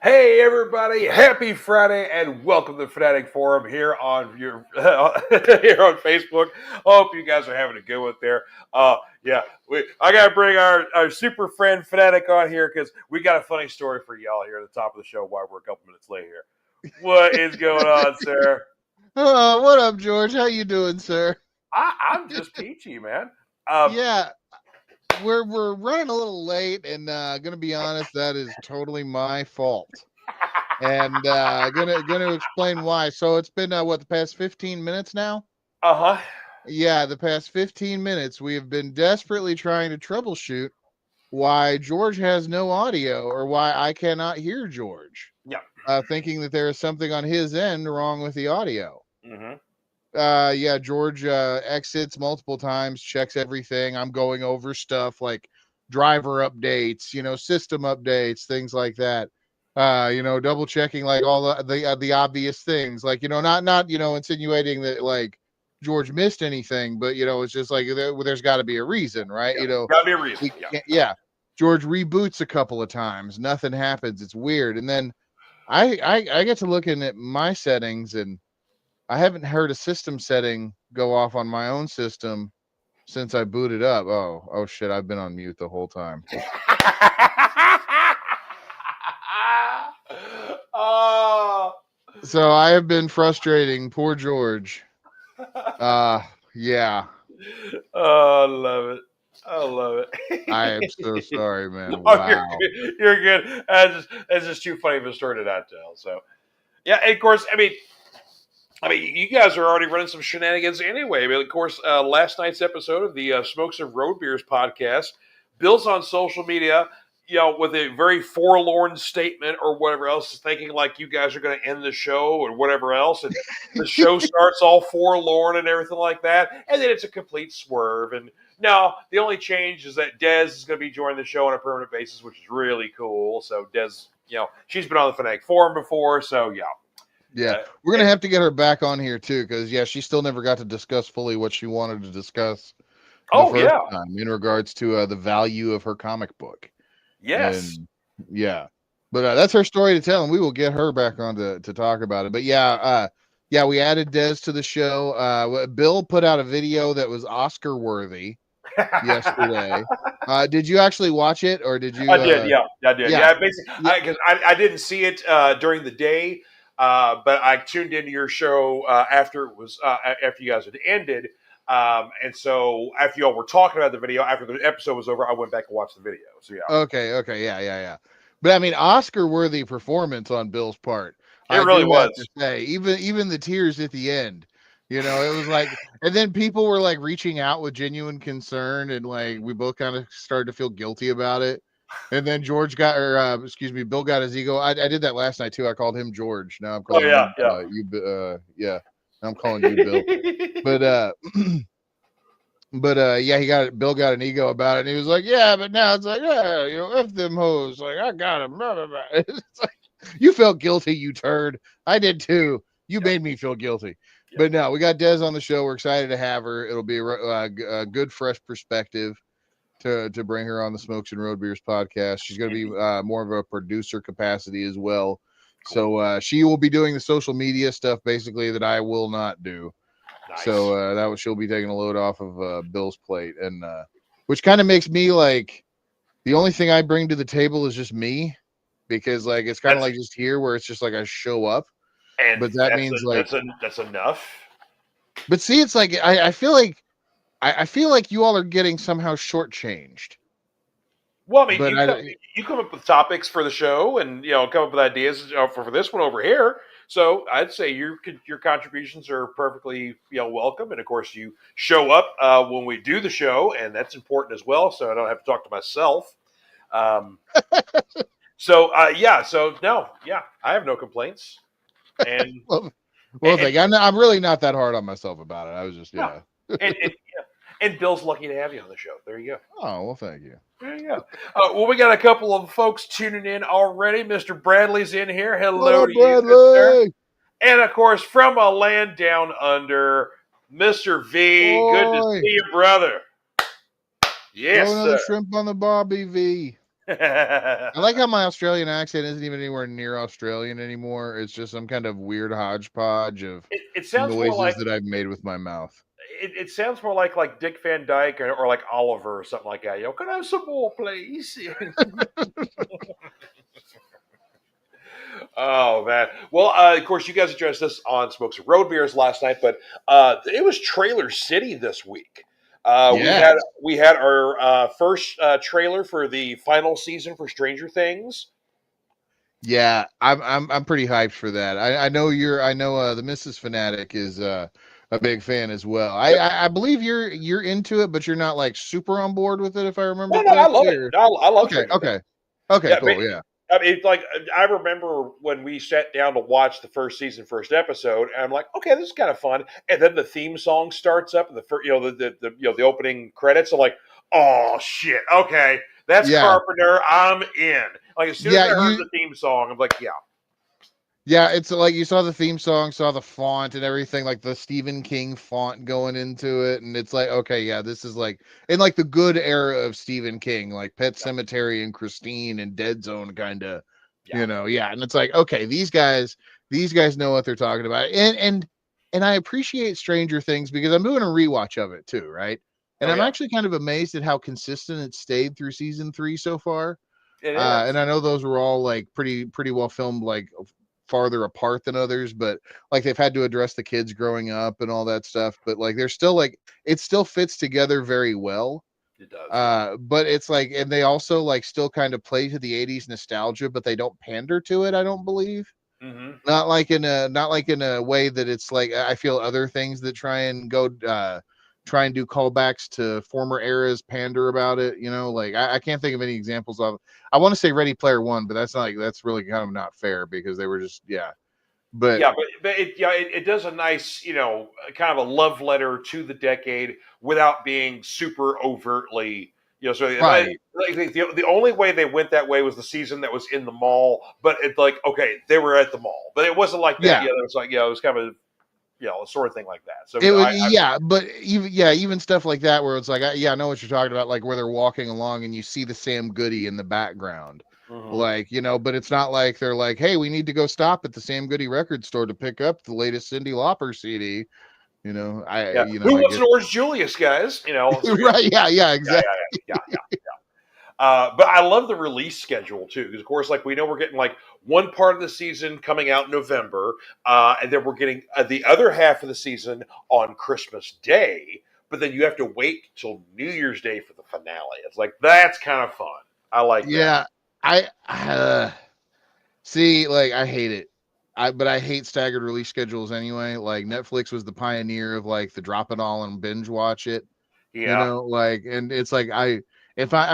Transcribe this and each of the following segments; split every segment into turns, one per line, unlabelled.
Hey everybody, happy Friday and welcome to Fanatic Forum here on your here on Facebook. Hope you guys are having a good one there. I gotta bring our super friend Fanatic on here because we got a funny story for y'all here at the top of the show while we're a couple minutes late here. What is going on, sir?
Oh, what up, George? How you doing, sir?
I'm just peachy, man. Um,
Yeah, we're running a little late, and gonna be honest, that is totally my fault. And gonna explain why. So it's been what, the past 15 minutes now?
uh-huh.
Yeah, the past 15 minutes we have been desperately trying to troubleshoot why George has no audio or why I cannot hear George.
Yeah.
Thinking that there is something on his end wrong with the audio.
Mm-hmm.
Yeah, George exits multiple times, checks everything. I'm going over stuff like driver updates, system updates, things like that. Double checking like all the obvious things, like not insinuating that like George missed anything, but it's just like there's got to be a reason, right?
Yeah. Gotta be a reason.
We
Yeah.
can't. Yeah, George reboots a couple of times, nothing happens. It's weird, and then I get to looking at my settings, and I haven't heard a system setting go off on my own system since I booted up. Oh shit! I've been on mute the whole time.
Oh.
So I have been frustrating poor George. Yeah,
Oh, I love it. I love
I am so
it.
sorry, man.
Oh, you're
Wow.
good. You're good. That's just too funny of a story to not tell. So, yeah, and of course, I mean, you guys are already running some shenanigans anyway. I mean, of course, last night's episode of the Smokes and Road Beers podcast, Bill's on social media, with a very forlorn statement or whatever else, thinking like you guys are going to end the show or whatever else, and the show starts all forlorn and everything like that, and then it's a complete swerve. And now the only change is that Des is going to be joining the show on a permanent basis, which is really cool. So Des, she's been on the Fanatic Forum before, so yeah.
Yeah,
Uh,
we're gonna have to get her back on here too, because she still never got to discuss fully what she wanted to discuss the
oh
first
yeah,
time in regards to the value of her comic book.
yes.
And yeah, but that's her story to tell, and we will get her back on to talk about it. But yeah, we added Des to the show. Bill put out a video that was Oscar worthy yesterday. Did you actually watch it, or did
I
you?
did, yeah, I did,
Yeah,
yeah. Basically,
yeah.
because I didn't see it during the day, but I tuned into your show after it was after you guys had ended, and so after y'all were talking about the video, after the episode was over, I went back and watched the video. So yeah,
Okay, yeah. But I mean, Oscar worthy performance on Bill's part.
it
I
really
do have
was.
to say, even the tears at the end, it was like, and then people were like reaching out with genuine concern, and like we both kind of started to feel guilty about it. And then George got, or excuse me, Bill got his ego. I did that last night too. I called him George. Now I'm
Oh
calling
yeah,
you,
yeah.
yeah. Now I'm calling you Bill. But yeah, Bill got an ego about it, and he was like, yeah, but now it's like, yeah, F them hoes, like I got him, blah, blah, blah. It's like, you felt guilty, you turd. I did too. You
Yep,
made me feel guilty.
yep.
But no, we got Des on the show. We're excited to have her. It'll be a good fresh perspective to bring her on the Smokes and Road Beers podcast. She's going to be more of a producer capacity as well.
Cool.
So she will be doing the social media stuff basically that I will not do.
Nice.
So she'll be taking a load off of Bill's plate, and which kind of makes me like, the only thing I bring to the table is just me, because like it's kind of
That's
like just here where it's just like I show up,
and
but that
that's
means like,
that's enough.
but see, it's like I feel like I feel like you all are getting somehow shortchanged,
Well, I mean,
but
you come up with topics for the show, and come up with ideas for this one over here. So I'd say your contributions are perfectly welcome, and of course you show up when we do the show, and that's important as well. So I don't have to talk to myself. Um, so no, yeah, I have no complaints, and
well,
and,
thank you. I'm really not that hard on myself about it. I was just
no, and Bill's lucky to have you on the show. There you go.
Oh well, thank you.
There you go. Well, we got a couple of folks tuning in already. Mr. Bradley's in here.
What
Hello
up,
to you, good sir.
Bradley?
And of course, from a land down under, Mr. V. Good to
Boy,
see you, brother.
throw
Yes,
another
sir.
shrimp on the barbie, V. I like how my Australian accent isn't even anywhere near Australian anymore. It's just some kind of weird hodgepodge of
It sounds more like
noises that I've made with my mouth.
it sounds more like Dick Van Dyke or like Oliver or something like that. Can I have some more, please? Oh man. Well, of course, you guys addressed this on Smokes and Road Beers last night, but it was Trailer City this week. We
Yeah,
had our first trailer for the final season for Stranger Things.
yeah, I'm pretty hyped for that. I know the Mrs. Fanatic is a big fan as well.
Yep.
I believe you're into it, but you're not like super on board with it, if I remember
No, no, I love
correctly.
it.
Or
No, I love
okay,
Stranger Things.
okay, okay,
Yeah, but
cool, yeah,
I mean, like I remember when we sat down to watch the first season, first episode, and I'm like, okay, this is kind of fun. And then the theme song starts up, and the first, the opening credits. I'm like, oh shit, okay, that's
yeah,
Carpenter. I'm in. Like as soon as
yeah.
I heard
You
the theme song, I'm like, yeah,
Yeah, it's like you saw the theme song, saw the font and everything, like the Stephen King font going into it, and it's like, okay, yeah, this is like in like the good era of Stephen King, like Pet
yeah,
Cemetery and Christine and Dead Zone kind of,
yeah,
yeah, and it's like, okay, these guys know what they're talking about. And I appreciate Stranger Things because I'm doing a rewatch of it too, right? And
oh
I'm
yeah,
actually kind of amazed at how consistent it stayed through season 3 so far.
it
And
is.
I know those were all like pretty well filmed, like farther apart than others, but like they've had to address the kids growing up and all that stuff. But like they're still like it still fits together very well.
It does. Yeah.
But it's like, and they also like still kind of play to the 80s nostalgia, but they don't pander to it, I don't believe.
Mm-hmm.
Not like in a way that it's like I feel other things that try and do callbacks to former eras pander about it, like I can't think of any examples of. I want to say Ready Player One, but that's really kind of not fair because they were just, yeah, but
Yeah, but it does a nice, kind of a love letter to the decade without being super overtly, So
right,
like the only way they went that way was the season that was in the mall. But it's like, okay, they were at the mall, but it wasn't like that.
yeah.
Yeah, it was like, it was kind of a sort of thing like that. So
It was,
I
yeah, but even stuff like that where it's like, I know what you're talking about, like where they're walking along and you see the Sam Goody in the background,
mhm.
like, but it's not like they're like, hey, we need to go stop at the Sam Goody record store to pick up the latest Cyndi Lauper CD.
Yeah, who
I
wants
get
an Orange Julius, guys? So, yeah,
right, yeah,
yeah,
exactly,
yeah, yeah. But I love the release schedule too, because of course, like we know, we're getting like one part of the season coming out in November, and then we're getting the other half of the season on Christmas Day. But then you have to wait till New Year's Day for the finale. It's like that's kind of fun. I like that.
yeah. I See, like I hate it. But I hate staggered release schedules anyway. Like Netflix was the pioneer of like the drop it all and binge watch it.
Yeah,
Like, and it's like I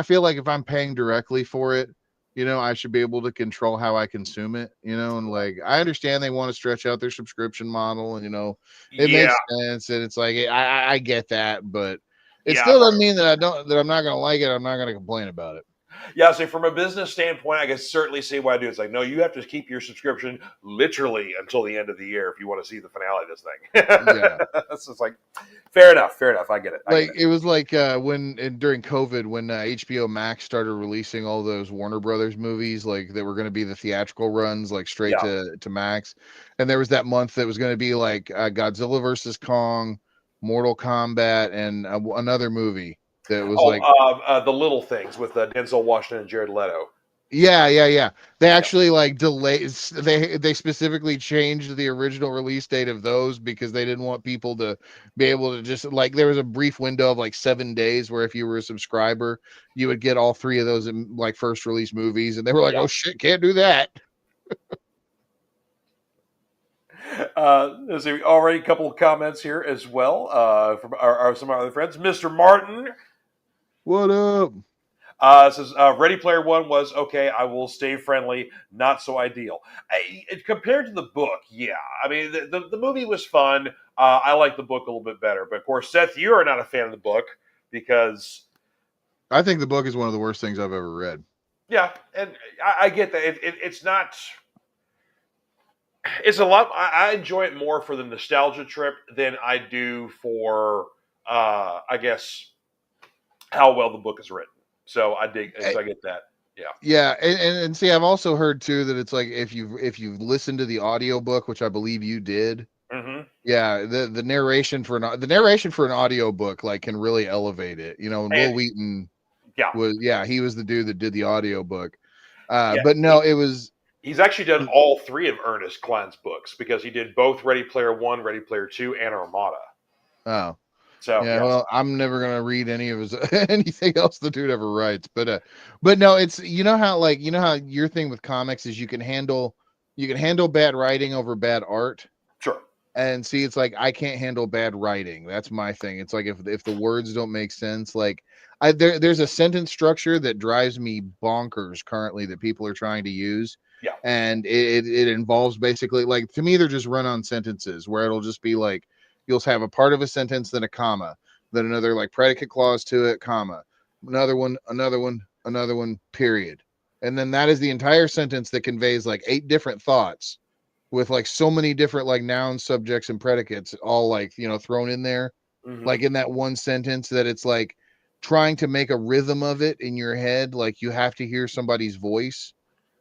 feel like if I'm paying directly for it, I should be able to control how I consume it, and like I understand they want to stretch out their subscription model, and it
yeah,
makes sense, and it's like I get that, but it
yeah.
still doesn't mean that I'm not gonna like it. I'm not gonna complain about it.
Yeah, so from a business standpoint, I can certainly see why I do. It's like, no, you have to keep your subscription literally until the end of the year if you want to see the finale of this
Yeah.
thing. So it's like, fair enough, fair enough. I get it. I get
Like
it.
it was like during COVID when HBO Max started releasing all those Warner Brothers movies like that were going to be the theatrical runs like straight
Yeah.
to Max, and there was that month that was going to be like Godzilla versus Kong, Mortal Kombat, and another movie that was
Oh,
like,
the little things with Denzel Washington and Jared Leto.
yeah. They
Yeah.
actually like delayed. They specifically changed the original release date of those because they didn't want people to be able to just like. There was a brief window of like 7 days where if you were a subscriber, you would get all three of those in like first release movies, and they were like,
Yeah.
"Oh shit, can't do that."
Let's see, already a couple of comments here as well from some of our other friends. Mr. Martin
What up?
says Ready Player One was okay. I will stay friendly. Not so ideal. Compared to the book, yeah. I mean, the movie was fun. I like the book a little bit better. But of course, Seth, you are not a fan of the book because,
I think the book is one of the worst things I've ever read.
yeah, and I get that. It's not. It's a lot. I enjoy it more for the nostalgia trip than I do for, I guess, how well the book is written. So I dig.
Eh,
So I get that.
Yeah, and see, I've also heard too that it's like if you've listened to the audiobook, which I believe you did,
Hmm.
yeah, the narration for an audiobook like can really elevate it. And
And
Will Wheaton
yeah,
he was the dude that did the audiobook.
yeah,
But no, it was
he's actually done all three of Ernest Cline's books because he did both Ready Player One, Ready Player Two, and Armada.
oh.
So
Yeah,
yes,
well, I'm never gonna read any of his anything else the dude ever writes, but no, it's how your thing with comics is you can handle bad writing over bad art,
sure.
and see, it's like I can't handle bad writing. That's my thing. It's like if the words don't make sense, like there's a sentence structure that drives me bonkers currently that people are trying to use,
Yeah.
and it involves basically like to me they're just run-on sentences where it'll just be like you'll have a part of a sentence, then a comma, then another like predicate clause to it, comma, another one, period, and then that is the entire sentence that conveys like 8 different thoughts with like so many different like nouns, subjects, and predicates all like thrown in there,
Hmm.
like in that one sentence that it's like trying to make a rhythm of it in your head. Like you have to hear somebody's voice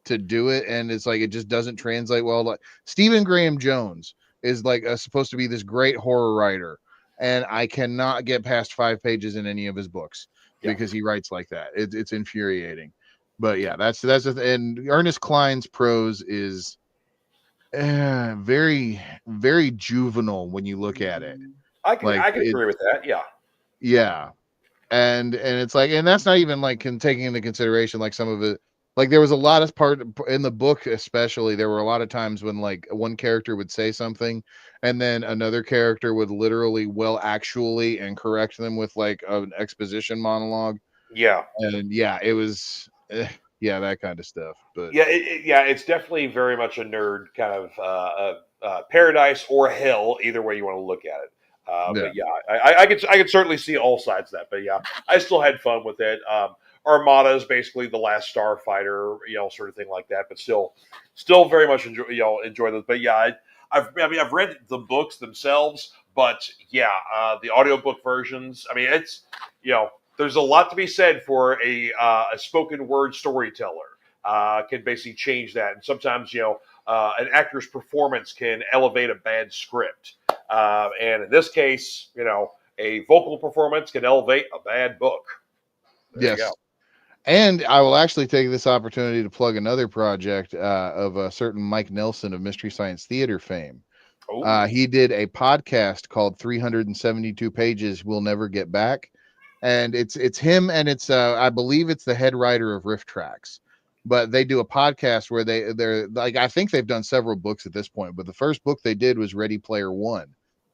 to do it, and it's like it just doesn't translate well. Like Stephen Graham Jones is like supposed to be this great horror writer, and I cannot get past 5 pages in any of his books
Yeah.
because he writes like that. It's infuriating. But yeah, and Ernest Cline's prose is very, very juvenile when you look at it. Like
I can agree with that. Yeah.
yeah, and it's like, and that's not even like taking into consideration like some of it. Like there was a lot of part in the book, especially there were a lot of times when like one character would say something, and then another character would literally, well, actually, and correct them with like an exposition monologue.
Yeah.
And yeah, it was, yeah, that kind of stuff. But
Yeah, yeah, it's definitely very much a nerd kind of paradise or hell, either way you want to look at it.
yeah,
But yeah, I could certainly see all sides of that. But yeah, I still had fun with it. Armada is basically the last Starfighter, sort of thing like that. But still very much enjoy those. But yeah, I've read the books themselves, but yeah, the audiobook versions. I mean, it's there's a lot to be said for a spoken word storyteller can basically change that. And sometimes, an actor's performance can elevate a bad script. And in this case, a vocal performance can elevate a bad book. There you go.
yes. And I will actually take this opportunity to plug another project of a certain Mike Nelson of Mystery Science Theater fame.
Oh,
He did a podcast called 372 Pages We'll Never Get Back. And it's him, and it's I believe it's the head writer of Riff Tracks. But they do a podcast where they're like, I think they've done several books at this point, but the first book they did was Ready Player One.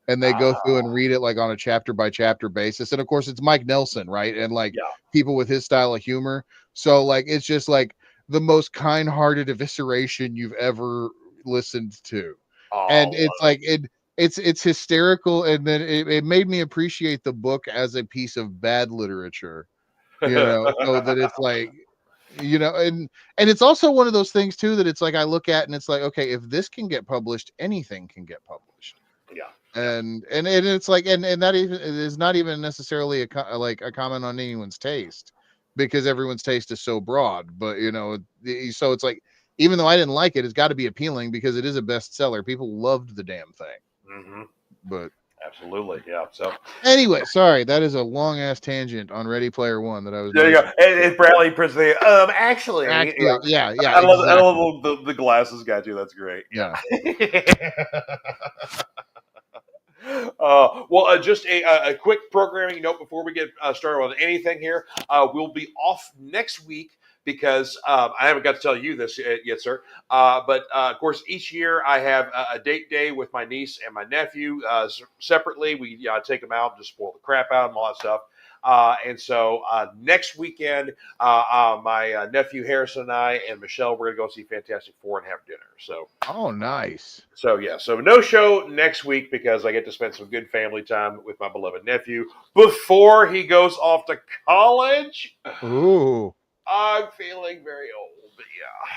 And they go through and read it like on a chapter by chapter basis. And of course it's Mike Nelson, right? And like
yeah.
people with his style of humor. So like it's just like the most kind-hearted evisceration you've ever listened to. And
Oh,
it's like it's hysterical, and then it made me appreciate the book as a piece of bad literature, so that it's like, and it's also one of those things too that it's like I look at and it's like, okay, if this can get published, anything can get published.
yeah, yeah.
And it's like, and that even it is not even necessarily like a comment on anyone's taste, because everyone's taste is so broad. But so it's like, even though I didn't like it, it's got to be appealing because it is a bestseller. People loved the damn thing.
Hmm.
But
Absolutely, yeah. So
anyway, sorry, that is a long ass tangent on Ready Player One that I was
there you
not
go.
supposed to.
And Bradley Prince, actually,
Actually, yeah, yeah,
I love
exactly.
the glasses guy too. That's great.
Yeah.
Yeah. Well, just a quick programming note before we get started on anything here. We'll be off next week because I haven't got to tell you this yet, sir. But of course, each year I have a date day with my niece and my nephew separately. We take them out and just spoil the crap out of them, all that stuff. And so next weekend, my nephew Harrison and I and Michelle, we're going to go see Fantastic Four and have dinner.
Oh, nice.
So yeah, so no show next week because I get to spend some good family time with my beloved nephew before he goes off to college.
Ooh.
I'm feeling very old, but yeah,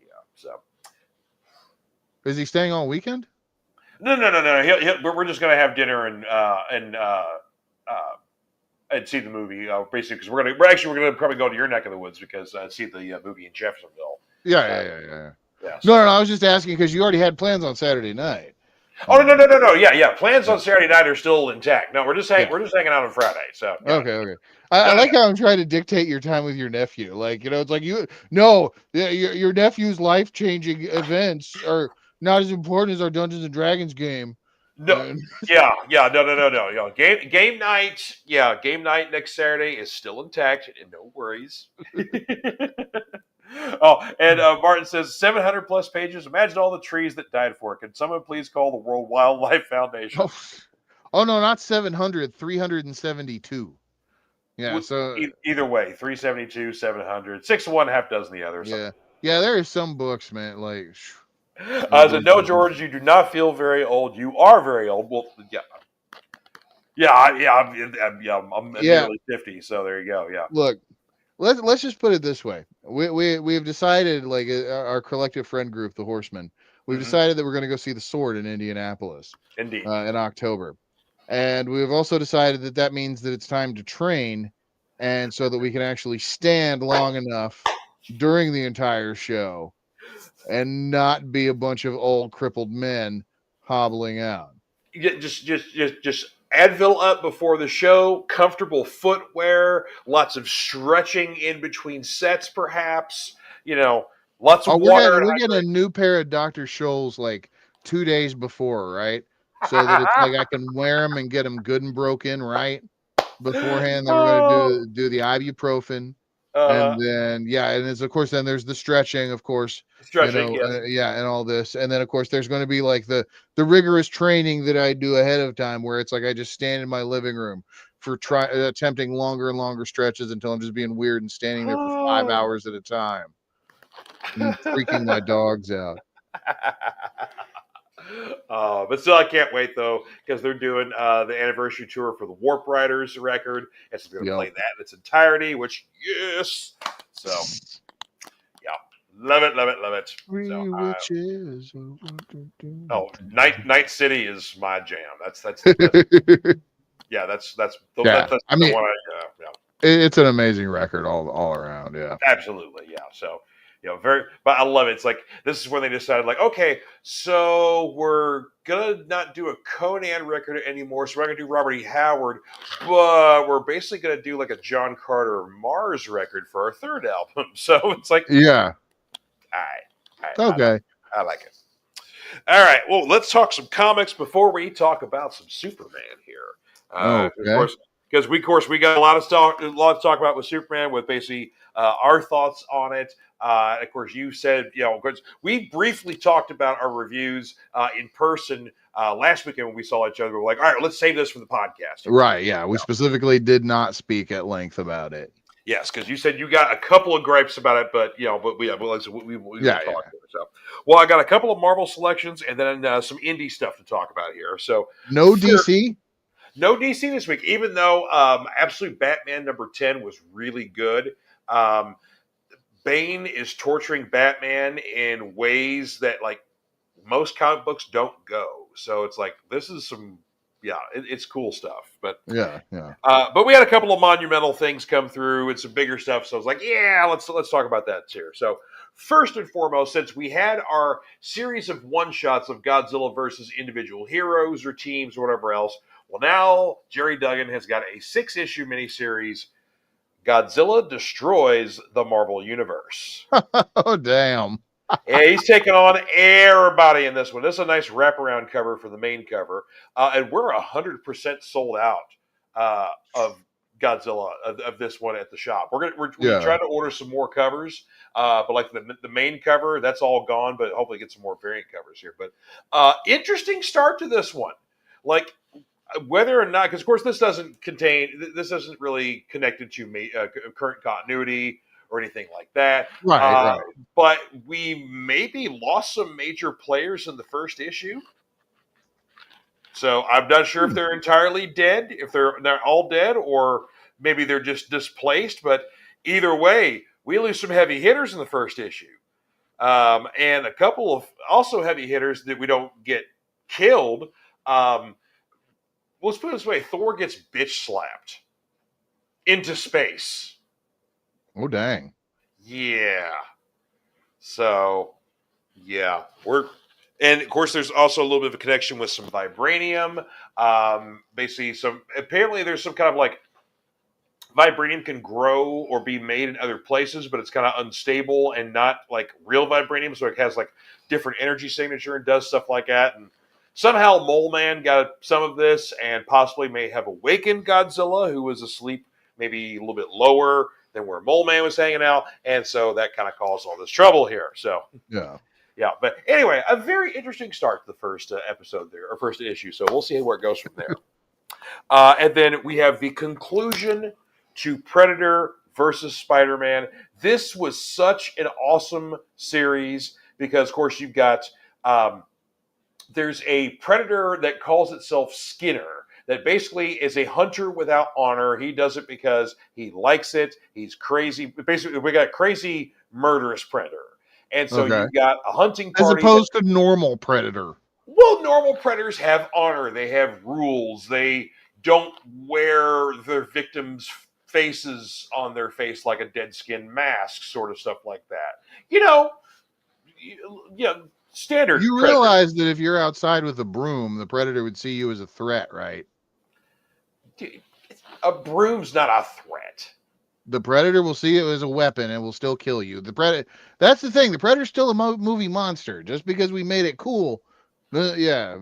yeah. So
Is he staying all weekend?
no. We're just gonna have dinner and and see the movie. Basically, because we're gonna probably go to your neck of the woods because see the movie in Jeffersonville.
Yeah.
Yeah.
No,
So.
I was just asking because you already had plans on Saturday night.
Oh no. Yeah. Plans
Yeah.
on Saturday night are still intact. No, we're just
Yeah.
hanging out on Friday. So yeah.
Okay. I
No.
like how I'm trying to dictate your time with your nephew. Like, it's like your nephew's life changing events are not as important as our Dungeons and Dragons game.
No. Yeah. No. Game night. Yeah, game night next Saturday is still intact, and no worries. Oh, and Martin says 700 plus pages. Imagine all the trees that died for it. Can someone please call the World Wildlife Foundation?
Oh no, not 700, 372. Yeah, so
Either way, 372, 700, 6 of one, half dozen the other.
yeah. Yeah, there are some books, man, like
No, George, you do not feel very old. You are very old. Well, I'm nearly 50, so there you go. Yeah.
Look, let's just put it this way. We've decided, like, our collective friend group, the Horsemen, we've decided that we're going to go see the Sword in Indianapolis.
Indeed.
In October. And we've also decided that means that it's time to train, and so that we can actually stand long enough during the entire show and not be a bunch of old crippled men hobbling out.
Just Advil up before the show, comfortable footwear, lots of stretching in between sets, perhaps. Lots of water.
We're getting a new pair of Dr. Scholl's like 2 days before, right? So that it's like I can wear them and get them good and broken, right? Beforehand, then we're gonna do the ibuprofen. And then, and it's, of course, then there's the stretching, of course,
Stretching, yes.
And all this. And then, of course, there's going to be like the rigorous training that I do ahead of time, where it's like I just stand in my living room for attempting longer and longer stretches until I'm just being weird and standing there for 5 hours at a time and freaking my dogs out.
But still, I can't wait though, because they're doing the anniversary tour for the Warp Riders record, and so they're going to play that in its entirety. Which, yes, so yeah, love it.
Three witches.
Night City is my jam. That's yeah, that's the one.
It's an amazing record all around. Yeah,
absolutely. Yeah, so. But I love it. It's like, this is when they decided, like, okay, so we're gonna not do a Conan record anymore, so we're not gonna do Robert E. Howard, but we're basically gonna do like a John Carter Mars record for our third album. So it's like,
yeah,
all right,
okay,
I like it. All right, well, let's talk some comics before we talk about some Superman here. Of course, because we got a lot to talk about with Superman, with basically our thoughts on it. Of course, you said, we briefly talked about our reviews in person last weekend when we saw each other. We're like, all right, let's save this for the podcast.
Right, yeah. We specifically did not speak at length about it.
Yes, because you said you got a couple of gripes about it, but we talked about it. So, well, I got a couple of Marvel selections and then some indie stuff to talk about here. So,
no DC?
No DC this week, even though Absolute Batman #10 was really good. Bane is torturing Batman in ways that, like, most comic books don't go. So it's like, this is some, it's cool stuff. But but we had a couple of monumental things come through and some bigger stuff. So I was like, let's talk about that here. So first and foremost, since we had our series of one-shots of Godzilla versus individual heroes or teams or whatever else, well, now Jerry Duggan has got a 6-issue miniseries, Godzilla Destroys the Marvel Universe.
Oh, damn.
Yeah, he's taking on everybody in this one. This is a nice wraparound cover for the main cover. And we're 100% sold out of Godzilla, of this one at the shop. We're trying to order some more covers. But like the main cover, that's all gone, but hopefully get some more variant covers here. But interesting start to this one. Like, whether or not, because of course this isn't really connected to current continuity or anything like that.
Right.
But we maybe lost some major players in the first issue. So I'm not sure if they're entirely dead, if they're all dead, or maybe they're just displaced. But either way, we lose some heavy hitters in the first issue. And a couple of also heavy hitters that we don't get killed. Let's put it this way: Thor gets bitch slapped. into space.
Oh, dang.
Yeah. So, yeah, and of course, there's also a little bit of a connection with some vibranium. Basically, apparently there's some kind of like vibranium can grow or be made in other places, but it's kind of unstable and not like real vibranium. So it has like different energy signature and does stuff like that. And somehow Mole Man got some of this and possibly may have awakened Godzilla, who was asleep maybe a little bit lower than where Mole Man was hanging out. And so that kind of caused all this trouble here. So,
Yeah.
yeah. But anyway, a very interesting start to the first episode there, or first issue. So we'll see where it goes from there. And then we have the conclusion to Predator versus Spider-Man. This was such an awesome series because, of course, you've got there's a Predator that calls itself Skinner. That basically is a hunter without honor. He does it because he likes it. He's crazy. Basically, we got crazy murderous Predator. And so
Okay.
you've got a hunting
As
party that
opposed to normal Predator.
well, normal predators have honor. They have rules. They don't wear their victims' faces on their face like a dead skin mask, sort of stuff like that. You know, standard
You
predator.
realize that if you're outside with a broom, the Predator would see you as a threat, right?
A broom's not a threat.
The Predator will see it as a weapon and will still kill you. That's the thing. The Predator's still a movie monster. Just because we made it cool. Yeah.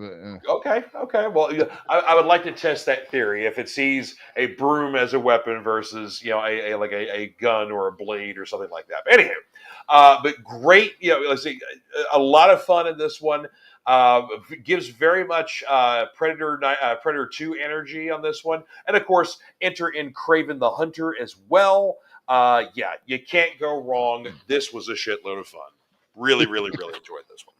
Okay. Well, I would like to test that theory. If it sees a broom as a weapon versus a gun or a blade or something like that. But anyway, but great. Let's see, a lot of fun in this one. Gives very much Predator 2 energy on this one, and of course, enter in Kraven the Hunter as well. Yeah, you can't go wrong. This was a shitload of fun. Really, really, really enjoyed this one.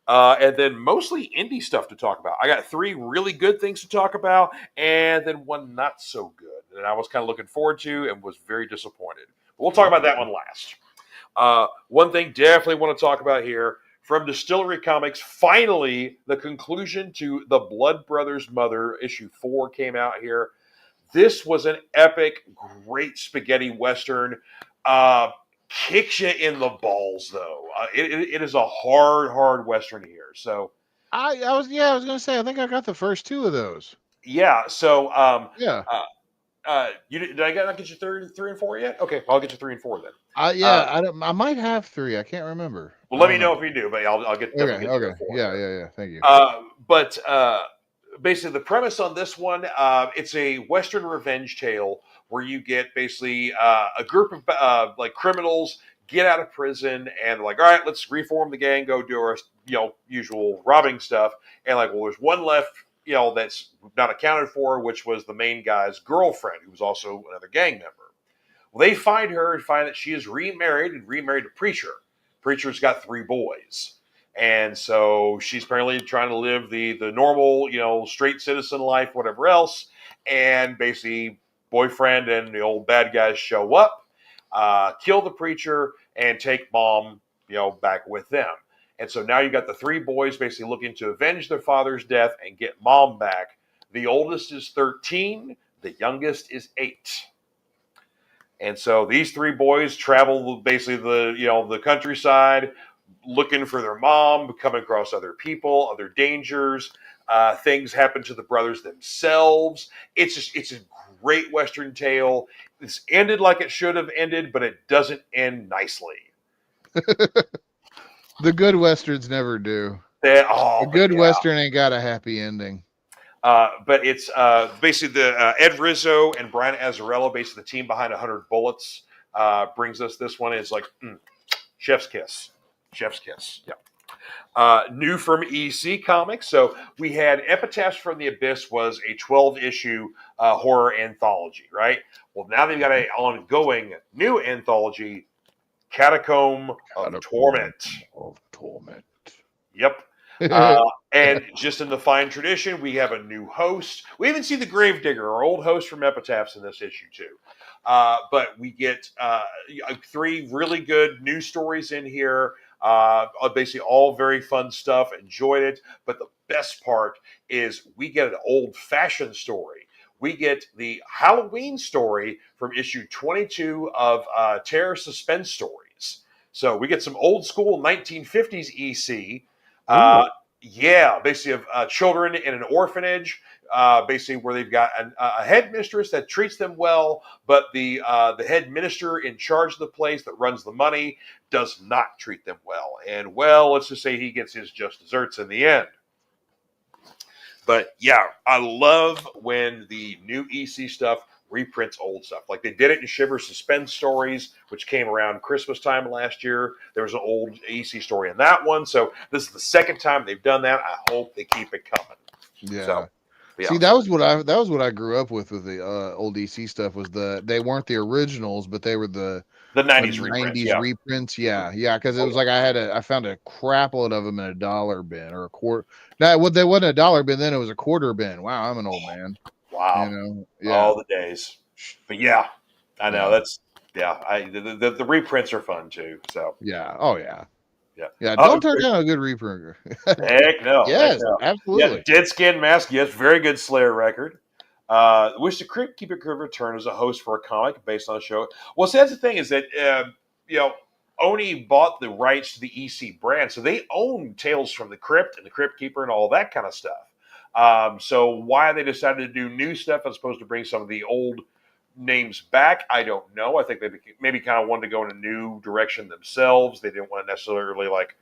And then mostly indie stuff to talk about. I got 3 really good things to talk about, and then one not so good that I was kind of looking forward to and was very disappointed. But we'll talk about that one last. One thing definitely want to talk about here from Distillery Comics. Finally, the conclusion to the Blood Brothers Mother issue 4 came out here. This was an epic, great spaghetti western. Kicks you in the balls, though. It is a hard western here. So
I was gonna say I think I got the first 2 of those.
yeah. So
Yeah.
did I not get you 3 and 4 yet? Okay, I'll get you 3 and 4 then.
I might have 3. I can't remember.
Well,
I
let me
don't know.
know if you do, but I'll definitely
Okay.
get you
Okay.
to 4
Yeah.
here.
Yeah. Thank you.
But basically, the premise on this one, it's a Western revenge tale where you get basically a group of like criminals get out of prison and like, all right, let's reform the gang, go do our usual robbing stuff, and like, well, there's one left, that's not accounted for, which was the main guy's girlfriend, who was also another gang member. Well, they find her and find that she is remarried a preacher. Preacher's got 3 boys. And so she's apparently trying to live the normal, straight citizen life, whatever else. And basically, boyfriend and the old bad guys show up, kill the preacher, and take mom, back with them. And so now you got the 3 boys basically looking to avenge their father's death and get mom back. The oldest is 13. The youngest is 8. And so these 3 boys travel basically the countryside, looking for their mom, coming across other people, other dangers. Things happen to the brothers themselves. It's a great Western tale. It's ended like it should have ended, but it doesn't end nicely.
The good westerns never do. A good Western ain't got a happy ending.
But it's basically the Ed Rizzo and Brian Azzarello, basically the team behind 100 Bullets, brings us this one. It's like chef's kiss. Yeah. New from EC Comics. So we had Epitaphs from the Abyss was a 12-issue horror anthology, right? Well, now they've got an ongoing new anthology, Catacomb of Torment. Yep. And just in the fine tradition, we have a new host. We even see the Gravedigger, our old host from Epitaphs, in this issue too. But we get 3 really good news stories in here. Basically, all very fun stuff. Enjoyed it. But the best part is we get an old-fashioned story we get the Halloween story from issue 22 of Terror Suspense Stories. So we get some old school 1950s EC.
Ooh.
Yeah, basically of children in an orphanage, basically where they've got a headmistress that treats them well, but the head minister in charge of the place that runs the money does not treat them well. And well, let's just say he gets his just desserts in the end. But yeah, I love when the new EC stuff reprints old stuff. Like they did it in Shiver Suspense Stories, which came around Christmas time last year. There was an old EC story in that one. So this is the second time they've done that. I hope they keep it coming.
Yeah.
So, yeah.
See, that was what I grew up with the old DC stuff. Was they weren't the originals, but they were the
90s reprints. Yeah.
reprints. Yeah, because it
Oh,
was like I found a crap load of them in a dollar bin or a quarter. No, they wasn't a dollar bin then; it was a quarter bin. Wow, I'm an old man.
wow.
Yeah.
All the days. But yeah, I know
Yeah.
that's the reprints are fun too. So
Yeah. Oh yeah.
yeah.
Yeah. Don't turn down a good reprint.
Heck no. Heck
Yes,
no.
absolutely.
Yeah, Dead Skin Mask, yes, very good Slayer record. Wish the Crypt Keeper could return as a host for a comic based on the show. Well, see, that's the thing is that, Oni bought the rights to the EC brand, so they own Tales from the Crypt and the Crypt Keeper and all that kind of stuff. So why they decided to do new stuff as opposed to bring some of the old names back, I don't know. I think they maybe kind of wanted to go in a new direction themselves. They didn't want to necessarily like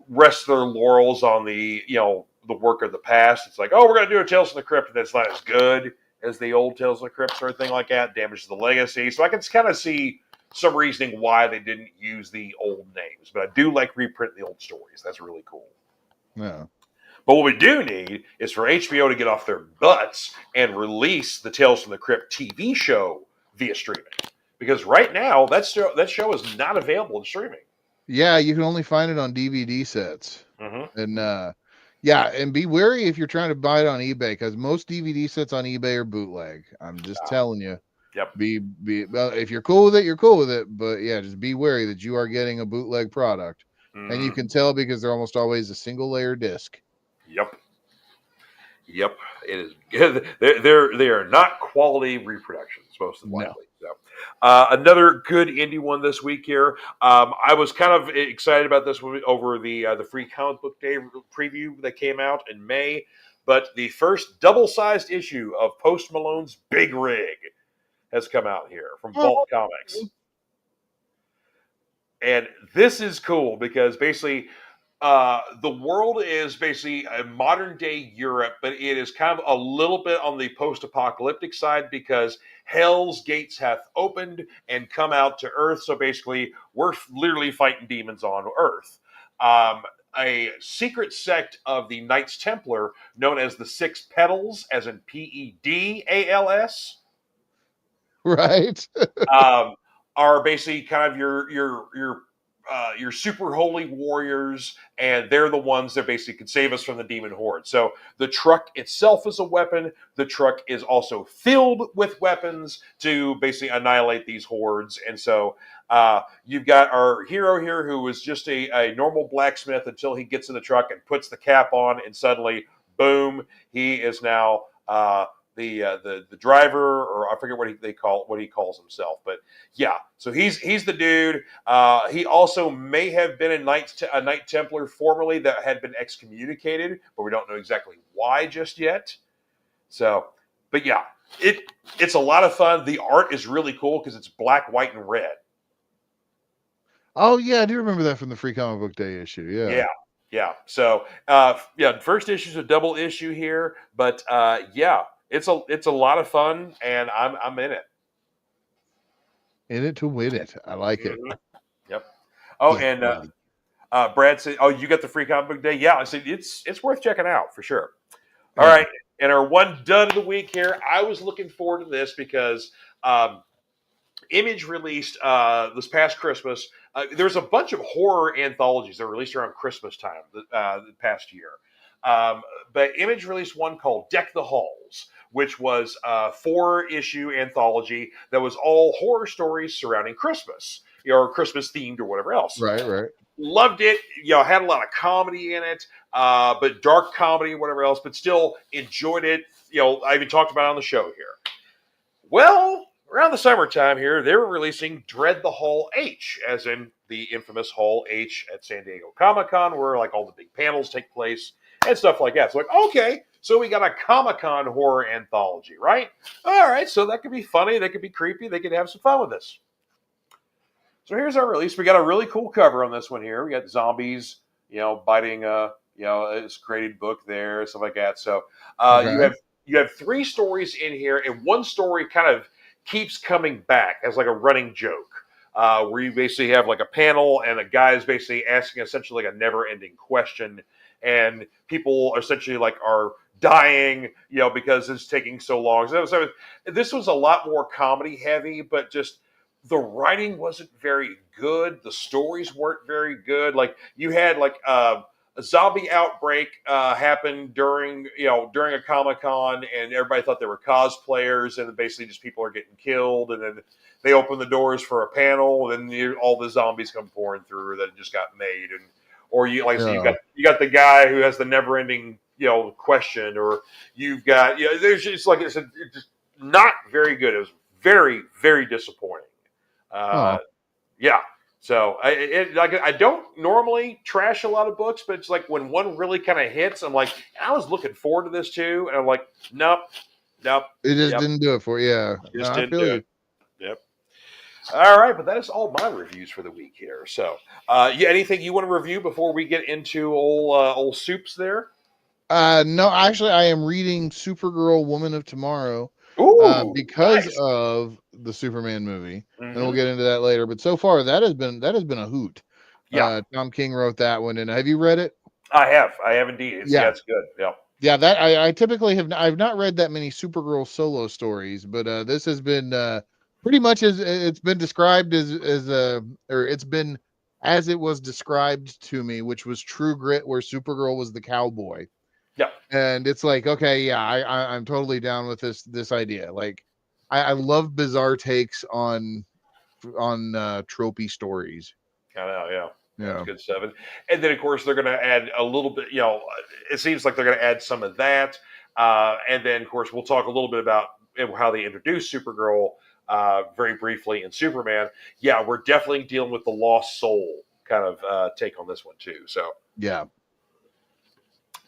rest their laurels on the work of the past. It's like, oh, we're going to do a Tales from the Crypt that's not as good as the old Tales from the Crypt or anything like that. Damages the legacy. So I can kind of see some reasoning why they didn't use the old names. But I do like reprinting the old stories. That's really cool.
Yeah.
But what we do need is for HBO to get off their butts and release the Tales from the Crypt TV show via streaming. Because right now, that show is not available in streaming.
Yeah, you can only find it on DVD sets.
Mm-hmm.
And and be wary if you're trying to buy it on eBay because most DVD sets on eBay are bootleg. I'm just telling you.
Yep.
Well, if you're cool with it, you're cool with it. But yeah, just be wary that you are getting a bootleg product, and you can tell because they're almost always a single layer disc.
Yep. It is good. They are not quality reproductions, most likely. So, another good indie one this week here. I was kind of excited about this one over the free comic book day preview that came out in May. But the first double-sized issue of Post Malone's Big Rig has come out here from Vault Comics. And this is cool because basically the world is basically a modern day Europe, but it is kind of a little bit on the post-apocalyptic side because Hell's Gates hath opened and come out to Earth. So basically, we're literally fighting demons on Earth. A secret sect of the Knights Templar, known as the Six Pedals, as in Pedals,
Right.
are basically kind of your super holy warriors, and they're the ones that basically can save us from the demon horde. So the truck itself is a weapon. The truck is also filled with weapons to basically annihilate these hordes. And so you've got our hero here who is just a normal blacksmith until he gets in the truck and puts the cap on, and suddenly, boom, he is now the driver, or I forget what he calls himself, but yeah. So he's the dude. He also may have been a Knight Templar formerly that had been excommunicated, but we don't know exactly why just yet. So, but yeah, it's a lot of fun. The art is really cool because it's black, white, and red.
Oh yeah, I do remember that from the free comic book day issue. Yeah.
Yeah. So first issue is a double issue here, but yeah. It's a lot of fun, and I'm in it.
In it to win it. I like it.
Yep. Oh,
yeah,
and Brad said, "Oh, you got the free comic book day?" Yeah, I said it's worth checking out for sure. All right, and our one dud of the week here. I was looking forward to this because Image released this past Christmas. There's a bunch of horror anthologies that were released around Christmas time the past year. But Image released one called Deck the Halls, which was a 4-issue anthology that was all horror stories surrounding Christmas, or Christmas themed or whatever else.
Right.
loved it. Had a lot of comedy in it, but dark comedy and whatever else, but still enjoyed it. I even talked about it on the show here. Well, around the summertime here, they were releasing Dread the Hall H, as in the infamous Hall H at San Diego Comic-Con, where like all the big panels take place and stuff like that. So like, okay, so we got a Comic-Con horror anthology, right? All right, so that could be funny, that could be creepy, they could have some fun with this. So here's our release. We got a really cool cover on this one here. We got zombies, biting this graded book there, stuff like that. So
Okay.
you have 3 stories in here, and one story kind of keeps coming back as like a running joke. Where you basically have like a panel, and a guy is basically asking essentially like a never-ending question, and people essentially like are dying, because it's taking so long. So this was a lot more comedy heavy, but just the writing wasn't very good. The stories weren't very good. Like you had like a zombie outbreak happen during a Comic-Con, and everybody thought they were cosplayers, and basically just people are getting killed, and then they open the doors for a panel, and then all the zombies come pouring through that just got made, and or you like I said,
Yeah.
you got the guy who has the never ending question, or you've got there's just like it's just not very good. It was very very disappointing. Uh,
Oh.
yeah. So I don't normally trash a lot of books, but it's like when one really kind of hits, I'm like, I was looking forward to this too, and I'm like, nope, nope,
It just
yep,
didn't do it for you. Yeah. No,
just
I
didn't
feel
do
you.
it. Yep. All right, but that is all my reviews for the week here. So, anything you want to review before we get into old soups there?
No, actually, I am reading Supergirl Woman of Tomorrow
Ooh,
because
nice.
of the Superman movie, and we'll
Mm-hmm.
get into that later. But so far, that has been a hoot.
Yeah,
Tom King wrote that one, and have you read it?
I have indeed.
Yeah,
It's good. Yeah,
yeah. That I typically I've not read that many Supergirl solo stories, but this has been pretty much as it's been described or it's been as it was described to me, which was True Grit, where Supergirl was the cowboy.
yeah.
And it's like, okay, yeah, I'm totally down with this idea. Like, I love bizarre takes on tropey stories.
I know, yeah. That's
Yeah.
good stuff. And then, of course, they're going to add a little bit, it seems like they're going to add some of that. And then, of course, we'll talk a little bit about how they introduced Supergirl very briefly in Superman. Yeah, we're definitely dealing with the lost soul kind of take on this one, too. So,
Yeah.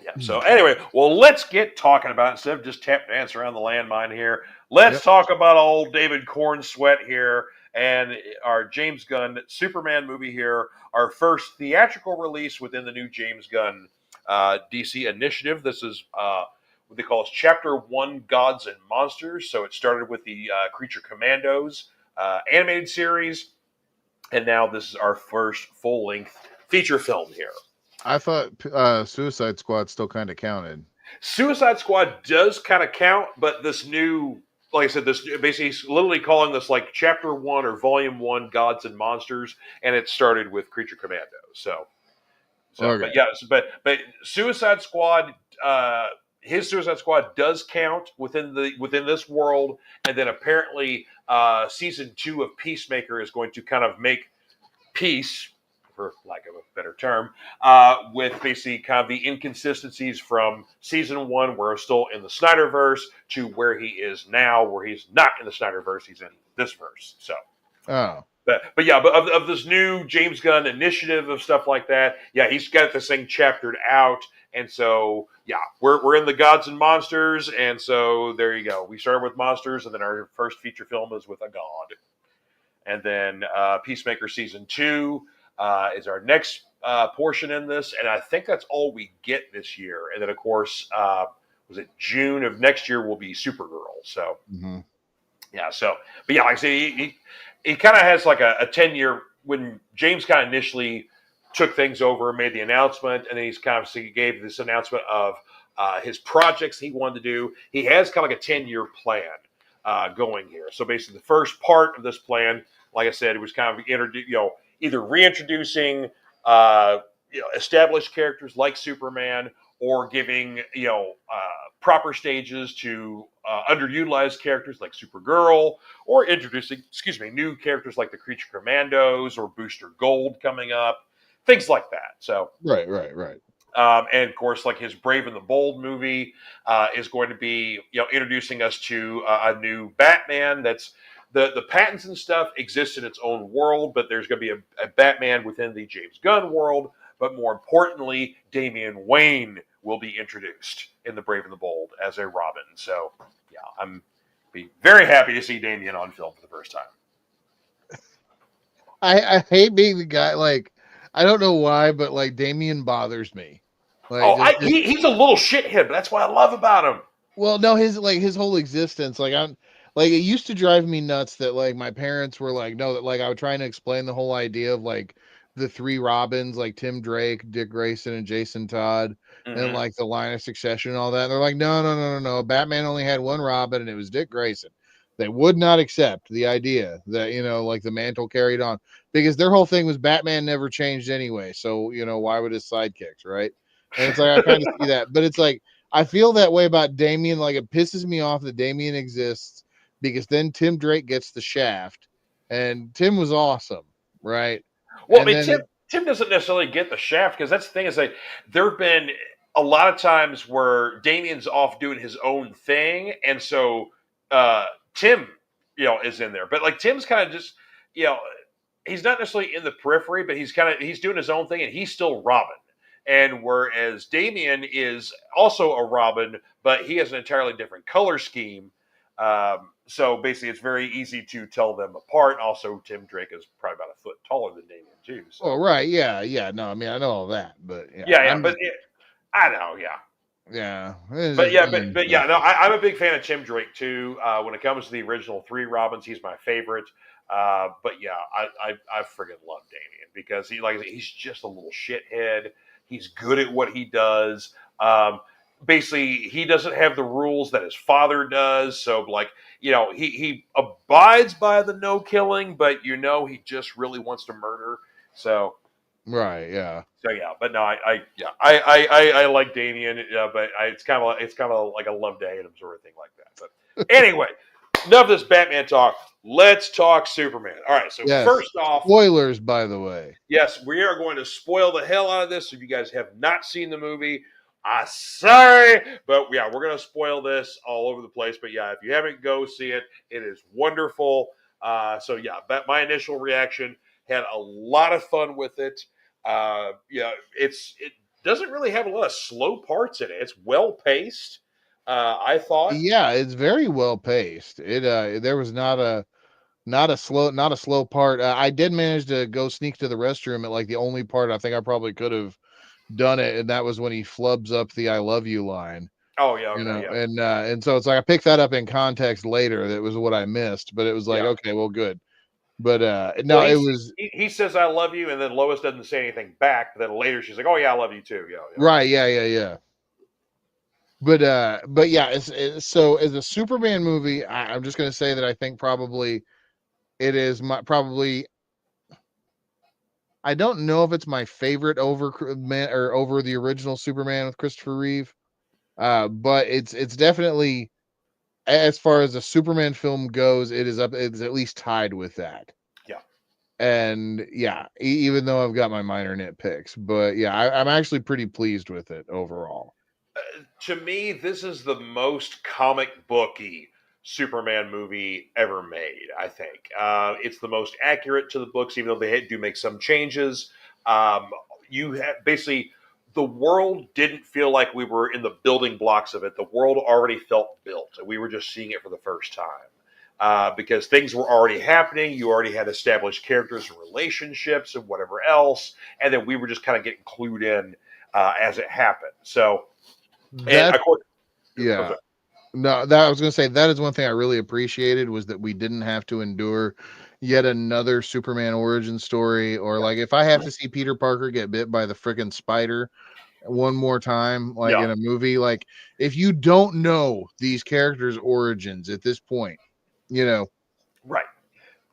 yeah. So, anyway, well, let's get talking about it instead of just tap dance around the landmine here. Let's
Yep.
talk about old David Corn Sweat here and our James Gunn Superman movie here, our first theatrical release within the new James Gunn DC initiative. This is what they call Chapter 1 Gods and Monsters. So it started with the Creature Commandos animated series, and now this is our first full length feature film here.
I thought Suicide Squad still kind of counted.
Suicide Squad does kind of count, but this new, like I said, this basically literally calling this like Chapter 1 or Volume 1 Gods and Monsters, and it started with Creature Commandos. But
Okay.
yes, but Suicide Squad, his Suicide Squad does count within this world, and then apparently season 2 of Peacemaker is going to kind of make peace, for lack of a better term, with basically kind of the inconsistencies from season 1, where he's still in the Snyderverse, to where he is now, where he's not in the Snyderverse, he's in this verse. So.
Oh.
But yeah, but of this new James Gunn initiative of stuff like that, yeah, he's got this thing chaptered out, and so yeah, we're in the Gods and Monsters, and so there you go. We started with monsters, and then our first feature film is with a god, and then Peacemaker season 2 is our next portion in this, and I think that's all we get this year, and then of course, was it June of next year will be Supergirl, so.
Mm-hmm.
Yeah, so, but yeah, like I say, he kind of has like a 10-year, when James kind of initially took things over, made the announcement, and then he's kind of, so he gave this announcement of his projects he wanted to do. He has kind of like a 10-year plan going here. So basically the first part of this plan, like I said, it was kind of, either reintroducing, established characters like Superman, or giving, proper stages to underutilized characters like Supergirl, or introducing, new characters like the Creature Commandos or Booster Gold coming up, things like that. So
Right.
and of course, like his Brave and the Bold movie is going to be, introducing us to a new Batman. That's the patents and stuff exist in its own world, but there's going to be a Batman within the James Gunn world. But more importantly, Damian Wayne will be introduced in the Brave and the Bold as a Robin. So yeah, I'm be very happy to see Damian on film for the first time.
I hate being the guy. Like, I don't know why, but like Damien bothers me. Like,
Oh,
just
he's a little shithead, but that's what I love about him.
well, no, his whole existence. Like, I'm like, it used to drive me nuts that like my parents were like, no, that like I was trying to explain the whole idea of like the three Robins, like Tim Drake, Dick Grayson, and Jason Todd, and
Mm-hmm.
like the line of succession and all that. And they're like, no. Batman only had one Robin, and it was Dick Grayson. They would not accept the idea that, like the mantle carried on, because their whole thing was Batman never changed anyway. So, why would his sidekicks, right? And it's like I kind of see that, but it's like I feel that way about Damien. Like, it pisses me off that Damien exists, because then Tim Drake gets the shaft, and Tim was awesome, right?
Well, I
And
mean,
then
Tim doesn't necessarily get the shaft because that's the thing is like there have been a lot of times where Damien's off doing his own thing, and so uh, Tim, is in there. But like Tim's kind of just, you know, he's not necessarily in the periphery, but he's doing his own thing, and he's still Robin. And whereas Damien is also a Robin, but he has an entirely different color scheme. So basically, it's very easy to tell them apart. Also, Tim Drake is probably about a foot taller than Damien too.
oh
So
right, yeah, no, I mean I know all that, but yeah,
yeah,
I'm
but
just
I know, yeah.
yeah, it's
But
just
yeah,
I'm
but yeah,
just
no, I'm a big fan of Tim Drake too. When it comes to the original three Robins, he's my favorite. But yeah, I friggin' love Damien because he's just a little shithead. He's good at what he does. Basically, he doesn't have the rules that his father does. So like, he abides by the no killing, but he just really wants to murder. So
right, yeah.
so yeah, but no, I like Damien, but it's kind of like a love to hate him sort of thing like that. But anyway, enough of this Batman talk. Let's talk Superman. All right, so
Yes.
first off,
Spoilers, by the way.
yes, we are going to spoil the hell out of this. If you guys have not seen the movie, I'm sorry, but yeah, we're going to spoil this all over the place. But yeah, if you haven't, go see it. It is wonderful. So yeah, my initial reaction, had a lot of fun with it. Yeah, it doesn't really have a lot of slow parts in it. It's well paced. I thought.
Yeah, it's very well paced. There was not a slow part. I did manage to go sneak to the restroom at like the only part I think I probably could have done it, and that was when he flubs up the "I love you" line.
Oh yeah, okay, yeah,
And so it's like I picked that up in context later. That was what I missed, but it was like,
yeah.
okay, well, good. But no,
Well,
it was
he says I love you, and then Lois doesn't say anything back. But then later she's like, oh yeah, I love you too. Yeah, yeah.
right. Yeah. But yeah, so as a Superman movie, I'm just gonna say that I think probably it is probably. I don't know if it's my favorite over the original Superman with Christopher Reeve, but it's definitely, as far as a Superman film goes, it is up. It's at least tied with that.
Yeah.
And yeah, even though I've got my minor nitpicks, but yeah, I'm actually pretty pleased with it overall.
To me, this is the most comic booky Superman movie ever made. I think it's the most accurate to the books, even though they do make some changes. Um, you have basically the world didn't feel like we were in the building blocks of it. The world already felt built, and we were just seeing it for the first time. Because things were already happening, you already had established characters and relationships and whatever else, and then we were just kind of getting clued in as it happened. So, and
That
of course,
yeah. No, that I was going to say that is one thing I really appreciated, was that we didn't have to endure yet another Superman origin story, or like if I have to see Peter Parker get bit by the freaking spider one more time, like
yeah,
in a movie, like if you don't know these characters' origins at this point, you know,
right,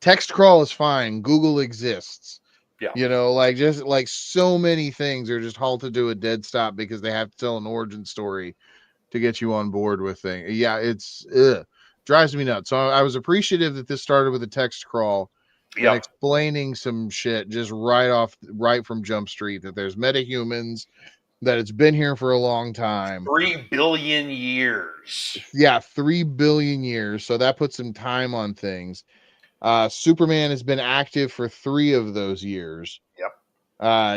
text crawl is fine. Google exists.
yeah.
Like just like so many things are just halted to a dead stop because they have to tell an origin story to get you on board with things. Yeah, drives me nuts. So I was appreciative that this started with a text crawl, and
Yep.
explaining some shit just right from Jump Street, that there's metahumans, that it's been here for a long time.
3 billion years.
Yeah, 3 billion years. So that puts some time on things. Superman has been active for 3 of those years.
Yep.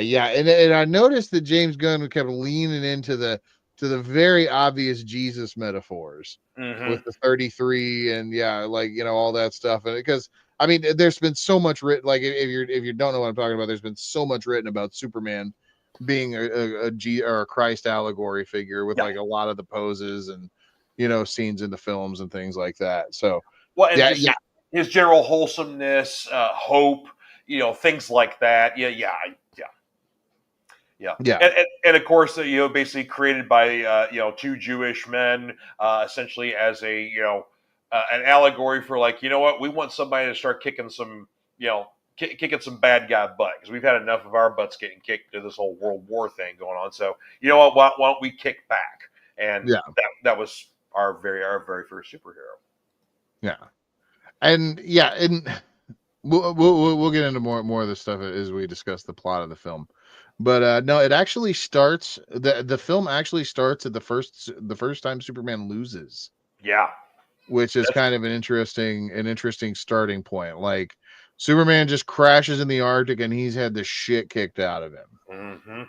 Yeah, and I noticed that James Gunn kept leaning into the very obvious Jesus metaphors with
Mm-hmm.
the 33 and all that stuff. And because I mean, there's been so much written. Like if you don't know what I'm talking about, there's been so much written about Superman being a G or a Christ allegory figure with
Yeah.
like a lot of the poses and scenes in the films and things like that. So
Well, and
yeah,
just his general wholesomeness, hope, things like that. Yeah,
yeah,
and of course, basically created by two Jewish men, essentially as a an allegory for like what we want somebody to start kicking some kicking some bad guy butt because we've had enough of our butts getting kicked to this whole World War thing going on. So you know what? Why don't we kick back? And
yeah,
that was our very first superhero.
yeah, and we'll get into more of this stuff as we discuss the plot of the film. But no, it actually starts the film actually starts at the first time Superman loses,
Yeah,
which is
that's
kind of an interesting starting point. Like Superman just crashes in the Arctic and he's had the shit kicked out of him.
hmm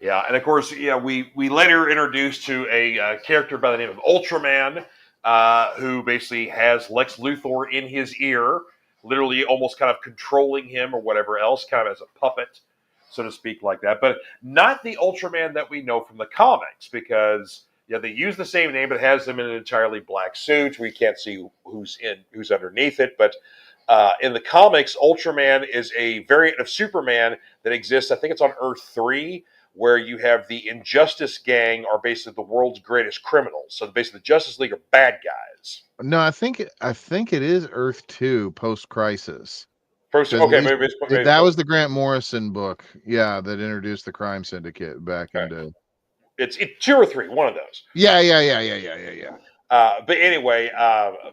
Yeah, and of course, we later introduced to a character by the name of Ultraman, who basically has Lex Luthor in his ear, literally almost kind of controlling him or whatever else, kind of as a puppet, so to speak, like that. But not the Ultraman that we know from the comics, because they use the same name, but it has him in an entirely black suit. We can't see who's underneath it, but. In the comics, Ultraman is a variant of Superman that exists. I think it's on Earth 3, where you have the Injustice Gang are basically the world's greatest criminals. So basically, the Justice League are bad guys.
No, I think it is Earth 2 post Crisis.
First,
Because at
okay,
least
maybe it's
that
post.
was the Grant Morrison book, yeah, that introduced the crime syndicate back
Okay.
into.
It's 2 or 3, one of those.
Yeah.
But anyway,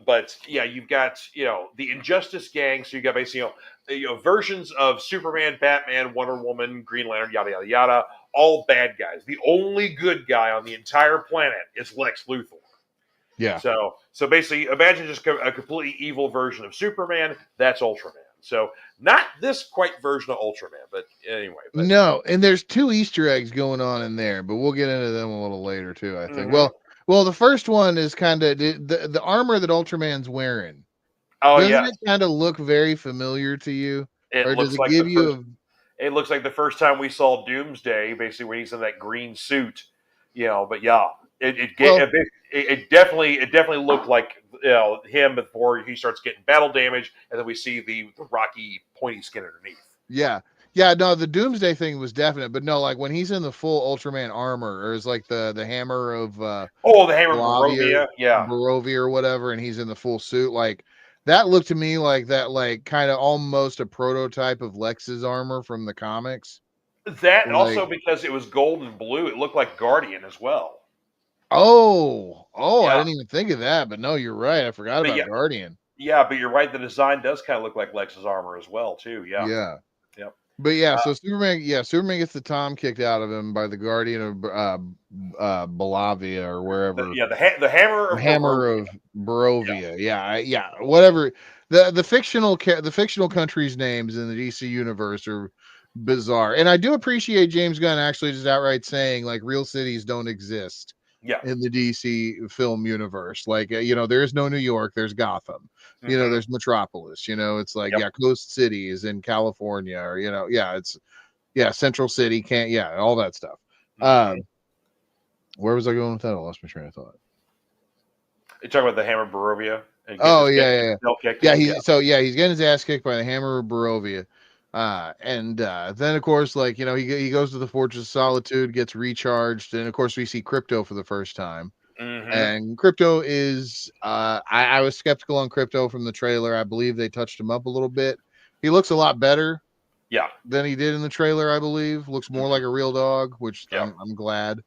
but yeah, you've got the Injustice Gang. So you got basically versions of Superman, Batman, Wonder Woman, Green Lantern, yada yada yada, all bad guys. The only good guy on the entire planet is Lex Luthor.
Yeah.
So basically, imagine just a completely evil version of Superman. That's Ultraman. So not this quite version of Ultraman, but anyway. But
No, and there's 2 Easter eggs going on in there, but we'll get into them a little later too, I think.
mhm.
Well, the first one is kind of the armor that Ultraman's wearing.
Oh
Doesn't
yes,
it kind of look very familiar to you,
it
or does
looks
it
like
give
the
you
first.
a
It looks like the first time we saw Doomsday, basically when he's in that green suit. But yeah,
well?
it definitely looked like him before he starts getting battle damage, and then we see the rocky pointy skin underneath.
Yeah. Yeah, no, the Doomsday thing was definite, but no, like when he's in the full Ultraman armor, or is like the hammer of
Oh, the Hammer
Barovia,
Barovia, yeah.
Barovia or whatever, and he's in the full suit. Like that looked to me like that, like kind of almost a prototype of Lex's armor from the comics.
That
Like,
also because it was gold and blue, it looked like Guardian as well.
I
Yeah,
didn't even think of that, but no, you're right. I forgot
but
about Guardian.
but you're right. The design does kind of look like Lex's armor as well, too. Yeah,
Yeah.
yep.
But yeah,
Uh,
so Superman gets the Tom kicked out of him by the Guardian of Balavia or wherever.
the Hammer
The
of
Hammer
Barovia.
of Barovia. Yeah, whatever. The fictional countries' names in the DC universe are bizarre. And I do appreciate James Gunn actually just outright saying like real cities don't exist
Yeah.
in the DC film universe. Like there is no New York, there's Gotham.
hmm
There's Metropolis, it's like
Yep.
Coast City is in California or it's Central City can't all that stuff.
hmm
Where was I going with that? I lost my train of thought.
You talking about the Hammer Barovia and
Oh
getting his tail kicked
yeah.
in?
He's
Yeah.
he's getting his ass kicked by the Hammer of Barovia, and then of course he goes to the Fortress of Solitude, gets recharged, and of course we see Crypto for the first time,
hmm
and Crypto is I was skeptical on Crypto from the trailer. I believe they touched him up a little bit. He looks a lot better
Yeah.
than he did in the trailer. I believe looks more like
hmm
a real dog, which
Yeah.
I'm glad.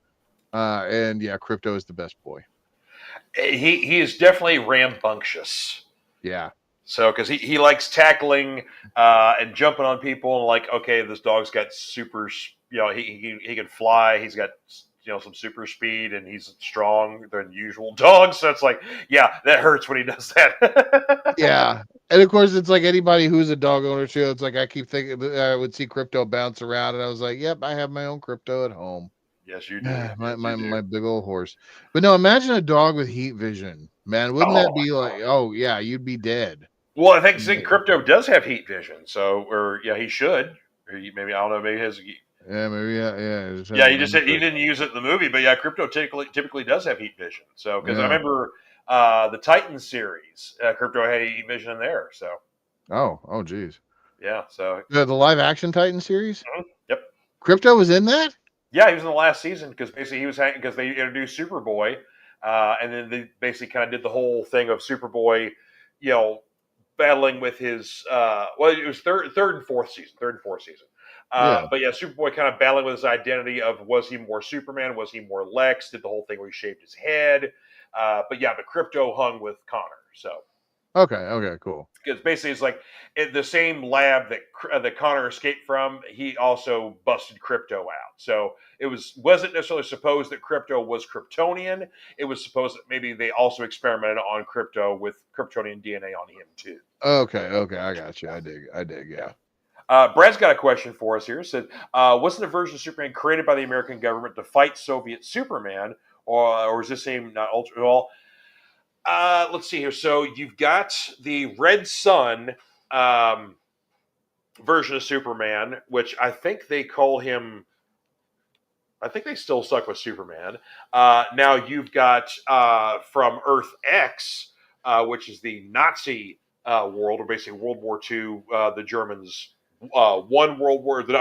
And yeah, Crypto is the best boy.
He is definitely rambunctious.
Yeah.
So, because he likes tackling and jumping on people, and like, okay, this dog's got super, he can fly. He's got some super speed, and he's strong than usual dogs. So it's like, yeah, that hurts when he does that.
Yeah. And of course, it's like anybody who's a dog owner too. It's like I keep thinking I would see Crypto bounce around, and I was like, "Yep, I have my own Crypto at home."
Yes, you do.
my
Yes, you
my
do.
my big old horse. But no, imagine a dog with heat vision, man. Wouldn't
Oh
that
my
be like?
god.
Oh yeah, you'd be dead.
Well, I think Crypto does have heat vision, so or yeah, he should. Or maybe I don't know. Maybe his.
Yeah, maybe yeah. Just
Yeah,
have,
he just said he didn't use it in the movie, but yeah, Crypto typically does have heat vision. So because I
yeah.
remember the Titan series, Crypto had heat vision in there. So
Oh geez.
yeah, so
The live action Titan series.
yep,
Crypto was in that.
yeah, he was in the last season because basically he was because they introduced Superboy, and then they basically kind of did the whole thing of Superboy, you know, battling with his well, it was third and fourth season.
Yeah.
But yeah, Superboy kind of battling with his identity of was he more Superman, was he more Lex? Did the whole thing where he shaved his head? But yeah, the Crypto hung with Connor, so
Okay. Okay. Cool.
because basically it's like in the same lab that Connor escaped from, he also busted Crypto out. So it wasn't necessarily supposed that Crypto was Kryptonian. It was supposed that maybe they also experimented on Crypto with Kryptonian DNA on him too.
Okay. Okay. I got you. I dig.
Yeah.
Yeah.
Brad's got a question for us here. It said, wasn't a version of Superman created by the American government to fight Soviet Superman, or is this same not ultra? Well, let's see here. So you've got the Red Sun version of Superman, which I think they call him. I think they still stuck with Superman. Now you've got from Earth X, which is the Nazi world, or basically World War II. The Germans won World War. The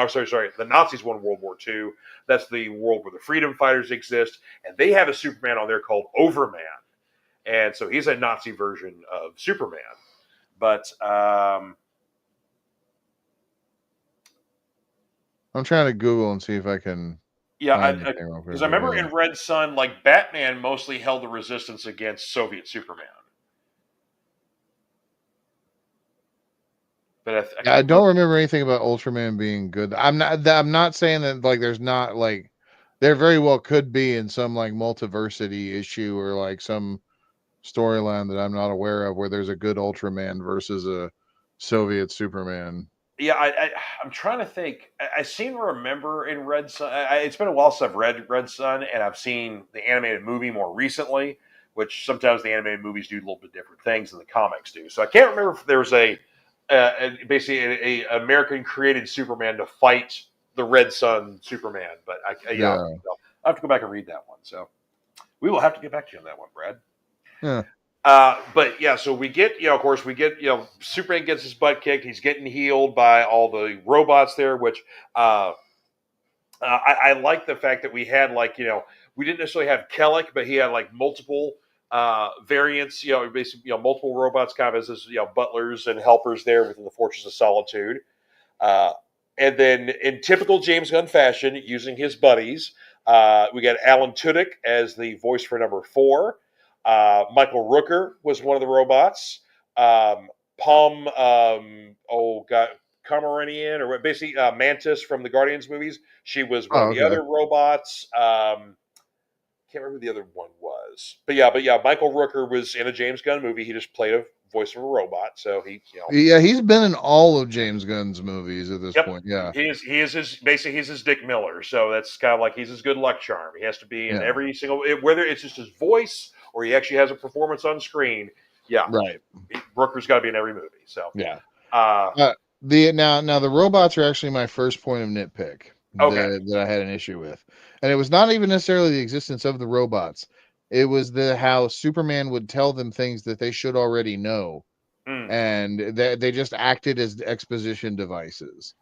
Nazis won World War II. That's the world where the freedom fighters exist, and they have a Superman on there called Overman, and so he's a Nazi version of Superman. But
I'm trying to Google and see if I can
yeah,
find anything real quick
because I
here.
remember
Yeah.
in Red Sun, like Batman mostly held the resistance against Soviet Superman. But I
Yeah, I
can't
don't
remember.
remember anything about Ultraman being good. I'm not saying that like there's not like there very well could be in some like multiversity issue or like some storyline that I'm not aware of where there's a good Ultraman versus a Soviet Superman.
Yeah, I'm trying to think. I seem to remember in Red Sun. It's been a while since I've read Red Sun, and I've seen the animated movie more recently. Which sometimes the animated movies do a little bit different things than the comics do. So I can't remember if there was basically a American created Superman to fight the Red Sun Superman. But yeah,
Yeah.
I have to go back and read that one. So we will have to get back to you on that one, Brad.
Yeah.
But yeah, so we get, of course, Superman gets his butt kicked. He's getting healed by all the robots there, which I like the fact that we had we didn't necessarily have Kellic, but he had like multiple variants, basically, multiple robots kind of as his, butlers and helpers there within the Fortress of Solitude. Uh, and then in typical James Gunn fashion, using his buddies, we got Alan Tudyk as the voice for number 4. Michael Rooker was one of the robots. Palm, oh god, Camarinian, or basically Mantis from the Guardians movies. She was one
Oh,
of the
okay.
other robots. Can't remember who the other one was, but yeah, Michael Rooker was in a James Gunn movie. He just played a voice of a robot, so
Yeah, he's been in all of James Gunn's movies at this
yep.
point. Yeah.
He is his basically he's his Dick Miller, so that's kind of like he's his good luck charm. He has to be in
Yeah.
every single whether it's just his voice or he actually has a performance on screen. Yeah,
Right.
Rooker's got to be in every movie. So
Yeah.
uh,
Now the robots are actually my first point of nitpick
okay,
that I had an issue with, and it was not even necessarily the existence of the robots. It was the how Superman would tell them things that they should already know,
mm.
and they just acted as exposition devices.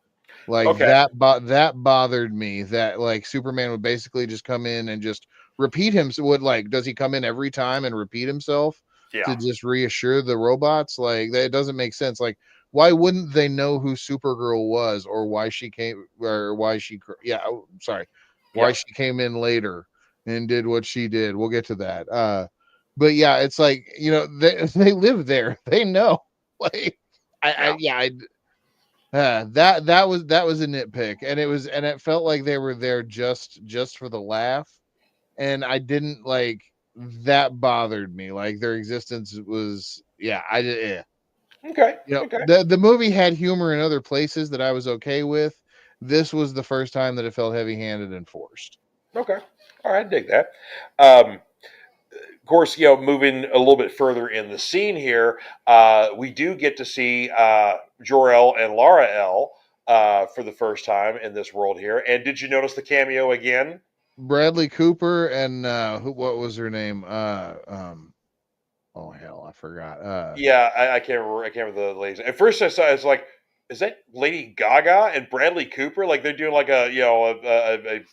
Like
Okay,
that bothered me. That like Superman would basically just come in and just repeat him. So would like does he come in every time and repeat himself
yeah,
to just reassure the robots? Like that doesn't make sense. Like why wouldn't they know who Supergirl was or why she came or why she sorry why
yeah.
she came in later and did what she did. We'll get to that. But yeah, it's like they they live there. They know. Like,
Yeah.
that was a nitpick, and it felt like they were there just for the laugh, and I didn't like that bothered me. Like their existence was, yeah, I did. Yeah.
Okay.
You know,
Okay.
the movie had humor in other places that I was okay with. This was the first time that it felt heavy-handed and forced.
Okay. All right. Dig that. Um, of course, moving a little bit further in the scene here, we do get to see Jor-El and Lara L for the first time in this world here. And did you notice the cameo again?
Bradley Cooper and what was her name? Oh hell, I forgot.
Yeah, I can't remember. I can't remember the ladies. At first, I saw it's like, is that Lady Gaga and Bradley Cooper? Like they're doing like the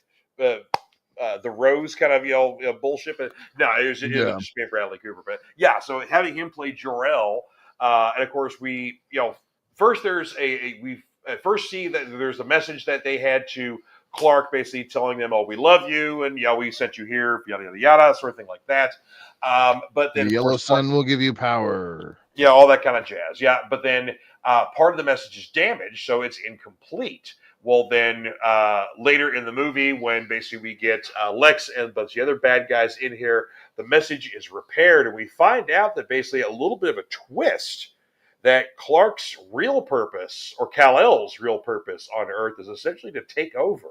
Rose kind of bullshit. But no, it ended up
Yeah,
just being Bradley Cooper. But yeah, so having him play Jor-El, and of course we first there's we at first see that there's a message that they had to Clark, basically telling them, "Oh, we love you, and we sent you here, yada yada yada," sort of thing like that. But
the
then of
yellow
course Clark,
sun will give you power.
yeah, all that kind of jazz. Yeah, but then part of the message is damaged, so it's incomplete. Well, then later in the movie, when basically we get Lex and a bunch of the other bad guys in here, the message is repaired, and we find out that basically a little bit of a twist that Clark's real purpose, or Kal-El's real purpose on Earth, is essentially to take over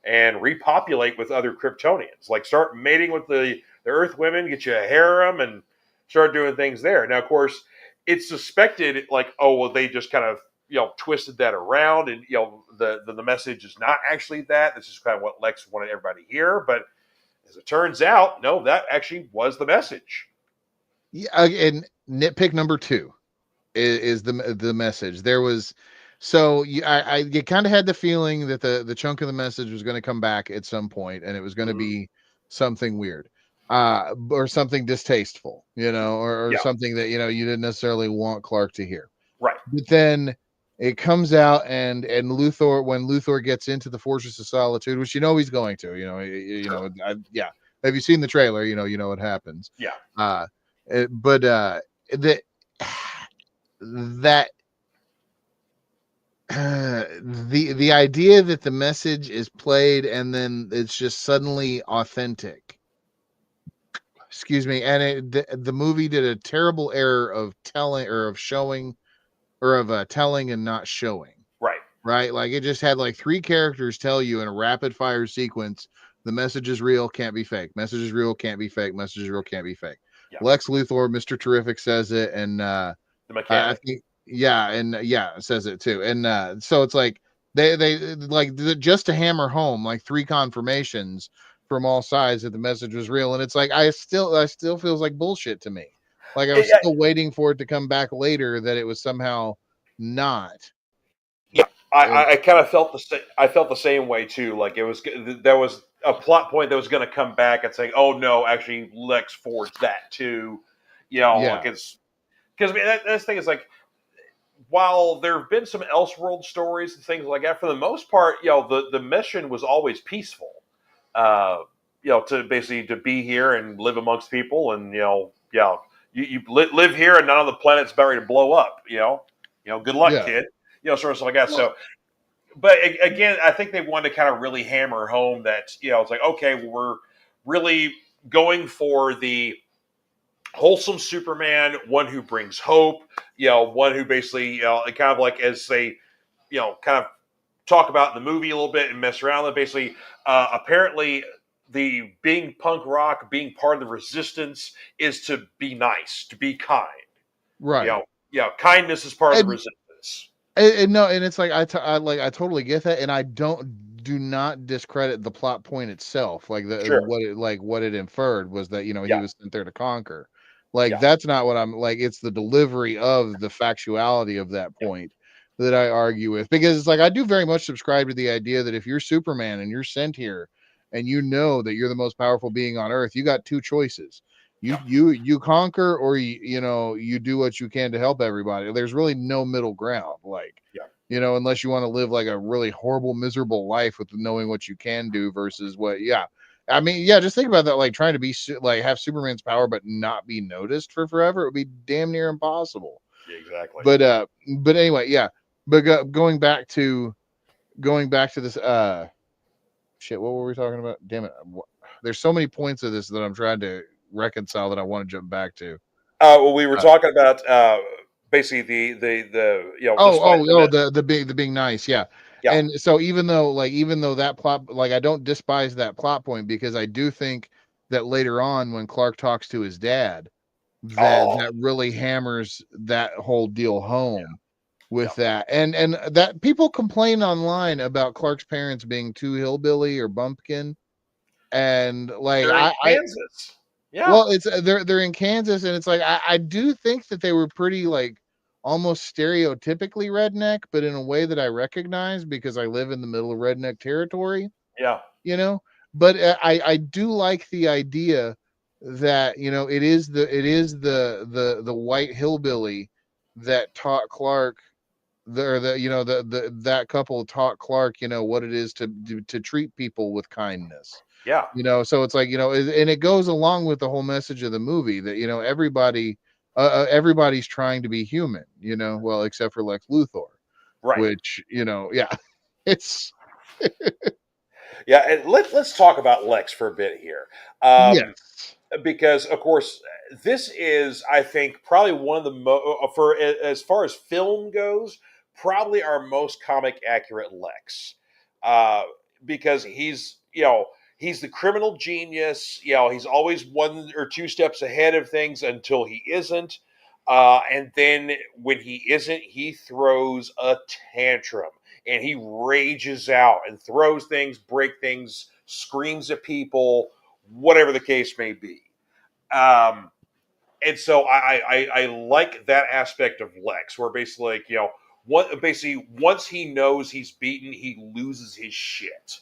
and repopulate with other Kryptonians. Like start mating with the Earth women, get you a harem, and start doing things there. Now, of course, it's suspected like, oh well, they just kind of twisted that around, and the message is not actually that. This is kind of what Lex wanted everybody to hear, but as it turns out, no, that actually was the message.
Yeah, and nitpick number two is the message. There was so you kind of had the feeling that the chunk of the message was going to come back at some point, and it was going to
Mm-hmm.
be something weird, or something distasteful, or
Yeah,
something that you didn't necessarily want Clark to hear.
right.
But then it comes out, and Luthor, when Luthor gets into the Fortress of Solitude, which he's going to,
Sure.
yeah. Have you seen the trailer? You know what happens.
Yeah.
Uh, but the that the idea that the message is played and then it's just suddenly authentic. Excuse me, and the movie did a terrible error of telling or of showing or of telling and not showing.
Right.
Right? Like it just had like three characters tell you in a rapid fire sequence the message is real, can't be fake. Message is real, can't be fake. Message is real, can't be fake.
Yeah.
Lex Luthor, Mr. Terrific says it, and
The
I
mechanic.
think yeah, and yeah, it says it too. And so it's like they like just to hammer home like three confirmations from all sides that the message was real. And it's like I still feels like bullshit to me. Like I was
It,
still waiting for it to come back later that it was somehow not.
Yeah,
And
I kind of felt the same. I felt the same way too. Like there was a plot point that was going to come back and saying, "Oh no, actually Lex forged that too." Like
yeah,
it's because I mean that's the thing is like while there have been some Elseworld stories and things like that, for the most part, the mission was always peaceful. Uh, to basically to be here and live amongst people, and you live here, and none of the planet's about ready to blow up. Good luck,
yeah.
kid. Sort of stuff like that.
Well,
So but again, I think they wanted to kind of really hammer home that it's like okay, well, we're really going for the wholesome Superman, one who brings hope, one who basically kind of like as they kind of talk about in the movie a little bit and mess around with. Basically, apparently, the being punk rock, being part of the resistance, is to be nice, to be kind.
right.
Kindness is part of the
And
resistance.
And no, and it's like I totally get that, and I do not discredit the plot point itself. Like
Sure.
what it inferred was that he
Yeah.
was sent there to conquer. Like
Yeah.
that's not what I'm like. It's the delivery of the factuality of that
Yeah.
point that I argue with, because it's like I do very much subscribe to the idea that if you're Superman and you're sent here, and you know that you're the most powerful being on Earth, you got two choices. You
Yeah.
you conquer, or you do what you can to help everybody. There's really no middle ground, like
Yeah.
unless you want to live like a really horrible, miserable life with knowing what you can do versus what. Yeah, I mean, yeah, just think about that. Like trying to be like have Superman's power but not be noticed for forever. It would be damn near impossible.
Exactly.
But anyway, yeah. But going back to this shit, what were we talking about? Damn it. There's so many points of this that I'm trying to reconcile that I want to jump back to.
Well, we were
Uh,
talking about basically the despite the
the being nice, yeah.
yeah.
And so even though that plot, like, I don't despise that plot point, because I do think that later on when Clark talks to his dad,
Oh
that really hammers that whole deal home
yeah,
with that. And that people complain online about Clark's parents being too hillbilly or bumpkin, and like
they're in
I
Kansas. Yeah,
well, it's they're in Kansas, and it's like I do think that they were pretty, like, almost stereotypically redneck, but in a way that I recognize because I live in the middle of redneck territory,
yeah,
you know. But I do like the idea that, it is the white hillbilly that taught Clark, the that couple taught Clark, what it is to treat people with kindness.
yeah.
So it's like, and it goes along with the whole message of the movie that, everybody's trying to be human, well, except for Lex Luthor,
Right.
which, yeah, it's
Yeah, and let's talk about Lex for a bit here.
yes,
Because of course this is, I think, probably one of the for as far as film goes, probably our most comic accurate Lex, uh, because he's the criminal genius. He's always one or two steps ahead of things until he isn't, and then when he isn't, he throws a tantrum and he rages out and throws things, break things, screams at people, whatever the case may be. Um, and so I like that aspect of Lex, where basically, like, basically once he knows he's beaten, he loses his shit.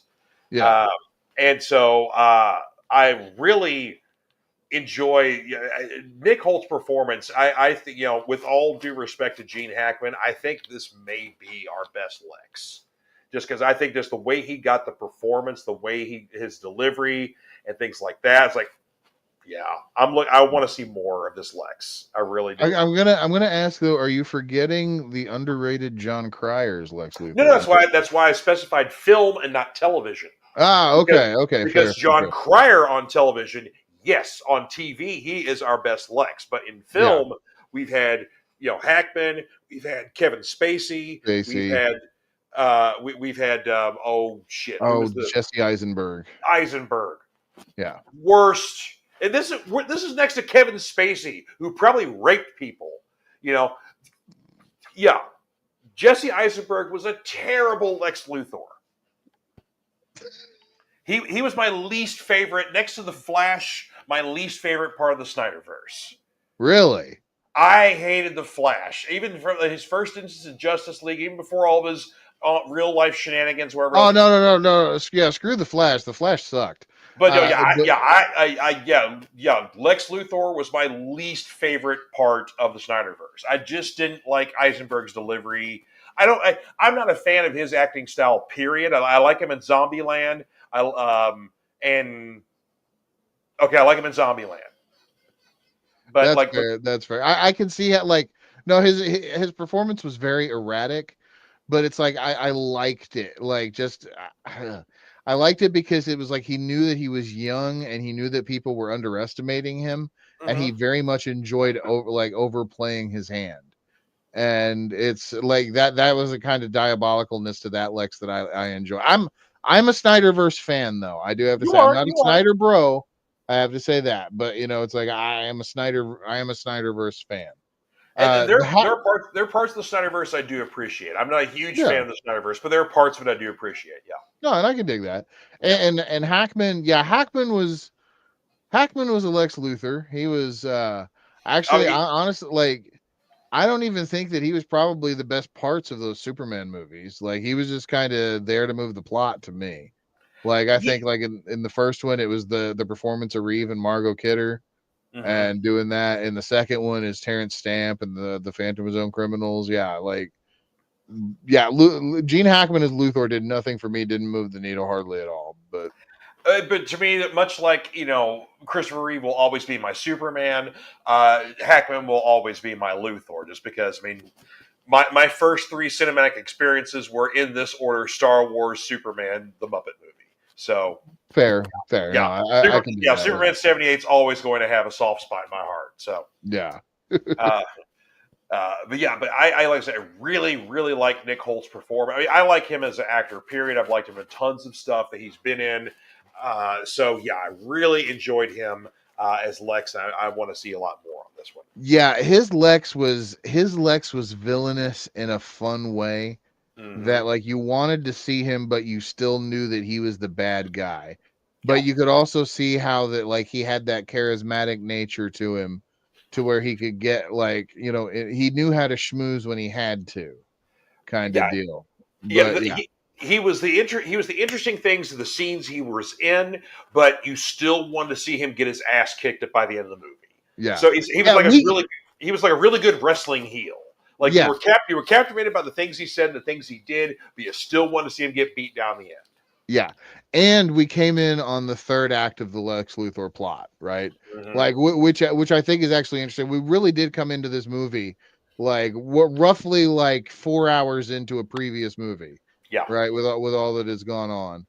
yeah.
Um, and so I really enjoy Nick Holt's performance. I think, with all due respect to Gene Hackman, I think this may be our best Lex, just because I think just the way he got the performance, the way his delivery and things like that. It's like, yeah, I want to see more of this Lex. I really do.
I'm gonna ask though, are you forgetting the underrated John Cryer's Lex
No, no,
Luthor?
that's why I specified film and not television. because
Okay,
because
fair.
John Cryer on television, yes, on TV he is our best Lex, but in
Yeah,
film we've had Hackman, we've had Kevin Spacey, we've
Stacy.
had we've had oh shit, who
Oh,
was the
Jesse Eisenberg.
Eisenberg
Yeah.
worst, and this is next to Kevin Spacey who probably raped people, you know, yeah. Jesse Eisenberg was a terrible Lex Luthor. He was my least favorite, next to the Flash, my least favorite part of the Snyderverse.
Really?
I hated the Flash, even from his first instance in Justice League, even before all of his real life shenanigans, wherever
Oh,
else.
no. Yeah, screw the Flash. The Flash sucked.
But no, yeah,
But
yeah. Lex Luthor was my least favorite part of the Snyderverse. I just didn't like Eisenberg's delivery. I'm not a fan of his acting style. Period. I like him in Zombieland. And okay, I like him in Zombieland. But
that's
like, but
fair. That's fair. I can see how, like, no, his performance was very erratic, but it's like I liked it. Like, just I liked it because it was like he knew that he was young and he knew that people were underestimating him, and he
mhm.
very much enjoyed overplaying his hand. And it's like that was a kind of diabolicalness to that Lex that I enjoy. I'm a Snyderverse fan, though. I do have to say, I'm not a
You are.
Snyder bro. I have to say that, but it's like I am a Snyderverse fan.
And
The hat,
there are parts of the Snyderverse I do appreciate. I'm not a huge
yeah,
fan of the Snyderverse, but there are parts of it I do appreciate. Yeah,
no, and I can dig that.
yeah.
And Hackman, yeah, Hackman was a Lex Luthor. He was
I
actually,
mean,
honestly, like, I don't even think that he was probably the best parts of those Superman movies. Like, he was just kind of there to move the plot to me. Like, I think,
he,
like, in the first one, it was the performance of Reeve and Margot Kidder
mhm.
and doing that. In the second one is Terrence Stamp and the Phantom Zone Criminals. Yeah, like, yeah, Gene Hackman as Luthor did nothing for me. Didn't move the needle hardly at all. But
But to me, much like Christopher Reeve will always be my Superman, Hackman will always be my Luthor. Just because, I mean, my first three cinematic experiences were in this order: Star Wars, Superman, the Muppet movie. So
Fair. No,
yeah,
I can do that.
Superman '78 is always going to have a soft spot in my heart. So
Yeah.
uh, but I like I said, I really, really like Nick Holt's performance. I mean, I like him as an actor. Period. I've liked him in tons of stuff that he's been in. So yeah, I really enjoyed him as Lex, and I want to see a lot more on this one.
Yeah, his Lex was villainous in a fun way
Mm-hmm.
that like you wanted to see him, but you still knew that he was the bad guy.
Yeah,
But you could also see how that like he had that charismatic nature to him, to where he could get like he knew how to schmooze when he had to, kind
yeah,
of deal.
yeah.
But yeah,
He was he was the interesting things to the scenes he was in, but you still wanted to see him get his ass kicked by the end of the movie.
yeah,
So he was
yeah.
like he was like a really good wrestling heel. Like
Yeah,
you were captivated by the things he said and the things he did, but you still wanted to see him get beat down the end.
Yeah. And we came in on the third act of the Lex Luthor plot, right?
Mm-hmm.
Like which I think is actually interesting. We really did come into this movie like roughly like 4 hours into a previous movie,
Yeah,
right? With all that has gone on.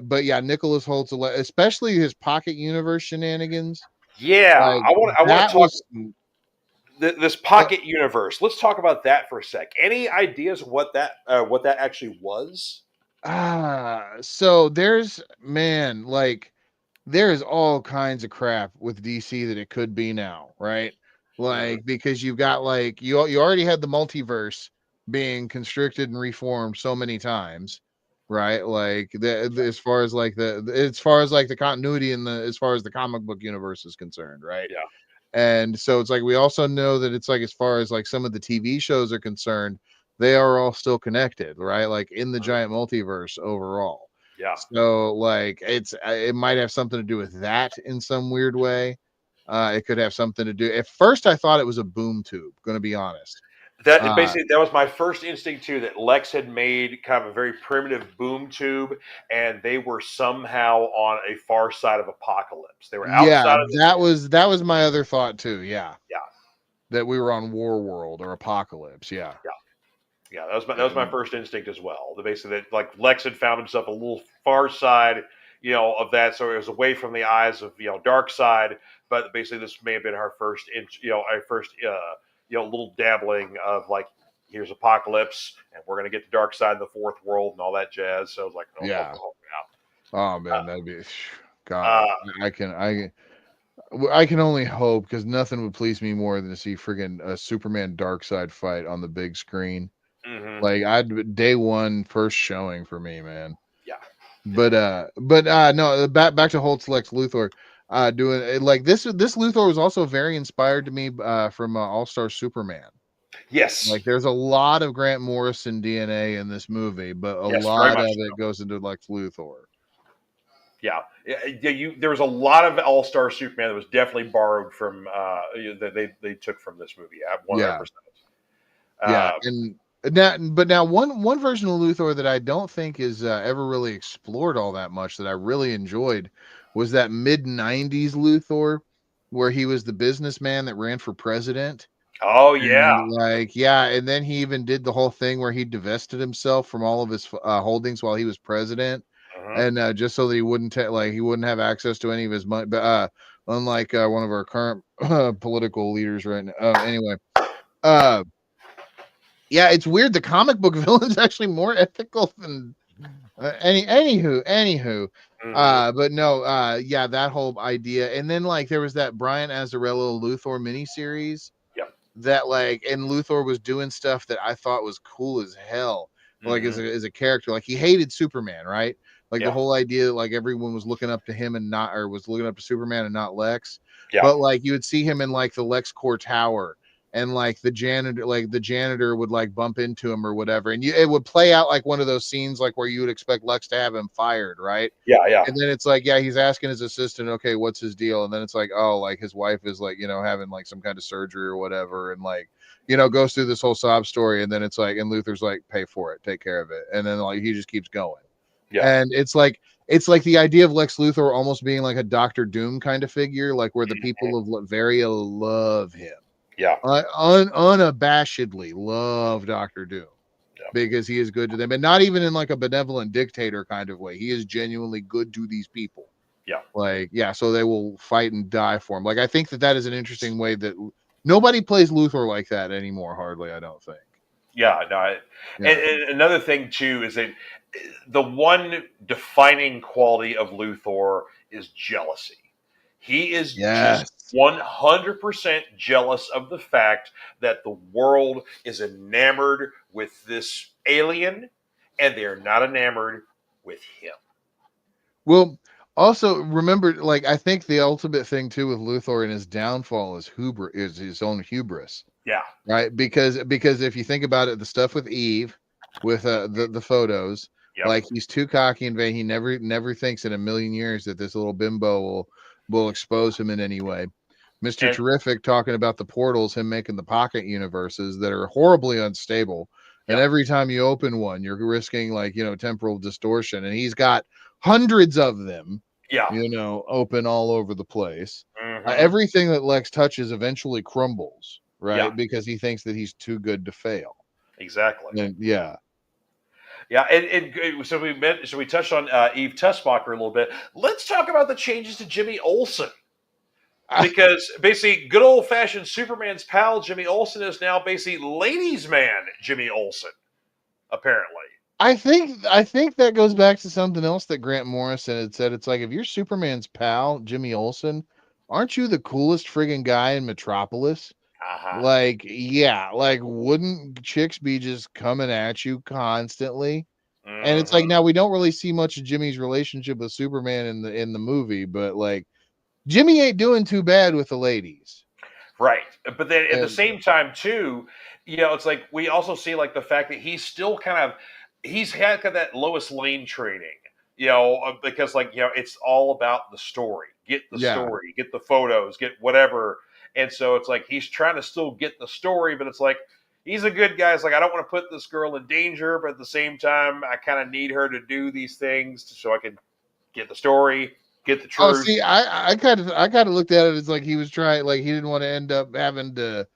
But yeah, Nicholas Holtz, especially his pocket universe shenanigans,
yeah.
like
I want
that
to talk
was
this
uh,
pocket universe. Let's talk about that for a sec. Any ideas what that actually was?
so there's man, like there is all kinds of crap with DC that it could be now, right?
Mm-hmm.
Like because you've got like you already had the multiverse being constricted and reformed so many times, right? Like as far as like as far as like the continuity in the as far as the comic book universe is concerned, right?
Yeah.
And so it's like we also know that it's like as far as like some of the TV shows are concerned, they are all still connected, right? Like in the
Mhm.
giant multiverse overall.
Yeah.
So like it might have something to do with that in some weird way. It could have something to do. At first, I thought it was a boom tube. Going to be honest.
That
Uh,
basically that was my first instinct too. That Lex had made kind of a very primitive boom tube, and they were somehow on a far side of apocalypse. They were
yeah,
outside of the
that was my other thought too. Yeah,
yeah
that we were on War World or Apocalypse. Yeah,
yeah yeah. That was my
and
first instinct as well. The basically that like Lex had found himself a little far side, of that, so it was away from the eyes of dark side. But basically, this may have been our first our first little dabbling of like here's apocalypse, and we're gonna get the dark side of the fourth world and all that jazz. So I was like,
yeah.
oh
Oh man, that'd be
yeah.
God. I can only hope because nothing would please me more than to see friggin' a Superman Darkseid fight on the big screen.
Mm-hmm.
Like I'd day one first showing for me, man.
Yeah,
But no, back to Holt's Lex Luthor. Doing like this Luthor was also very inspired to me from All Star Superman.
yes,
Like there's a lot of Grant Morrison DNA in this movie, but a
yes, very
lot
much
of
so.
it goes into Lex Luthor.
There was a lot of All Star Superman that was definitely borrowed from that they took from this movie at 100.
Yeah.
percent
Yeah,
uh,
and now one version of Luthor that I don't think is ever really explored all that much that I really enjoyed was that mid '90s Luthor, where he was the businessman that ran for president,
Oh yeah,
and like yeah, and then he even did the whole thing where he divested himself from all of his holdings while he was president,
uh-huh.
and just so that he wouldn't like he wouldn't have access to any of his money. But unlike one of our current political leaders right now, anyway. Uh, yeah, it's weird. The comic book villain's actually more ethical than anywho.
Mm-hmm.
But no, yeah, that whole idea, and then like there was that Brian Azzarello Luthor miniseries
Yep.
that like, and Luthor was doing stuff that I thought was cool as hell. Like
Mm-hmm.
as a character, like he hated Superman, right? Like the
Yeah.
whole idea that like everyone was looking up to him and not, or was looking up to Superman and not Lex.
Yeah.
But like you would see him in like the LexCorp Tower, and like the janitor would like bump into him or whatever, and it would play out like one of those scenes like where you would expect Lex to have him fired, right?
Yeah. Yeah.
And then it's like, yeah, he's asking his assistant, okay, what's his deal? And then it's like, oh, like his wife is like, having like some kind of surgery or whatever. And like, goes through this whole sob story. And then it's like, and Luther's like, pay for it, take care of it. And then like, he just keeps going.
Yeah.
And it's like the idea of Lex Luthor almost being like a Doctor Doom kind of figure, like where the people of Latveria love him,
Yeah.
unabashedly love Doctor Doom
Yeah.
because he is good to them, and not even in like a benevolent dictator kind of way. He is genuinely good to these people.
Yeah.
Like, yeah, so they will fight and die for him. Like, I think that is an interesting way that nobody plays Luthor like that anymore. Hardly, I don't think.
Yeah. No.
Yeah.
And another thing too is that the one defining quality of Luthor is jealousy. He is just
Yes.
100% jealous of the fact that the world is enamored with this alien and they are not enamored with him.
Well, also remember, like, I think the ultimate thing too with Luthor and his downfall is his own hubris,
Yeah.
right? Because if you think about it, the stuff with Eve, with the photos,
Yep.
like he's too cocky and vain. He never thinks in a million years that this little bimbo will expose him in any way. Mr.
And
Terrific talking about the portals, him making the pocket universes that are horribly unstable. And
yeah.
every time you open one, you're risking like, temporal distortion. And he's got hundreds of them,
Yeah.
open all over the place.
Hmm.
Everything that Lex touches eventually crumbles,
Yeah.
right? Because he thinks that he's too good to fail.
Exactly.
And yeah.
Yeah, and so we touched on Eve Tessmacher a little bit. Let's talk about the changes to Jimmy Olsen because basically, good old fashioned Superman's pal Jimmy Olsen is now basically ladies' man Jimmy Olsen. Apparently,
I think that goes back to something else that Grant Morrison had said. It's like, if you're Superman's pal, Jimmy Olsen, aren't you the coolest friggin' guy in Metropolis?
uh-huh.
Like, yeah, like wouldn't chicks be just coming at you constantly? And it's like,
Hmm.
now we don't really see much of Jimmy's relationship with Superman in the movie, but like Jimmy ain't doing too bad with the ladies.
Right, but then at the
And
same time too, it's like we also see like the fact that he's still he's had kind of that Lois Lane training, because like it's all about the story. Get the
yeah.
story, get the photos, get whatever, and so it's like he's trying to still get the story, but it's like he's a good guy. It's like I don't want to put this girl in danger, but at the same time, I kind of need her to do these things so I can get the story, get the
Oh,
truth.
see, I kind of looked at it as like he was trying, like he didn't want to end up having to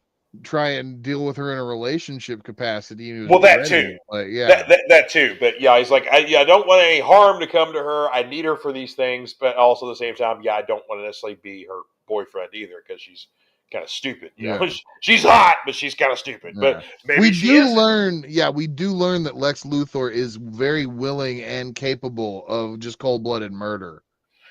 try and deal with her in a relationship capacity. He was
Well, that too.
dreading it. Like,
That,
yeah,
that that too. But yeah, he's like, I don't want any harm to come to her. I need her for these things, but also at the same time, I don't want to necessarily be her boyfriend either because she's kind of stupid.
yeah,
She's hot, but she's kind of stupid. But
yeah.
maybe she isn't.
We do learn that Lex Luthor is very willing and capable of just cold-blooded murder.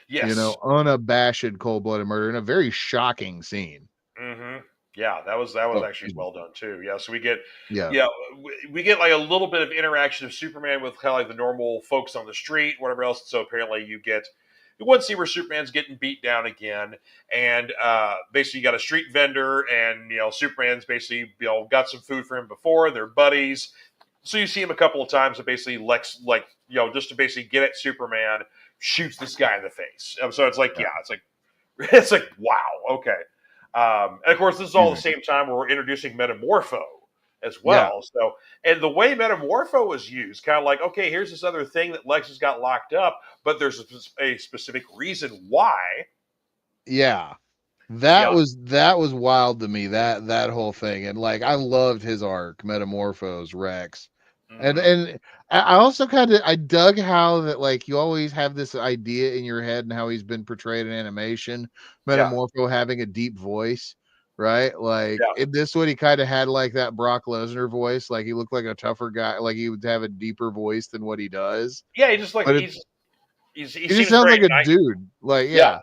Yes.
Unabashed cold-blooded murder in a very shocking scene.
Hmm. Yeah, that was
Oh,
actually
excuse me.
well done too. Yeah, so we get
Yeah,
yeah we get like a little bit of interaction of Superman with kind of like the normal folks on the street, whatever else. So apparently you get one scene where Superman's getting beat down again, and basically you got a street vendor, and Superman's basically got some food for him before. They're buddies, so you see him a couple of times, and basically Lex like just to basically get at Superman, shoots this guy in the face. So it's like
yeah,
it's like it's like wow, okay. And of course, this is all
excuse
the
me.
same time where we're introducing Metamorpho as
Yeah,
well. So, and the way Metamorpho was used, kind of like, okay, here's this other thing that Lex has got locked up, but there's a specific reason why.
yeah. That
Yeah.
was wild to me, that whole thing. And like I loved his arc, Metamorphose Rex. And
Hmm.
and I also kind of I dug how that, like, you always have this idea in your head and how he's been portrayed in animation,
Yeah.
Metamorpho having a deep voice, right? Like
Yeah.
in this one he kind of had like that Brock Lesnar voice, like he looked like a tougher guy, like he would have a deeper voice than what he does.
Yeah. He just like
But
he
it just
seems
sounds
very
like a
nice.
dude. Like,
Yeah.
yeah.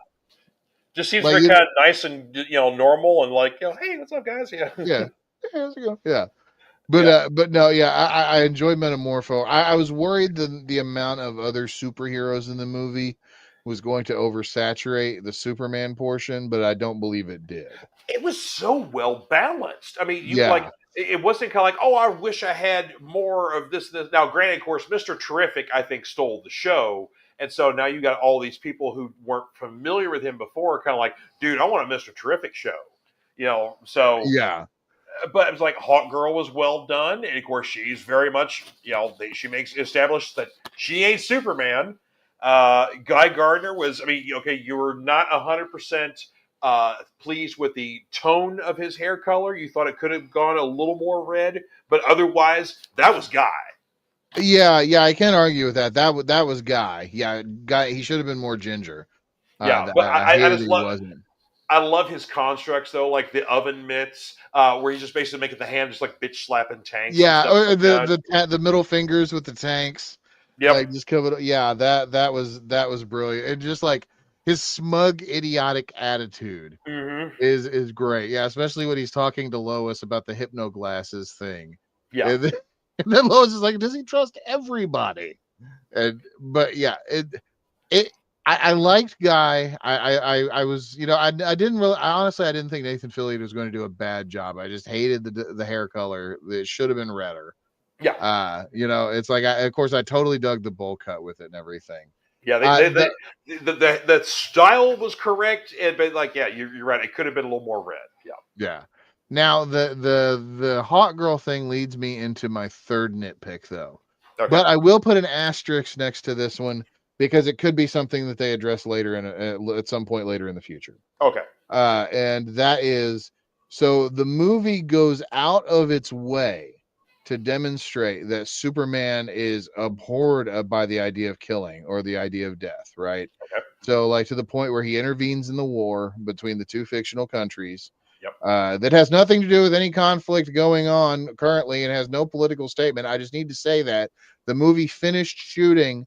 Just seems
Like
very kind of nice and normal and like hey, what's up, guys? Yeah.
yeah. Yeah, how's it going? Yeah. But
Yeah.
but no, yeah, I enjoy Metamorpho. I was worried the amount of other superheroes in the movie was going to oversaturate the Superman portion, but I don't believe it did.
It was so well balanced. I mean, you like
Yeah,
it wasn't kind of like, oh, I wish I had more of this. Now, granted, of course, Mister Terrific, I think, stole the show, and so now you got all these people who weren't familiar with him before, kind of like, dude, I want a Mister Terrific show, So
yeah.
but it was like Hawk Girl was well done, and of course she's very much, she makes established that she ain't Superman. Guy Gardner was, I mean, okay, you were not 100% pleased with the tone of his hair color. You thought it could have gone a little more red, but otherwise, that was Guy.
Yeah, I can't argue with that. That was Guy. Yeah, Guy. He should have been more ginger.
Yeah, but
I
I
hated
just
that he
love.
wasn't.
I love his constructs though, like the oven mitts, where he's just basically making the hand just like bitch slapping tanks and
Yeah,
stuff
or
like that.
the middle fingers with the tanks, like
Yep.
just cover. Yeah, that was brilliant. And just like his smug, idiotic attitude
Hmm.
is great. Yeah, especially when he's talking to Lois about the hypno glasses thing,
Yeah.
and then, and then Lois is like, "Does he trust everybody?" And but yeah, it I liked Guy. I was, I didn't really, I honestly, I didn't think Nathan Fillion was going to do a bad job. I just hated the hair color. It should have been redder.
Yeah.
It's like, of course, I totally dug the bowl cut with it and everything.
Yeah.
The
The style was correct, but like, yeah, you're right. It could have been a little more red. Yeah.
Yeah. Now the hot girl thing leads me into my third nitpick though.
Okay.
But I will put an asterisk next to this one because it could be something that they address later at some point later in the future.
Okay.
And that is, so the movie goes out of its way to demonstrate that Superman is abhorred by the idea of killing or the idea of death, right?
Okay.
So, like, to the point where he intervenes in the war between the two fictional countries,
Yep.
that has nothing to do with any conflict going on currently and has no political statement. I just need to say that the movie finished shooting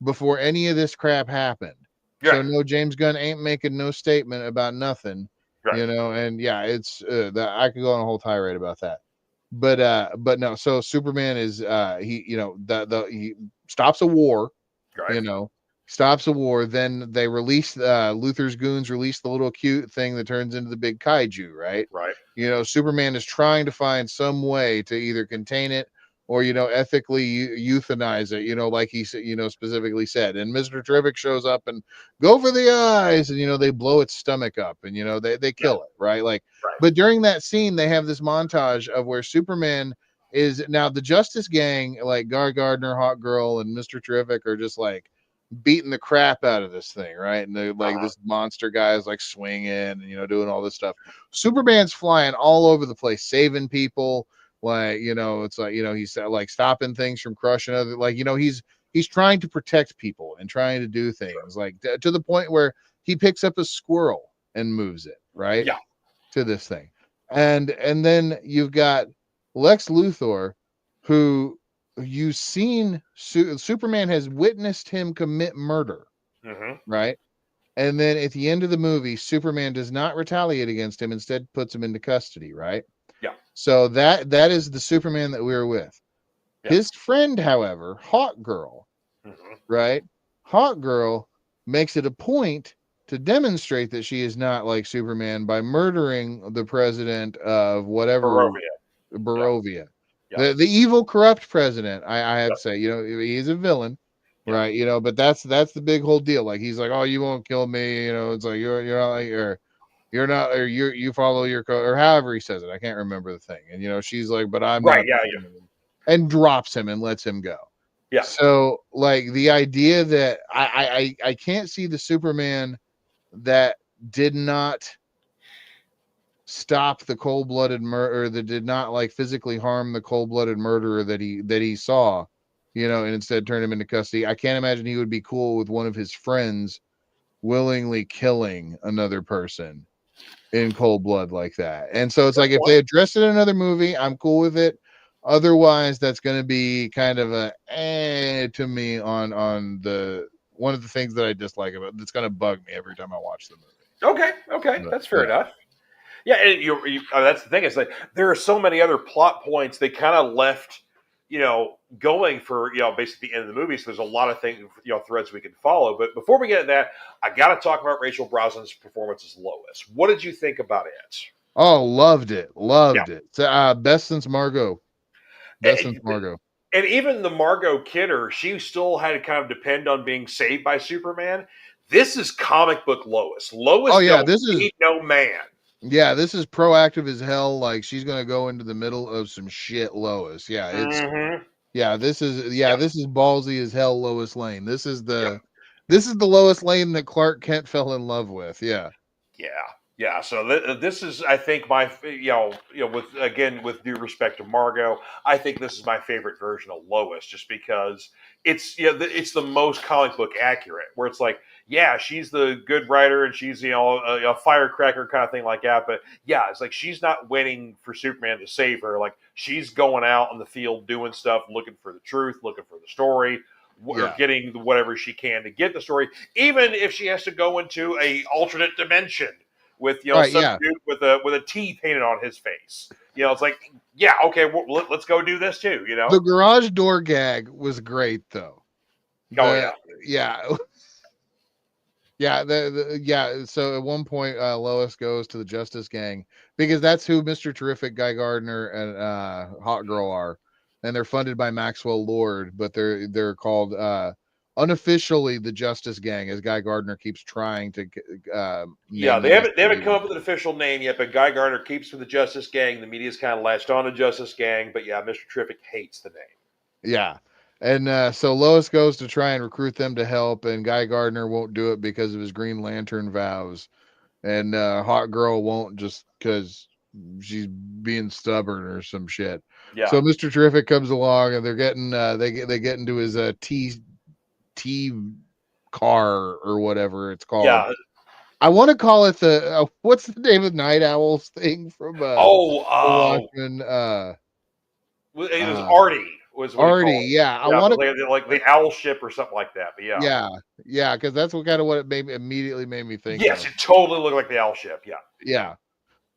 before any of this crap happened. So
Right.
no, James Gunn ain't making no statement about nothing,
Right.
and yeah, it's that I could go on a whole tirade about that. But no, so Superman is he, he stops a war,
Right.
you know, stops a war. Then they release Luther's goons release the little cute thing that turns into the big kaiju, right?
Right.
Superman is trying to find some way to either contain it or ethically euthanize it, like he specifically said. And Mr. Terrific shows up and go for the eyes, and they blow its stomach up, and they
Yeah.
kill it, right? Like,
Right.
but during that scene they have this montage of where Superman is now the Justice Gang, like Gar Gardner, Hawk Girl, and Mr. Terrific are just like beating the crap out of this thing, right? And they're like this monster guy is like swinging and doing all this stuff. Superman's flying all over the place, saving people. Like, it's like, he's like stopping things from crushing other, like, he's trying to protect people and trying to do things like to the point where he picks up a squirrel and moves it right
Yeah.
to this thing. And then you've got Lex Luthor, who you've seen Superman has witnessed him commit murder,
Hmm.
right? And then at the end of the movie, Superman does not retaliate against him, instead puts him into custody, right?
Yeah.
So that is the Superman that we're with.
Yeah.
His friend, however, Hawk Girl,
Hmm.
right? Hawk Girl makes it a point to demonstrate that she is not like Superman by murdering the president of whatever Barovia.
Yeah.
The evil, corrupt president. I have
Yeah.
to say, he's a villain,
Yeah.
right? But that's the big whole deal. Like, he's like, oh, you won't kill me. It's like you're not like you're not, or you follow your code, or however he says it. I can't remember the thing. And she's like, but I'm
Right.
not,
Yeah. Yeah.
and drops him and lets him go.
Yeah.
So, like, the idea that I can't see the Superman that did not stop the cold-blooded murder, that did not like physically harm the cold-blooded murderer that he saw, and instead turned him into custody. I can't imagine he would be cool with one of his friends willingly killing another person in cold blood like that. And so it's
Good
like, if
point.
they address it in another movie, I'm cool with it. Otherwise, that's going to be kind of a to me on the one of the things that I dislike about that's going to bug me every time I watch the movie.
Okay. Okay.
But,
That's fair enough. Yeah, and that's the thing. It's like there are so many other plot points they kind of left, going for basically the end of the movie. So there's a lot of things, threads we can follow. But before we get to that, I got to talk about Rachel Brosnan's performance as Lois. What did you think about it?
Oh, loved it.
Yeah.
Best since Margot. Best since Margot.
And even the Margot Kidder, she still had to kind of depend on being saved by Superman. This is comic book Lois. Lois
Oh yeah,
don't need no man.
Yeah, this is proactive as hell. Like she's gonna go into the middle of some shit, Lois. Yeah,
Mm-hmm.
yeah,
Yep.
this is ballsy as hell, Lois Lane.
Yep.
This is the Lois Lane that Clark Kent fell in love with. Yeah.
Yeah, yeah. So this is, I think, my with again with due respect to Margot, I think this is my favorite version of Lois, just because it's it's the most comic book accurate. Where it's like, yeah, she's the good writer and she's a firecracker kind of thing like that, but yeah, it's like she's not waiting for Superman to save her. Like she's going out in the field doing stuff, looking for the truth, looking for the story. Or
Yeah.
getting whatever she can to get the story, even if she has to go into a alternate dimension with
Right.
some
Yeah.
dude with a T painted on his face. It's like, yeah, okay, let's go do this too.
The garage door gag was great though.
Oh yeah,
The yeah. Yeah. So at one point, Lois goes to the Justice Gang because that's who Mr. Terrific, Guy Gardner, and Hot Girl are, and they're funded by Maxwell Lord, but they're called unofficially the Justice Gang, as Guy Gardner keeps trying to
yeah.
name them as
They haven't come
Cleveland.
up with an official name yet, but Guy Gardner keeps with the Justice Gang. The media's kind of latched on to Justice Gang, but yeah, Mister Terrific hates the name.
Yeah. And so Lois goes to try and recruit them to help, and Guy Gardner won't do it because of his Green Lantern vows. And Hot Girl won't just because she's being stubborn or some shit.
Yeah,
So Mr. Terrific comes along, and they're getting they get into his T car or whatever it's called.
yeah.
I want to call it the what's the name of Night Owls thing from
Oh,
the Watchmen?
it was
Uh,
Artie was what he
Artie,
called it.
yeah, I
Yeah,
want
but
to.
like the owl ship or something like that. But yeah,
Yeah, yeah, because that's what kind of what it made immediately made me think
yes,
of.
it totally looked like the owl ship. Yeah,
Yeah,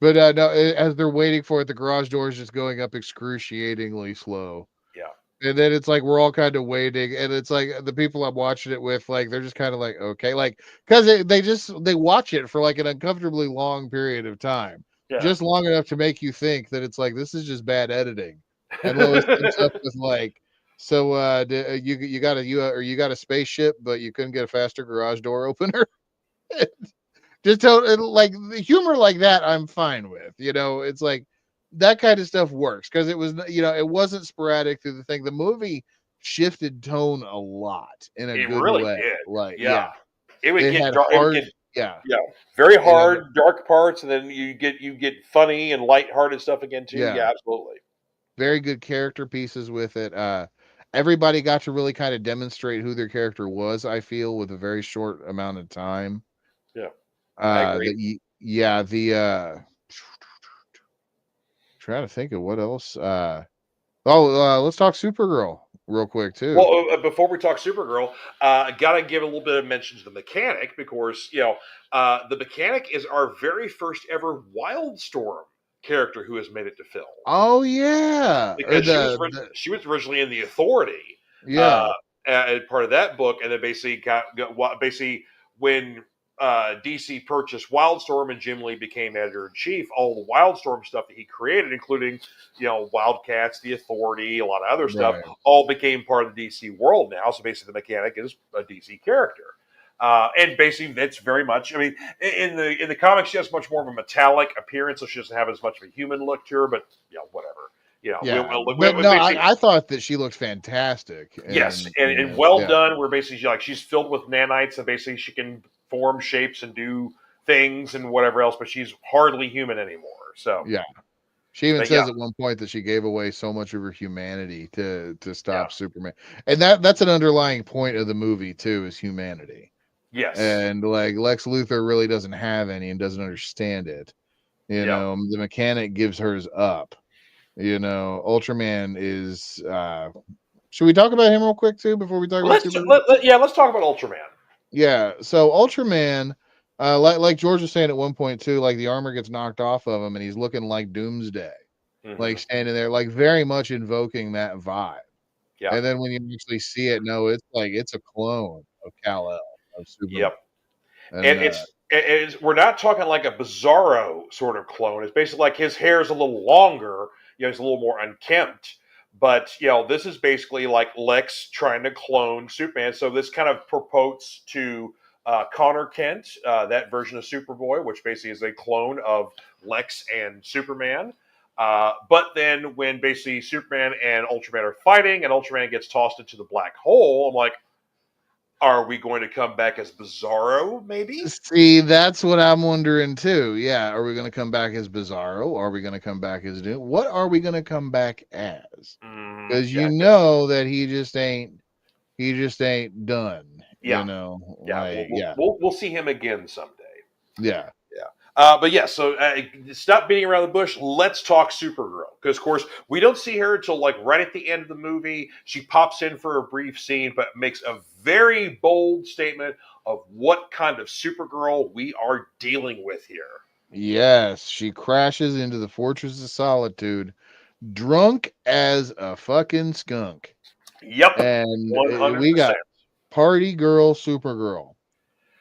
but no, as they're waiting for it, the garage door is just going up excruciatingly slow,
yeah.
and then it's like we're all kind of waiting, and it's like the people I'm watching it with, like they're just kind of like okay, like because they watch it for like an uncomfortably long period of time,
Yeah.
just long enough to make you think that it's like this is just bad editing, and Lois comes up with like. So you got you got a spaceship, but you couldn't get a faster garage door opener. Just tell like the humor like that I'm fine with. It's like that kind of stuff works because it was it wasn't sporadic through the thing. The movie shifted tone a lot in a
It
good
really
way.
did.
Like
Yeah.
yeah,
It would
it
get
had
dark. It would
hard
get
yeah,
yeah, very
it had
hard, dark parts, and then you get funny and lighthearted stuff again too.
yeah,
Yeah, absolutely.
very good character pieces with it. Everybody got to really kind of demonstrate who their character was, I feel, with a very short amount of time.
Yeah, I agree.
Yeah, the trying to think of what else. Let's talk Supergirl real quick too.
Well, before we talk Supergirl, gotta give a little bit of mention to the mechanic because the mechanic is our very first ever Wildstorm character who has made it to film
Oh yeah, or
because she was originally in the Authority, uh,
yeah,
as part of that book, and then basically basically when DC purchased Wildstorm and Jim Lee became editor in chief, all the Wildstorm stuff that he created, including Wildcats, the Authority, a lot of other stuff,
right,
all became part of the DC world now. So basically, the mechanic is a DC character. And basically, that's very much. I mean, in the comics, she has much more of a metallic appearance, so she doesn't have as much of a human look to her. But whatever.
yeah.
We
But no,
basically
I thought that she looked fantastic,
yes,
and
and well
yeah,
done. Where basically she's filled with nanites, and basically she can form shapes and do things and whatever else, but she's hardly human anymore. So,
yeah. She even
but yeah,
says at one point that she gave away so much of her humanity to
yeah,
stop Superman, and that's an underlying point of the movie too, is humanity.
yes,
And like Lex Luthor really doesn't have any and doesn't understand it.
yeah.
The mechanic gives hers up. Ultraman is should we talk about him real quick too before we talk about Superman?
Let's talk about Ultraman.
Yeah, so Ultraman, like George was saying at one point too, like the armor gets knocked off of him and he's looking like Doomsday, like
Hmm.
standing there, like very much invoking that vibe.
Yeah,
And then when you actually see it, no, it's like it's a clone of Kal-El, of Superman.
yep.
And
And we're not talking like a Bizarro sort of clone. It's basically like his hair is a little longer. He's a little more unkempt. But this is basically like Lex trying to clone Superman. So this kind of purports to Connor Kent, that version of Superboy, which basically is a clone of Lex and Superman. But then when basically Superman and Ultraman are fighting and Ultraman gets tossed into the black hole, I'm like, are we going to come back as Bizarro, maybe?
See, that's what I'm wondering too. Yeah, are we going to come back as Bizarro? Are we going to come back as Doom? What are we going to come back as? Because
Yeah,
you know that he just ain't done.
yeah, yeah.
Like yeah,
We'll see him again someday.
yeah,
Yeah. But yeah, so stop beating around the bush. Let's talk Supergirl. Because, of course, we don't see her until like right at the end of the movie. She pops in for a brief scene, but makes a very bold statement of what kind of Supergirl we are dealing with here.
yes. She crashes into the Fortress of Solitude, drunk as a fucking skunk,
Yep,
and we got
100%.
Party Girl Supergirl,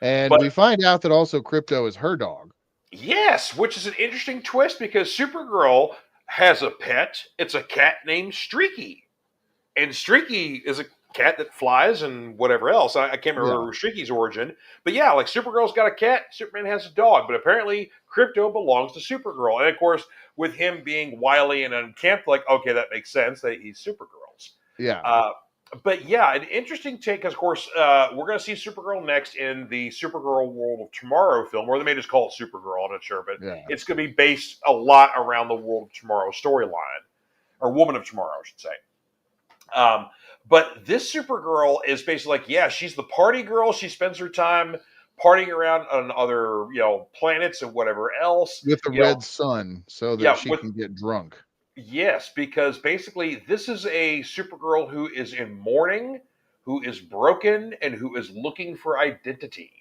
and
But
we find out that also Crypto is her dog.
yes, which is an interesting twist because Supergirl has a pet. It's a cat named Streaky. And Streaky is a cat that flies and whatever else. I can't
Yeah,
remember Streaky's origin, but yeah, like Supergirl's got a cat, Superman has a dog, but apparently Crypto belongs to Supergirl, and of course, with him being wily and unkempt, like okay, that makes sense that he's Supergirl's.
yeah,
Uh, but yeah, an interesting take. Because of course, we're going to see Supergirl next in the Supergirl World of Tomorrow film, or they may just call it Supergirl. I'm not sure, but
yeah.
it's going to be based a lot around the World of Tomorrow storyline, or Woman of Tomorrow, I should say. Um, but this Supergirl is basically like, yeah, she's the party girl. She spends her time partying around on other, planets and whatever else.
With the red sun, so that
Yeah,
she
with
can get drunk.
yes, because basically this is a Supergirl who is in mourning, who is broken, and who is looking for identity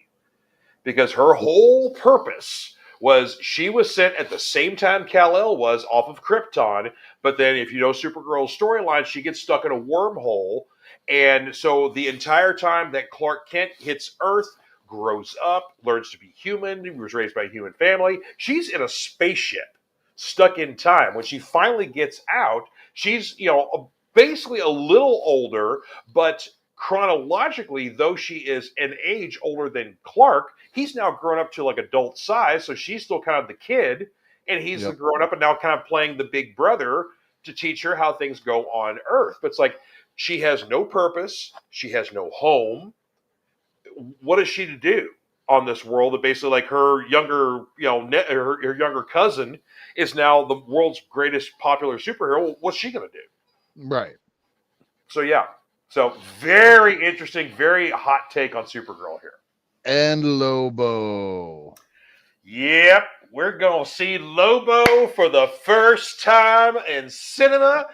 because her whole purpose was she was sent at the same time Kal-El was off of Krypton, but then if you know Supergirl's storyline, she gets stuck in a wormhole, and so the entire time that Clark Kent hits Earth, grows up, learns to be human, he was raised by a human family, she's in a spaceship stuck in time. When she finally gets out, she's basically a little older, but chronologically, though she is an age older than Clark, he's now grown up to like adult size, so she's still kind of the kid, and he's the
Yep.
grown up and now kind of playing the big brother to teach her how things go on Earth. But it's like she has no purpose, she has no home. What is she to do on this world? That basically, like her younger, her younger cousin is now the world's greatest popular superhero. What's she going to do?
Right.
So yeah, so very interesting, very hot take on Supergirl here.
And Lobo.
Yep, we're gonna see Lobo for the first time in cinema,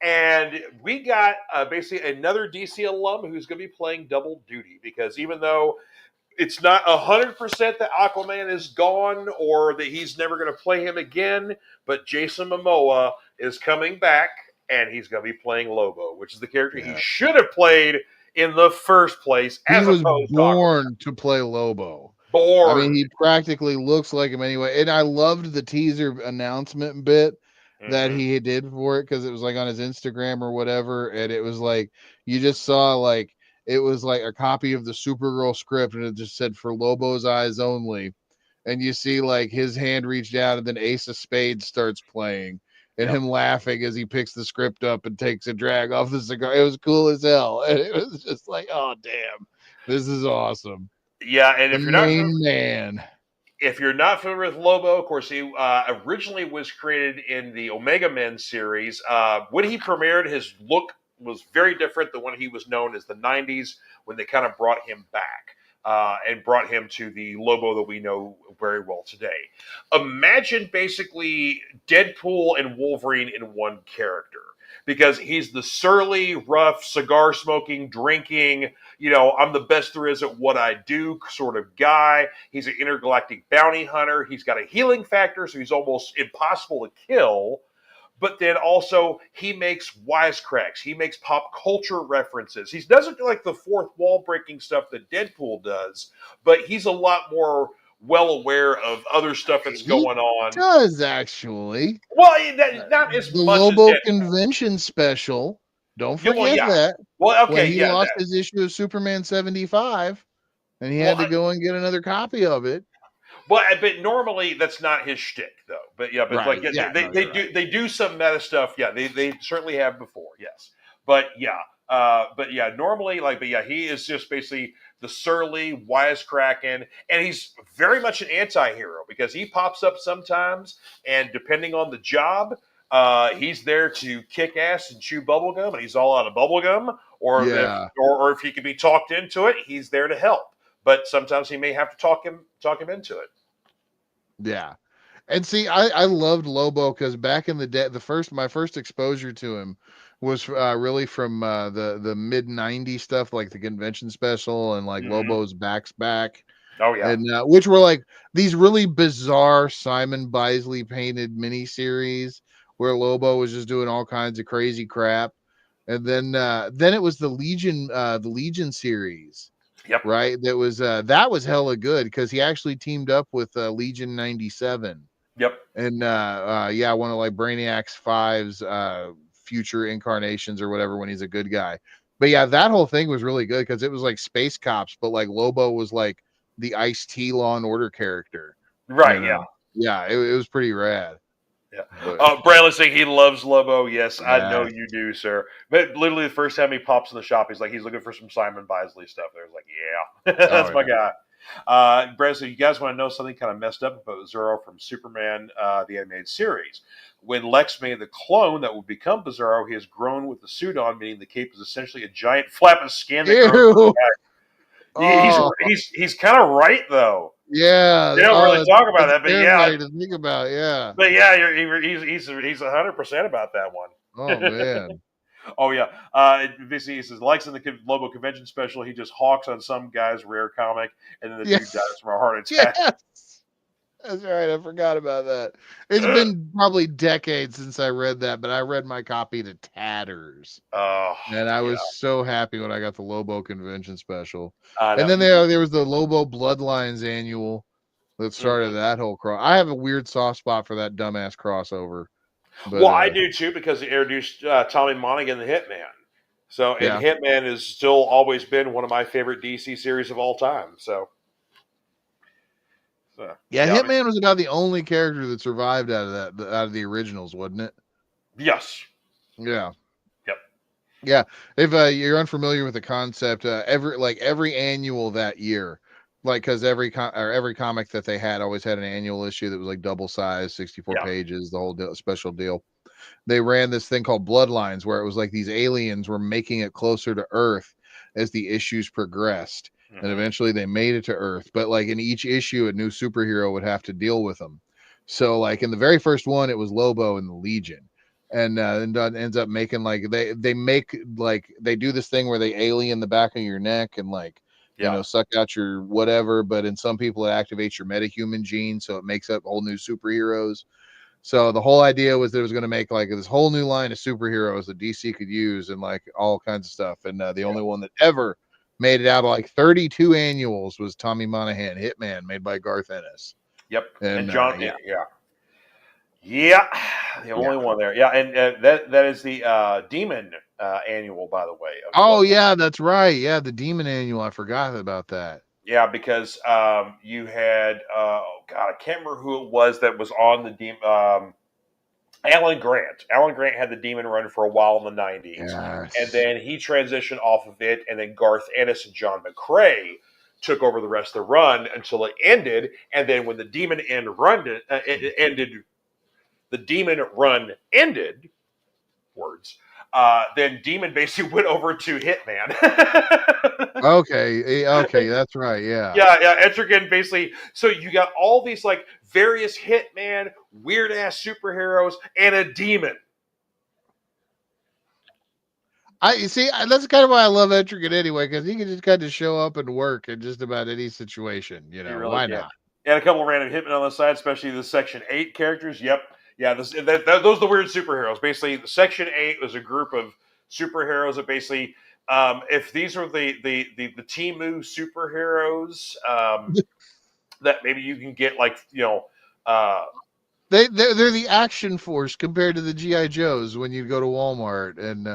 and we got basically another DC alum who's going to be playing double duty because even though it's not 100% that Aquaman is gone or that he's never going to play him again, but Jason Momoa is coming back and he's going to be playing Lobo, which is the character he
Yeah.
should have played in the first place
He
as
was
opposed to Aquaman.
born to play Lobo. I mean,
Born.
he practically looks like him anyway. And I loved the teaser announcement bit that
Mm-hmm.
he did for it because it was like on his Instagram or whatever. And it was like, you just saw like, it was like a copy of the Supergirl script and it just said for Lobo's eyes only. And you see like his hand reach down and then Ace of Spades starts playing and
Yep.
him laughing as he picks the script up and takes a drag off the cigar. It was cool as hell. And it was just like, oh, damn, this is awesome.
Yeah, and
The main man.
if you're not familiar with Lobo, of course, he originally was created in the Omega Men series. When he premiered, his look was very different than when he was known as the 90s, when they kind of brought him back and brought him to the Lobo that we know very well today. Imagine basically Deadpool and Wolverine in one character. Because he's the surly, rough, cigar smoking, drinking, I'm the best there is at what I do sort of guy. He's an intergalactic bounty hunter. He's got a healing factor, so he's almost impossible to kill. But then also, he makes wisecracks. He makes pop culture references. He doesn't do like the fourth wall breaking stuff that Deadpool does, but he's a lot more well aware of other stuff that's
He
going on.
does actually.
Well, not as
The
much as
Lobo
Deadpool.
convention special. Don't
Yeah, well,
forget
yeah.
that
Well,
when
okay,
he
yeah,
lost his issue of Superman 75, and he
Well,
had to go and get another copy of it.
but normally that's not his shtick, though. But yeah, but like
Right.
yeah,
Yeah.
they,
No,
they
you're
do
right.
they do some meta stuff. Yeah, they certainly have before. Yes, but yeah, normally but yeah, he is just basically the surly wisecracking, and he's very much an anti-hero because he pops up sometimes, and depending on the job, he's there to kick ass and chew bubblegum, and he's all out of bubblegum,
Yeah.
or if he can be talked into it, he's there to help. But sometimes he may have to talk him into it.
Yeah. And see, I loved Lobo because back in the day, my first exposure to him was really from the mid '90s stuff, like the convention special and like
Mm-hmm.
Lobo's Back's Back,
Oh yeah.
and which were like these really bizarre Simon Bisley painted miniseries where Lobo was just doing all kinds of crazy crap, and then it was the Legion series,
Yep.
right? That was hella good because he actually teamed up with Legion 97
Yep.
and yeah, one of like Brainiac's Five's future incarnations or whatever when he's a good guy. But yeah, that whole thing was really good because it was like space cops, but like Lobo was like the Ice-T Law and Order character. You
Right. Yeah.
know, yeah, it was pretty rad.
Yeah.
But
Braylon saying he loves Lobo. Yes, I know
yeah,
you do, sir. But literally, the first time he pops in the shop, he's looking for some Simon Bisley stuff. There's like, yeah,
oh
that's my
yeah,
guy. Braylon, so you guys want to know something kind of messed up about Bizarro from Superman, the animated series? When Lex made the clone that would become Bizarro, he has grown with the suit on, meaning the cape is essentially a giant flap of skin that grows on his
ew,
back.
oh
He's kind of right though.
yeah,
They don't
oh
really talk about
that's
that, but yeah,
terrifying to think about. Yeah,
he's 100% about that one.
oh man,
Oh yeah, basically he says likes in the Lobo convention special. He just hawks on some guy's rare comic, and then the
yeah,
dude dies from a heart attack.
yes. That's right. I forgot about that. It's been probably decades since I read that, but I read my copy to tatters,
Oh
and I
yeah,
was so happy when I got the Lobo convention special.
I
And
know.
then there was the Lobo Bloodlines annual that started
Mhm.
that whole cross. I have a weird soft spot for that dumbass crossover, but
Well, I do too because it introduced Tommy Monaghan, the Hitman. So, and
yeah,
Hitman has still always been one of my favorite DC series of all time. So
yeah.
yeah, I mean,
Hitman was about the only character that survived out of out of the originals, wasn't it?
yes,
Yeah.
yep,
Yeah, if you're unfamiliar with the concept, every annual that year, like because every comic that they had always had an annual issue that was like double size, 64
yeah,
pages, the whole special deal. They ran this thing called Bloodlines, where it was like these aliens were making it closer to Earth as the issues progressed, and
hmm
eventually they made it to Earth. But like in each issue, a new superhero would have to deal with them. So like in the very first one, it was Lobo and the Legion and ends up making like they make like they do this thing where they alien the back of your neck and like
yeah,
suck out your whatever, but in some people it activates your metahuman gene, so it makes up whole new superheroes. So the whole idea was that it was going to make like this whole new line of superheroes that DC could use and like all kinds of stuff. And the
yeah,
only one that ever made it out of like 32 annuals was Tommy Monahan, Hitman, made by Garth Ennis.
yep, and
And
John,
yeah,
yeah. Yeah, the
yeah.
only one there. Yeah, and that is the Demon annual, by the way, of
Oh
Bloodline.
yeah, that's right. Yeah, the Demon Annual. I forgot about that.
Yeah, because you had oh god, I can't remember who it was that was on the Demon. Alan Grant. Alan Grant had the Demon run for a while in the '90s, and
Yes.
then he transitioned off of it, and then Garth Ennis and John McCrae took over the rest of the run until it ended. And then when the Demon it ended, the Demon run ended words. Then Demon basically went over to Hitman.
Okay. Okay, that's right. Yeah.
Yeah, Etrigan basically. So you got all these like various Hitman, weird ass superheroes, and a demon.
I see. That's kind of why I love Etrigan anyway, because he can just kind of show up and work in just about any situation.
You really
Why
can.
not?
And a couple of random Hitmen on the side, especially the Section 8 characters. Yep. Yeah, those are the weird superheroes. Basically, the Section 8 was a group of superheroes that basically, if these were the Timu superheroes, that maybe you can get like, uh,
They're the action force compared to the GI Joes when you go to Walmart and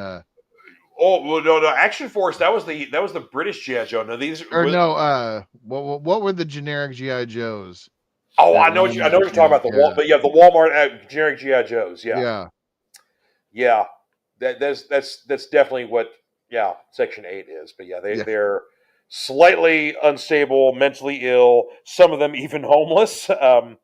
Oh well, no, Action Force. That was the British GI Joe. No, these
Or
was.
no, what were the generic GI Joes
Oh,
that
I know
Walmart
what you're talking about
generic?
the Wal, but yeah, the Walmart generic GI Joes. Yeah,
Yeah,
yeah. That's definitely what. Yeah, Section 8 is. But yeah,
yeah.
they're slightly unstable, mentally ill. Some of them even homeless.
Oh,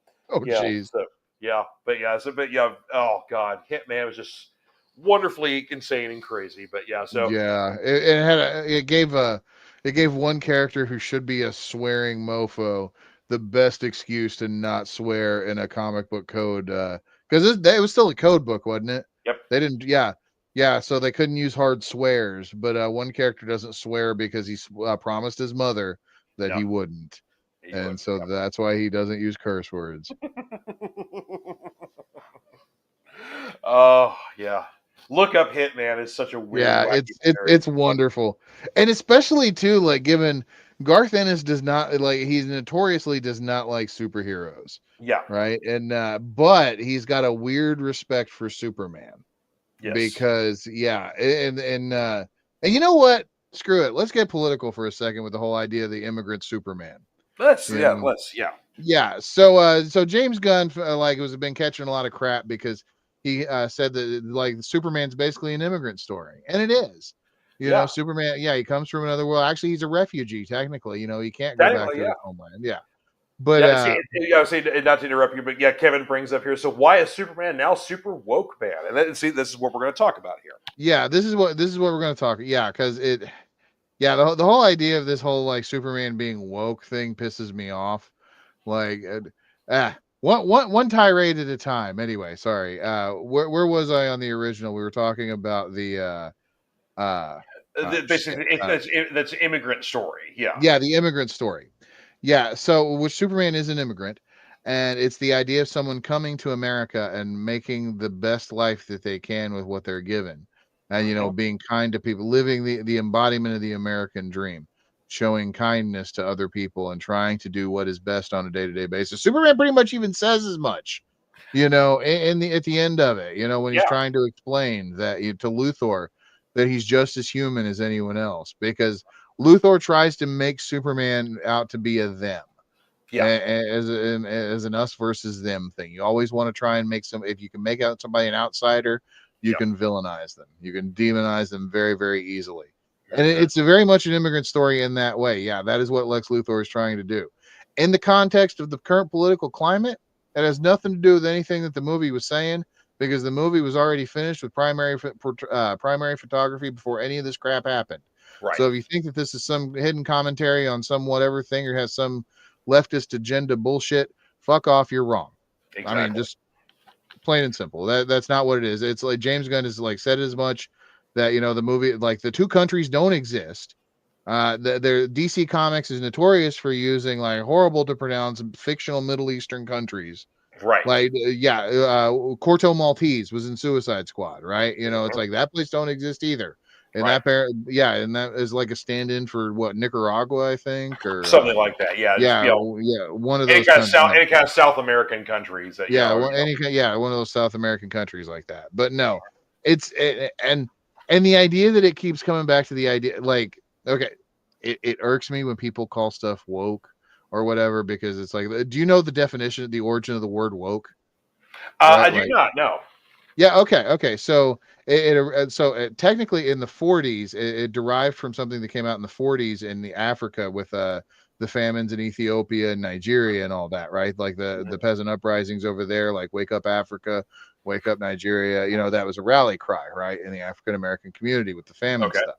Yeah.
jeez.
So yeah, but yeah, but yeah. Oh God, Hitman was just wonderfully insane and crazy. But yeah, so
Yeah, it had it gave one character who should be a swearing mofo the best excuse to not swear in a comic book code, because it was still a code book, wasn't it?
yep.
They didn't, yeah, so they couldn't use hard swears, but one character doesn't swear because he promised his mother that
No,
he wouldn't,
he
and
wouldn't.
so that's why he doesn't use curse words.
Oh yeah, look up Hitman. It's such a weird,
Yeah,
wacky
it's wonderful, and especially too, like, given Garth Ennis does not like, he's notoriously does not like superheroes,
yeah.
right? And but he's got a weird respect for Superman
Yes.
because yeah, and you know what? Screw it. Let's get political for a second with the whole idea of the immigrant Superman.
Let's
You
yeah.
know,
Let's yeah.
yeah. So James Gunn like was been catching a lot of crap because he said that like Superman's basically an immigrant story, and it is. You know,
Yeah.
Superman. Yeah, he comes from another world. Actually, he's a refugee technically. You know, he can't go back
Technically,
to
yeah.
his homeland. Yeah, but
Yeah. See, yeah. See, not to interrupt you, but yeah, Kevin brings up here. So why is Superman now super woke man? And then, see, this is what we're going to talk about here.
yeah, this is what we're going to talk. Yeah, because it. Yeah, the whole idea of this whole like Superman being woke thing pisses me off. Like, one tirade at a time. Anyway, sorry. Where was I on the original? We were talking about the shit.
Basically, that's an immigrant story. Yeah.
Yeah, the immigrant story. Yeah, so which Superman is an immigrant, and it's the idea of someone coming to America and making the best life that they can with what they're given, and
Hmm.
being kind to people, living the embodiment of the American dream, showing kindness to other people, and trying to do what is best on a day to day basis. Superman pretty much even says as much, in the at the end of it, when he's
Yeah.
trying to explain that to Luthor that he's just as human as anyone else, because Luthor tries to make Superman out to be a them,
Yeah.
as an us versus them thing. You always want to try and make if you can make out somebody an outsider, you
Yeah.
can villainize them. You can demonize them very, very easily. And
Hmm.
it's a very much an immigrant story in that way. Yeah, that is what Lex Luthor is trying to do. In the context of the current political climate, it has nothing to do with anything that the movie was saying, because the movie was already finished with primary photography before any of this crap happened.
Right.
So if you think that this is some hidden commentary on some whatever thing or has some leftist agenda bullshit, fuck off, you're wrong. I mean,
Exactly.
just plain and simple. That's not what it is. It's like James Gunn has like said as much, that the movie, like, the two countries don't exist. Their DC Comics is notorious for using like horrible to pronounce fictional Middle Eastern countries.
Right.
Like, Corto Maltese was in Suicide Squad, right? It's
Hmm.
like that place don't exist either. And
Right.
and that is like a stand-in for what, Nicaragua, I think, or
Something like that. Yeah. Just
yeah, one of those countries.
Any kind of South American countries that
Yeah, well, one of those South American countries like that. But no, and the idea that it keeps coming back to the idea, like, okay, it irks me when people call stuff woke or whatever, because it's like, do you know the definition, the origin of the word woke?
I
Right,
do
like,
not know.
yeah, okay. So technically in the 40s, it derived from something that came out in the 40s in the Africa with the famines in Ethiopia and Nigeria and all that, right? Like the
Mhm.
peasant uprisings over there, like wake up Africa, wake up Nigeria. That was a rally cry, right, in the African American community with the famine
Okay.
stuff.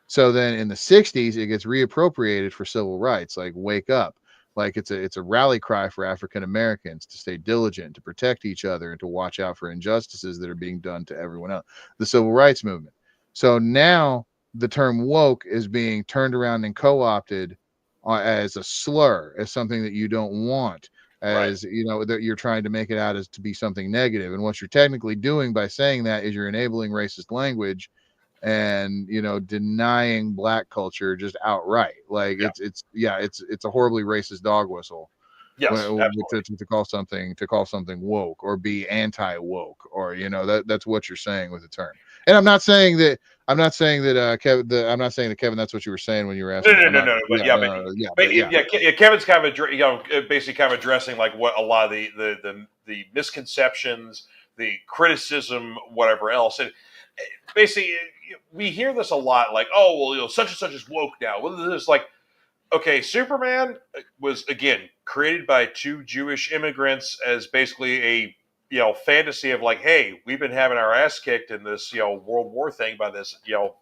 So then in the 60s, it gets reappropriated for civil rights, like wake up. Like it's a rally cry for African Americans to stay diligent, to protect each other, and to watch out for injustices that are being done to everyone else. The civil rights movement. So now the term woke is being turned around and co-opted as a slur, as something that you don't want,
Right.
as that you're trying to make it out as to be something negative. And what you're technically doing by saying that is you're enabling racist language, and denying black culture just outright. Like
Yeah.
it's a horribly racist dog whistle.
Yes, absolutely.
to call something woke or be anti woke, or that's what you're saying with the term. And I'm not saying that Kevin, I'm not saying that Kevin, that's what you were saying when you were
No,
asking.
no,
I'm
no,
not.
no. But
Yeah,
yeah,
yeah,
but
but yeah,
Kevin's kind of basically kind of addressing like what a lot of the misconceptions, the criticism, whatever else, and basically we hear this a lot, like, oh well, such and such is woke now. Well, it's like, okay, Superman was again created by two Jewish immigrants as basically a fantasy of like, hey, we've been having our ass kicked in this World War thing by this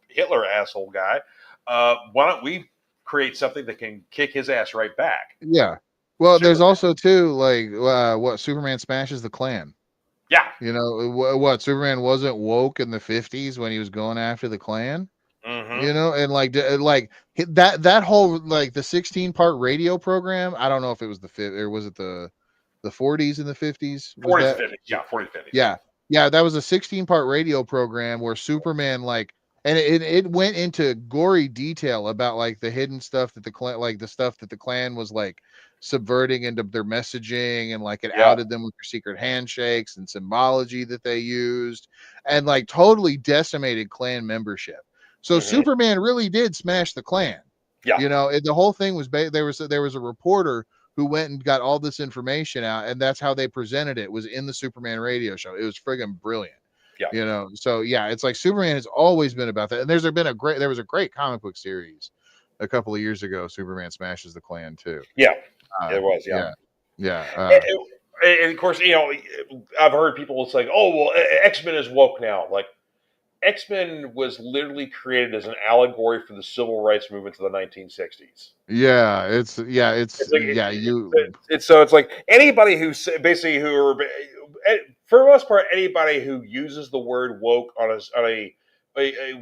Hitler asshole guy. Why don't we create something that can kick his ass right back?
yeah. Well, there's
Superman.
also too like what Superman smashes the Klan.
Yeah.
What Superman wasn't woke in the 50s when he was going after the Klan.
Mm-hmm.
And like that whole like the 16-part radio program. I don't know if it was the fifth or was it the 40s and the 50s. Was
40s and
that
50s. Yeah, 40s, 50s. Yeah.
yeah, yeah, that was a 16-part radio program where Superman like, and it went into gory detail about like the hidden stuff that the Klan, like the stuff that the Klan was like subverting into their messaging, and like it
Yeah.
outed them with their secret handshakes and symbology that they used, and like totally decimated Klan membership. So
Mm-hmm.
Superman really did smash the Klan.
Yeah.
The whole thing was there was a reporter who went and got all this information out, and that's how they presented it, was in the Superman radio show. It was friggin' brilliant.
Yeah.
So yeah, it's like Superman has always been about that. And there was a great comic book series a couple of years ago, Superman Smashes the Klan too.
Yeah. It was. Yeah.
Yeah. Yeah.
And of course, I've heard people say, "Oh, well, X-Men is woke now." Like, X-Men was literally created as an allegory for the civil rights movement of the 1960s.
It's
It's like
you
it's like anybody basically who are for the most part anybody who uses the word woke on a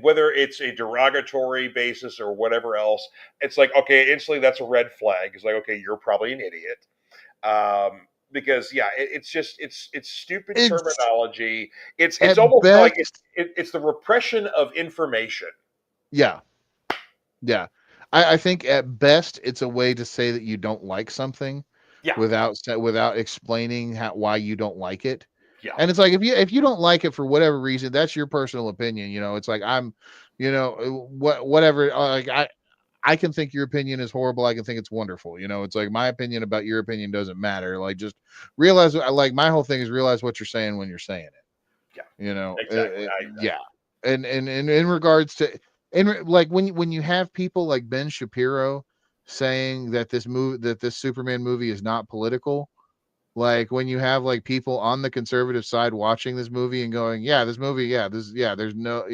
whether it's a derogatory basis or whatever else, it's like, okay, instantly that's a red flag. It's like, okay, you're probably an idiot. Because yeah, it's stupid
it's
terminology. It's
at
almost like
best.
it's the repression of information.
Yeah. Yeah. I think at best it's a way to say that you don't like something
Yeah,
without explaining why you don't like it.
yeah,
And it's like if you don't like it for whatever reason, that's your personal opinion. It's like whatever. Like I can think your opinion is horrible. I can think it's wonderful. It's like my opinion about your opinion doesn't matter. Like just realize. Like my whole thing is realize what you're saying when you're saying it.
yeah.
You know,
Exactly.
yeah. And in regards to, and like when you have people like Ben Shapiro saying that this Superman movie is not political, like when you have like people on the conservative side watching this movie and going, yeah, this movie, there's no,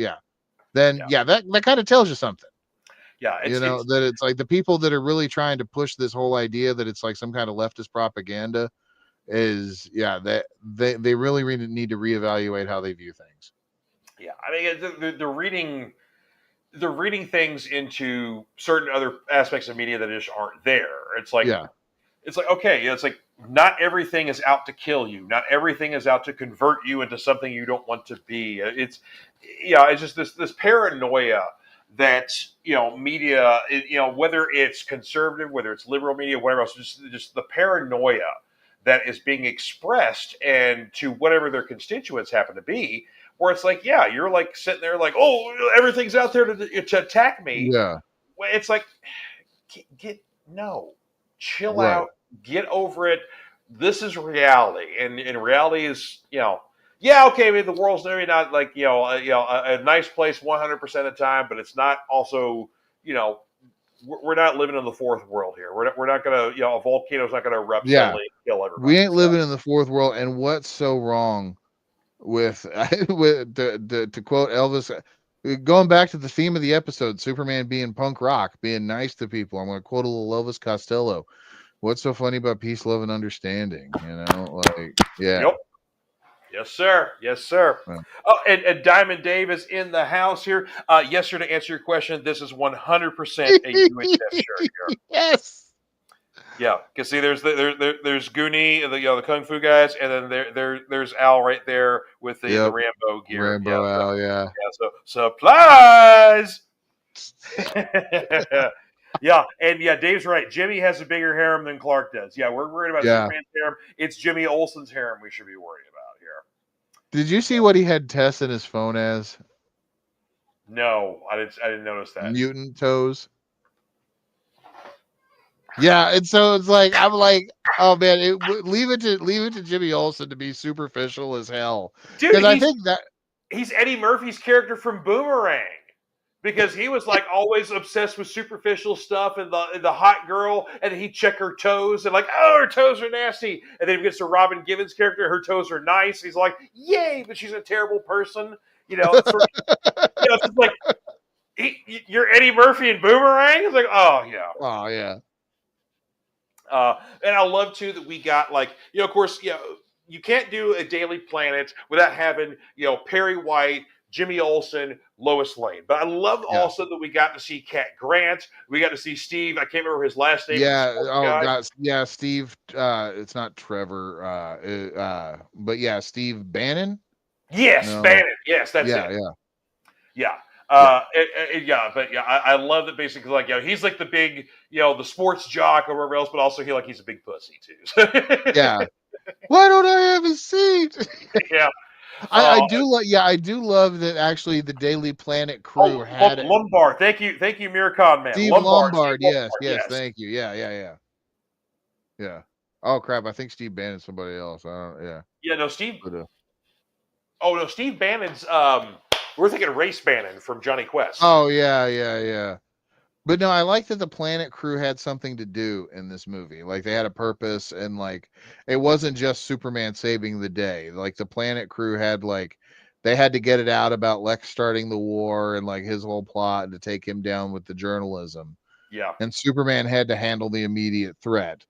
then
Yeah,
that kind of tells you something.
yeah. It's
That it's like the people that are really trying to push this whole idea that it's like some kind of leftist propaganda is, that they really need to reevaluate how they view things.
yeah. I mean, they're reading things into certain other aspects of media that just aren't there.
Yeah.
It's like, okay, it's like not everything is out to kill you. Not everything is out to convert you into something you don't want to be. It's just this paranoia that media, whether it's conservative, whether it's liberal media, whatever else, just the paranoia that is being expressed and to whatever their constituents happen to be, where it's like, yeah, you're like sitting there like, oh, everything's out there to attack me.
Yeah.
Well, it's like, no, chill
Right.
out, get over it. This is reality, and reality is, yeah, okay, maybe the world's maybe not like a nice place 100% of the time, but it's not also, we're not living in the fourth world here. We're not gonna, a volcano's not gonna erupt
Yeah.
suddenly and kill everybody.
We ain't
So
living in the fourth world. And what's so wrong with with to quote Elvis, going back to the theme of the episode, Superman being punk rock, being nice to people. I'm going to quote a little Elvis Costello. What's so funny about peace, love, and understanding? Like, yeah.
yep. Yes, sir. Yes, sir.
Uh,
Oh, and Diamond Dave is in the house here. Yes, sir. To answer your question, this is 100% a UHF shirt here.
yes.
Yeah, because see, there's Goonie, the kung fu guys, and then there's Al right there with the
Yep.
Rambo gear.
Rambo Al, yeah.
So supplies. Yeah, and yeah, Dave's right. Jimmy has a bigger harem than Clark does. Yeah, we're worried about
Yeah.
Superman's harem. It's Jimmy Olsen's harem we should be worried about here.
Did you see what he had Tess in his phone as?
No, I didn't notice that.
Mutant toes. Yeah, and so it's like I'm like, oh man, leave it to Jimmy Olsen to be superficial as hell,
Dude,
because I think that
he's Eddie Murphy's character from Boomerang. Because he was like always obsessed with superficial stuff and the hot girl, and then he'd check her toes and like, oh, her toes are nasty. And then he gets to Robin Givens' character, her toes are nice. He's like, yay, but she's a terrible person. It's sort of, it's just like you're Eddie Murphy in Boomerang. It's like, oh yeah.
oh yeah,
And I love too that we got like, of course, you can't do a Daily Planet without having, Perry White, Jimmy Olsen, Lois Lane. But I love
yeah,
also that we got to see Cat Grant. We got to see Steve. I can't remember his last name.
yeah.
The sports
Oh
guy.
god, yeah. Steve, it's not Trevor, but yeah, Steve Bannon.
Yes,
No,
Bannon. Yes, that's
yeah,
it.
yeah,
Yeah.
yeah,
I love that basically like he's like the big the sports jock or whatever else, but also he's a big pussy too.
yeah. Why don't I have a seat?
Yeah.
I do like, yeah, I do love that actually the Daily Planet crew had it.
Lombard. Thank you, Miracon man.
Steve
Lombard. Steve
Lombard. Yes,
Lombard.
yes,
Yes.
thank you. Yeah, yeah, yeah, yeah. Oh crap! I think Steve Bannon's somebody else. I don't. Yeah.
Yeah. No, Steve.
But,
Oh no, Steve Bannon's. We're thinking Race Bannon from Johnny Quest.
oh yeah, yeah, yeah. But no, I like that the Planet crew had something to do in this movie. Like they had a purpose, and like it wasn't just Superman saving the day. Like the Planet crew had like they had to get it out about Lex starting the war and like his whole plot and to take him down with the journalism.
Yeah.
And Superman had to handle the immediate threat.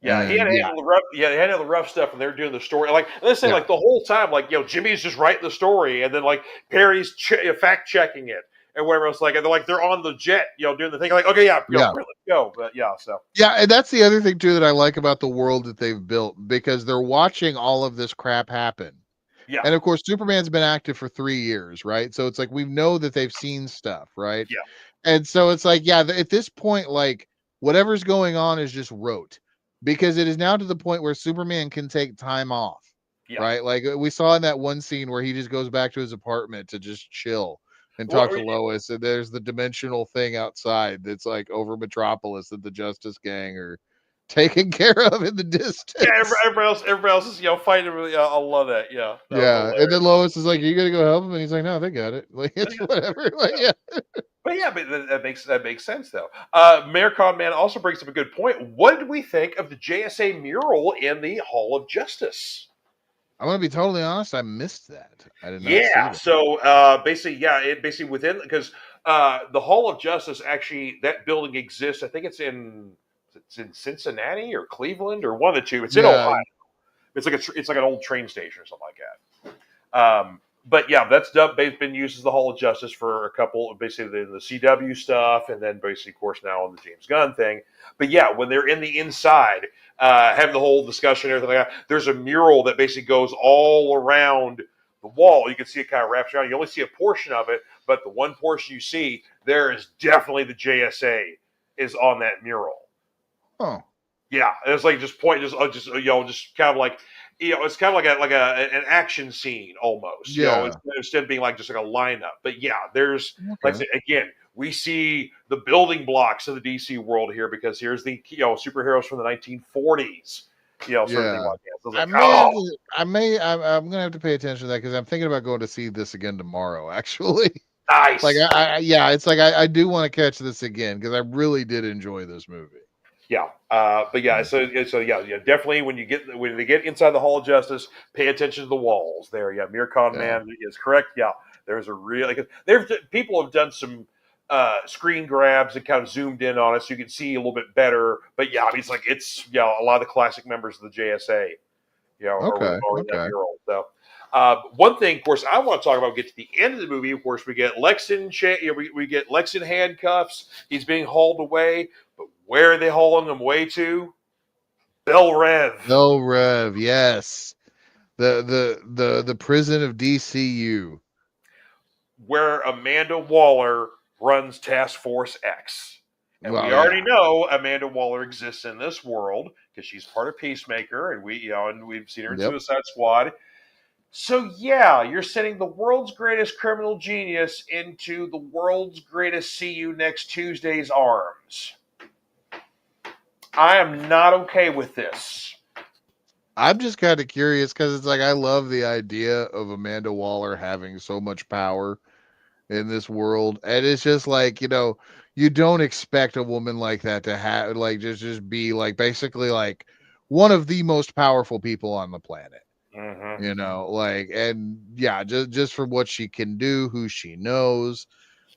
Yeah, he had
And
to
yeah,
handle the rough. Yeah, they had to handle the rough stuff, and they're doing the story. Like let's say,
yeah,
like the whole time, like Jimmy's just writing the story, and then like Perry's fact checking it, and whatever else. Like, and they're on the jet, doing the thing. Like, okay, yeah,
yeah.
let's go. But yeah, so
Yeah, and that's the other thing too that I like about the world that they've built, because they're watching all of this crap happen.
yeah,
And of course, Superman's been active for 3 years, right? So it's like we know that they've seen stuff, right?
yeah,
And so it's like, yeah, at this point, like whatever's going on is just rote, because it is now to the point where Superman can take time off,
yeah.
right? Like we saw in that one scene where he just goes back to his apartment to just chill and
Well,
talk to Lois, and there's the dimensional thing outside that's like over Metropolis that the Justice Gang are taken care of in the distance.
yeah, everybody else is fighting. Really, I love that. Yeah, that was
Yeah, and
hilarious.
then Lois is like, "You gotta go help him," and he's like, "No, they got it. Like it's whatever." Like, yeah,
But yeah, but that makes sense though. Mayor Con Man also brings up a good point. What did we think of the JSA mural in the Hall of Justice?
I'm gonna be totally honest. I missed that. I did not see
Yeah.
that.
So basically, it basically within because the Hall of Justice actually that building exists. I think it's in Cincinnati or Cleveland or one of the two. It's in
Yeah,
Ohio. It's like an old train station or something like that. But yeah, that's been used as the Hall of Justice for a couple of basically the CW stuff, and then basically, of course, now on the James Gunn thing. But yeah, when they're in the inside, having the whole discussion and everything like that, there's a mural that basically goes all around the wall. You can see it kind of wraps around. You only see a portion of it, but the one portion you see, there is definitely the JSA is on that mural.
oh,
Yeah, it's like just just kind of like it's kind of like an action scene almost.
yeah,
Instead of being like just like a lineup. But yeah, there's like I
okay,
said, again, we see the building blocks of the DC world here because here's the superheroes from the 1940s, sort of thing
yeah.
like that. So it's
I
like,
may have to. I'm gonna have to pay attention to that because I'm thinking about going to see this again tomorrow. Actually, like
nice.
yeah, it's like I do want to catch this again because I really did enjoy this movie.
Yeah, but yeah, so yeah, definitely when they get inside the Hall of Justice, pay attention to the walls there. Yeah, Mircon
Yeah,
Man is correct. Yeah, there's a really there's people have done some screen grabs and kind of zoomed in on it so you can see a little bit better. But yeah, I mean it's a lot of the classic members of the JSA,
okay,
are in that
okay,
mural. So. One thing, of course, I want to talk about. Get to the end of the movie. Of course, we get Lex in we get Lex in handcuffs. He's being hauled away. But where are they hauling him away to? Bel Rev,
no Rev, yes, the prison of DCU.
where Amanda Waller runs Task Force X. And we
Well,
already
yeah.
know Amanda Waller exists in this world because she's part of Peacemaker, and we've seen her in
Yep.
Suicide Squad. So yeah, you're sending the world's greatest criminal genius into the world's greatest see you next Tuesday's arms. I am not okay with this.
I'm just kind of curious because it's like I love the idea of Amanda Waller having so much power in this world, and it's just like, you don't expect a woman like that to have like just be like basically like one of the most powerful people on the planet.
Mm-hmm.
Like, and yeah, just from what she can do, who she knows,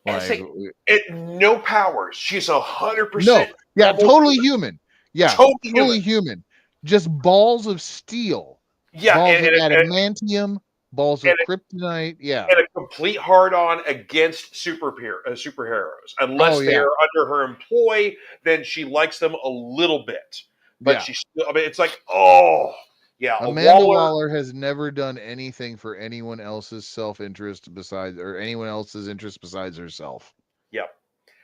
And
like,
say, no powers. She's 100%
no, yeah,
normal
totally
human.
human. Yeah,
Totally human.
fully human. Just balls of steel,
Yeah,
balls of adamantium, balls
and
of kryptonite. Yeah.
and a complete hard on against superheroes.
Oh
Unless they
yeah.
are under her employ, then she likes them a little bit. But
Yeah.
she still, I mean, it's like, oh, yeah, a
Amanda
Waller.
Waller has never done anything for anyone else's self-interest besides, or anyone else's interest besides herself.
Yeah,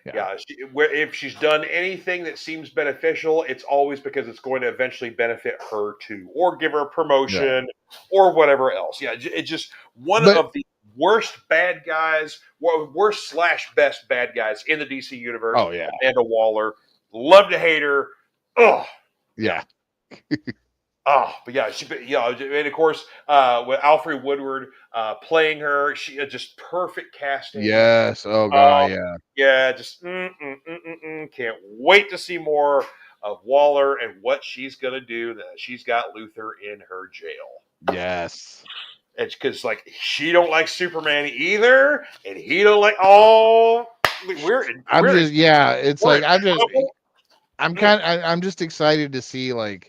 Yeah.
yeah. If she's done anything that seems beneficial, it's always because it's going to eventually benefit her too, or give her a
Yeah.
promotion, or whatever else. Yeah, it's just one
But
of the worst bad guys, worst slash best bad guys in the DC universe.
oh yeah.
Amanda Waller, love to hate her. Oh, yeah.
Yeah.
Oh, but yeah, and of course, with Alfred Woodward playing her, she just perfect casting.
Yes. Oh god,
Oh,
yeah.
yeah, just can't wait to see more of Waller and what she's gonna do. That she's got Luther in her jail.
Yes.
It's because like she don't like Superman either, and he don't like. Oh, we're in,
I'm
we're in,
just, yeah, it's
we're
like
in trouble. Mm,
I'm just excited to see like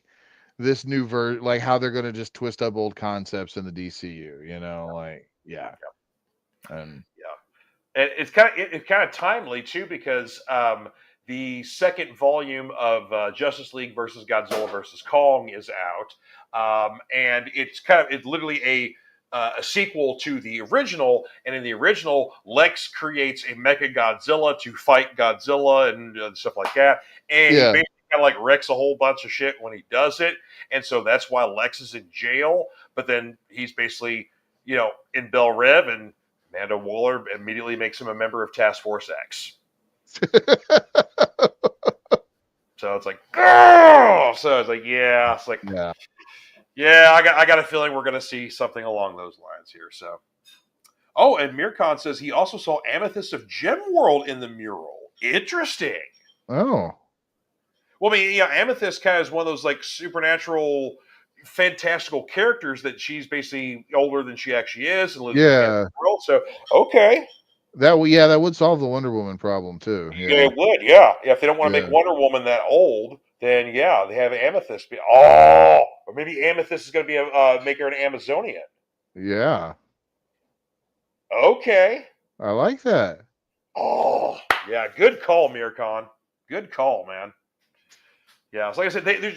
this new like how they're going to just twist up old concepts in the DCU, like yeah. And
yeah. And it's kind of timely too because the second volume of Justice League versus Godzilla versus Kong is out, and it's literally a sequel to the original. And in the original, Lex creates a Mecha Godzilla to fight Godzilla and stuff like that, and he
yeah.
basically kind of like wrecks a whole bunch of shit when he does it, and so that's why Lex is in jail. But then he's basically in Bel Rev, and Amanda Waller immediately makes him a member of Task Force X. So it's like, oh! So it's like, yeah, it's like,
Yeah.
yeah, I got a feeling we're gonna see something along those lines here. So, oh, and Mirkan says he also saw Amethyst of Gem World in the mural. Interesting.
Oh.
Well, I mean, Amethyst kind of is one of those like supernatural, fantastical characters that she's basically older than she actually is and lives in a fantasy
Yeah.
world. So, okay,
That would solve the Wonder Woman problem too.
yeah,
Yeah.
it would, yeah. Yeah, if they don't want to make
Yeah.
Wonder Woman that old, then yeah, they have Amethyst be. Oh, or maybe Amethyst is going to be make her an Amazonian.
Yeah.
Okay.
I like that.
Oh, yeah. Good call, Mircon. Good call, man. Yeah, so like I said,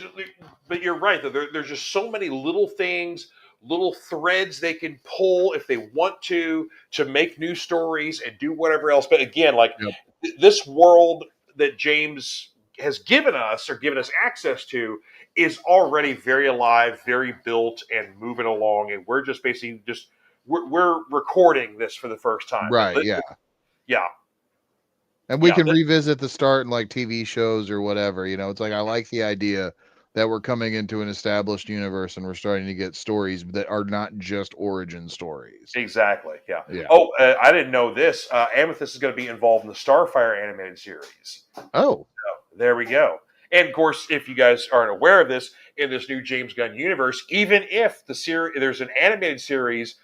but you're right. There's just so many little things, little threads they can pull if they want to make new stories and do whatever else. But again, like
Yep.
this world that James has given us or given us access to is already very alive, very built, and moving along. And we're just basically we're recording this for the first time.
Right, yeah.
Yeah,
And we
yeah.
can revisit the start in like TV shows or whatever. It's like I like the idea that we're coming into an established universe and we're starting to get stories that are not just origin stories.
Exactly. Yeah.
Yeah.
Oh, I didn't know this. Amethyst is going to be involved in the Starfire animated series.
Oh.
So, there we go. And of course, if you guys aren't aware of this, in this new James Gunn universe, even if there's an animated series,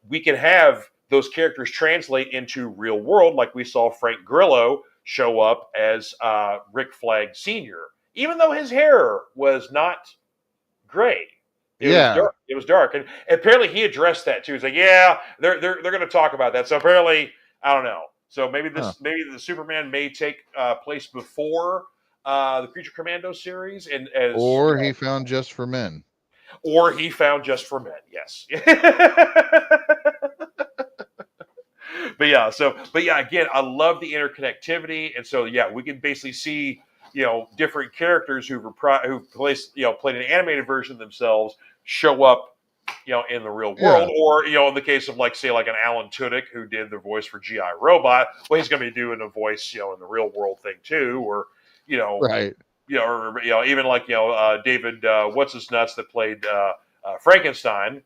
we can have those characters translate into real world, like we saw Frank Grillo show up as Rick Flag Sr., even though his hair was not gray. It was
Yeah.
dark. It was dark, and apparently he addressed that too. He's like, "Yeah, they're going to talk about that." So apparently, I don't know. So maybe maybe the Superman may take place before the Creature Commando series, and
Or he found Just for Men.
or he found Just for Men. Yes, but again, I love the interconnectivity, and so yeah, we can basically see different characters who played an animated version of themselves show up in the real
Yeah.
world, or in the case of like an Alan Tudyk who did the voice for GI Robot, well, he's going to be doing a voice in the real world thing too, or
Right.
or even like David what's his nuts that played Frankenstein.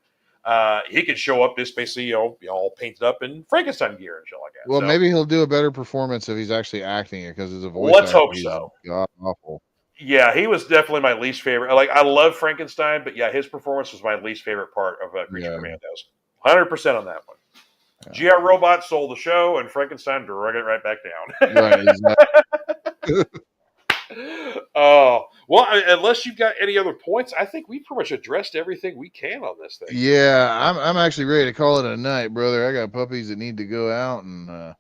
He could show up just basically all painted up in Frankenstein gear and shit like that.
Well,
So
maybe he'll do a better performance if he's actually acting it, because as a voice
let's
actor,
hope
he's
so.
god awful.
Yeah, he was definitely my least favorite. Like, I love Frankenstein, but yeah, his performance was my least favorite part of Creature
Yeah.
Commandos. 100% on that one.
Yeah.
GI Robot stole the show, and Frankenstein drug it right back down.
Right. Exactly.
Oh, well, unless you've got any other points, I think we pretty much addressed everything we can on this thing.
Yeah, I'm actually ready to call it a night, brother. I got puppies that need to go out, and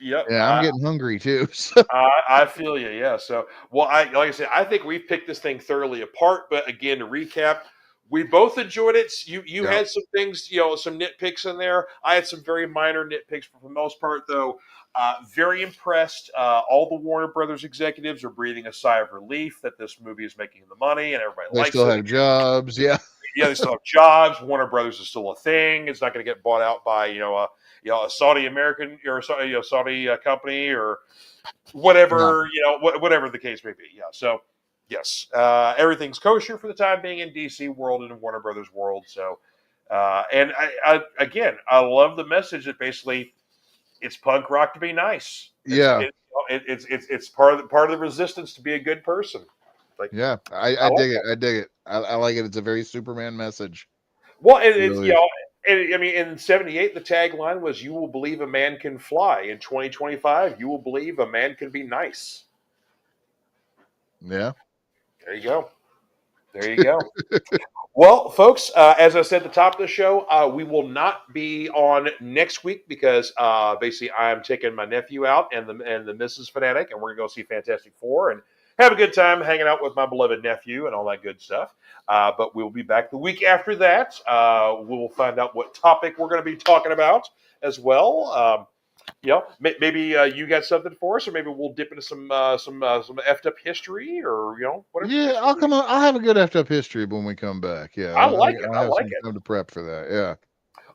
Yep.
yeah, I'm getting hungry too. So.
I feel you. Yeah. So, well, like I said, I think we've picked this thing thoroughly apart. But again, to recap, we both enjoyed it. You
Yeah.
had some things, some nitpicks in there. I had some very minor nitpicks, but for the most part, though, very impressed. All the Warner Brothers executives are breathing a sigh of relief that this movie is making the money and everybody
They
likes
still
it.
have jobs. Yeah.
Yeah, they still have jobs. Warner Brothers is still a thing. It's not going to get bought out by a Saudi American or Saudi company or whatever whatever the case may be. Yeah. So yes, everything's kosher for the time being in DC world and in Warner Brothers world. So and I love the message that basically it's punk rock to be nice.
Yeah.
It's part of the resistance to be a good person. Like,
Yeah.
I
I
like
dig
that.
it. I dig it. I like it. It's a very Superman message.
Well,
Really.
I mean, in '78, the tagline was "You will believe a man can fly." In 2025, you will believe a man can be nice.
Yeah.
There you go. There you go. Well, folks, as I said at the top of the show, we will not be on next week because basically I'm taking my nephew out and the Mrs. Fanatic, and we're gonna go see Fantastic Four and have a good time hanging out with my beloved nephew and all that good stuff. But we'll be back the week after that. We'll find out what topic we're going to be talking about as well. Maybe you got something for us, or maybe we'll dip into some effed up history, or whatever.
Yeah, I'll come on. I'll have a good effed up history when we come back. Yeah,
I like it.
I'll
I
have
like
some
it.
time to prep for that. Yeah.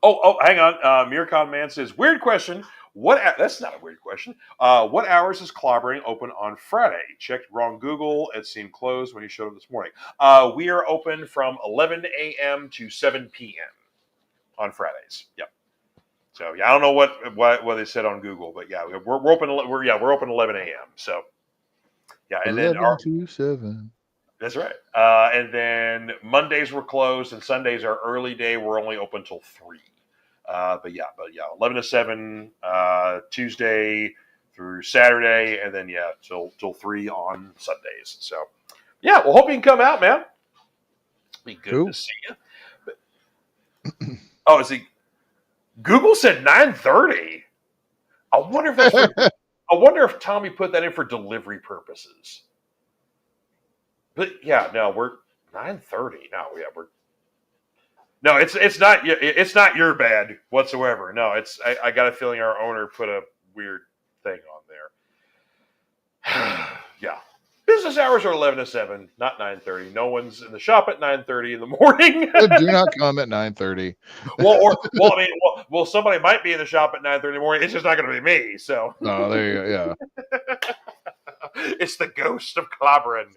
Oh, hang on. Mircon Man says, weird question. That's not a weird question. What hours is clobbering open on Friday? Checked wrong Google. It seemed closed when you showed up this morning. We are open from 11 a.m. to 7 p.m. on Fridays. Yep. So yeah, I don't know what they said on Google, but yeah, we're open. We're open 11 a.m. So yeah, and then
11 to 7.
that's right. And then Mondays we're closed, and Sundays are early day. We're only open till 3. But yeah, 11 to 7 Tuesday through Saturday, and then till 3 on Sundays. So yeah, well, hope you can come out, man. Be good to see you. But, see, Google said 9:30. I wonder if that's I wonder if Tommy put that in for delivery purposes. But yeah, no, we're 9:30. No, it's not your bad whatsoever. No, I got a feeling our owner put a weird thing on there. Yeah. Business hours are 11 to 7, not 9:30. No one's in the shop at 9:30 in the morning.
Do not come at 9:30.
Somebody might be in the shop at 9:30 in the morning. It's just not going to be me. So.
Oh, there you go. Yeah.
It's the ghost of clobbering.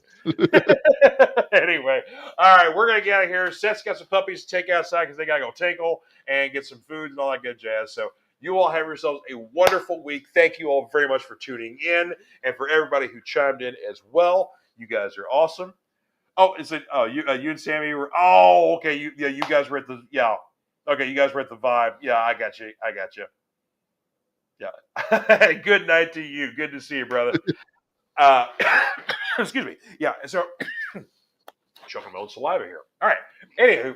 Anyway, all right, we're going to get out of here. Seth's got some puppies to take outside because they got to go tinkle and get some food and all that good jazz. So you all have yourselves a wonderful week. Thank you all very much for tuning in and for everybody who chimed in as well. You guys are awesome. Oh, is it? Oh, you and Sammy were. Oh, okay. You guys were at the. Yeah. Okay, you guys were at the Vibe. Yeah, I got you. Yeah. Good night to you. Good to see you, brother. Excuse me. Yeah. So, choking my own saliva here. All right. Anywho,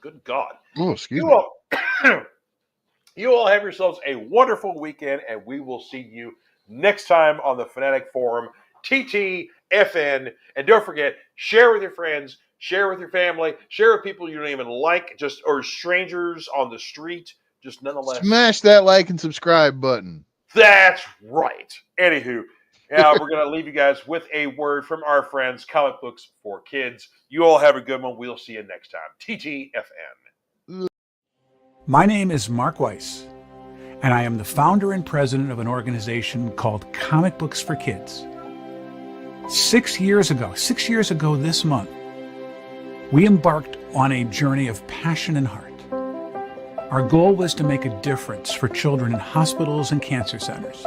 good God.
Oh, excuse me.
You all have yourselves a wonderful weekend, and we will see you next time on the Fanatic Forum, TTFN. And don't forget, share with your friends, share with your family, share with people you don't even like, or strangers on the street. just nonetheless.
Smash that like and subscribe button.
That's right. Anywho, now we're going to leave you guys with a word from our friends, Comic Books for Kids. You all have a good one. We'll see you next time. TTFN.
My name is Mark Weiss, and I am the founder and president of an organization called Comic Books for Kids. 6 years ago this month, we embarked on a journey of passion and heart. Our goal was to make a difference for children in hospitals and cancer centers.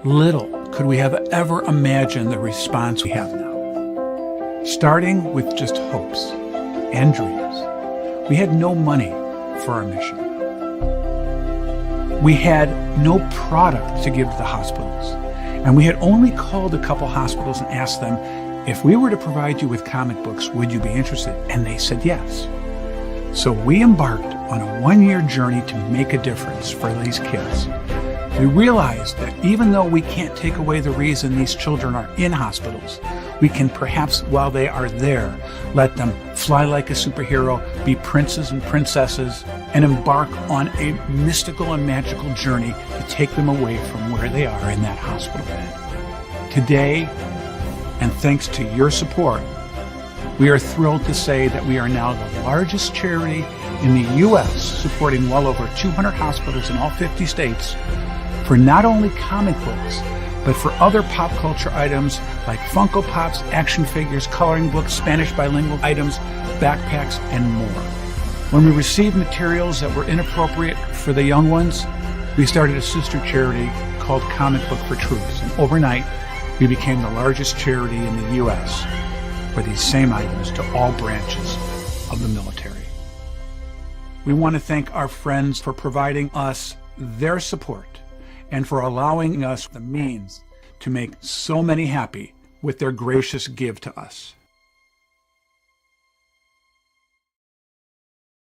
Little could we have ever imagined the response we have now. Starting with just hopes and dreams, we had no money for our mission. We had no product to give to the hospitals, and we had only called a couple hospitals and asked them, if we were to provide you with comic books, would you be interested? And they said yes. So we embarked on a 1-year journey to make a difference for these kids. We realized that even though we can't take away the reason these children are in hospitals, we can perhaps, while they are there, let them fly like a superhero, be princes and princesses, and embark on a mystical and magical journey to take them away from where they are in that hospital bed. Today, and thanks to your support, we are thrilled to say that we are now the largest charity in the U.S., supporting well over 200 hospitals in all 50 states for not only comic books, but for other pop culture items like Funko Pops, action figures, coloring books, Spanish bilingual items, backpacks, and more. When we received materials that were inappropriate for the young ones, we started a sister charity called Comic Book for Troops, and overnight, we became the largest charity in the U.S. for these same items to all branches of the military. We want to thank our friends for providing us their support and for allowing us the means to make so many happy with their gracious give to us.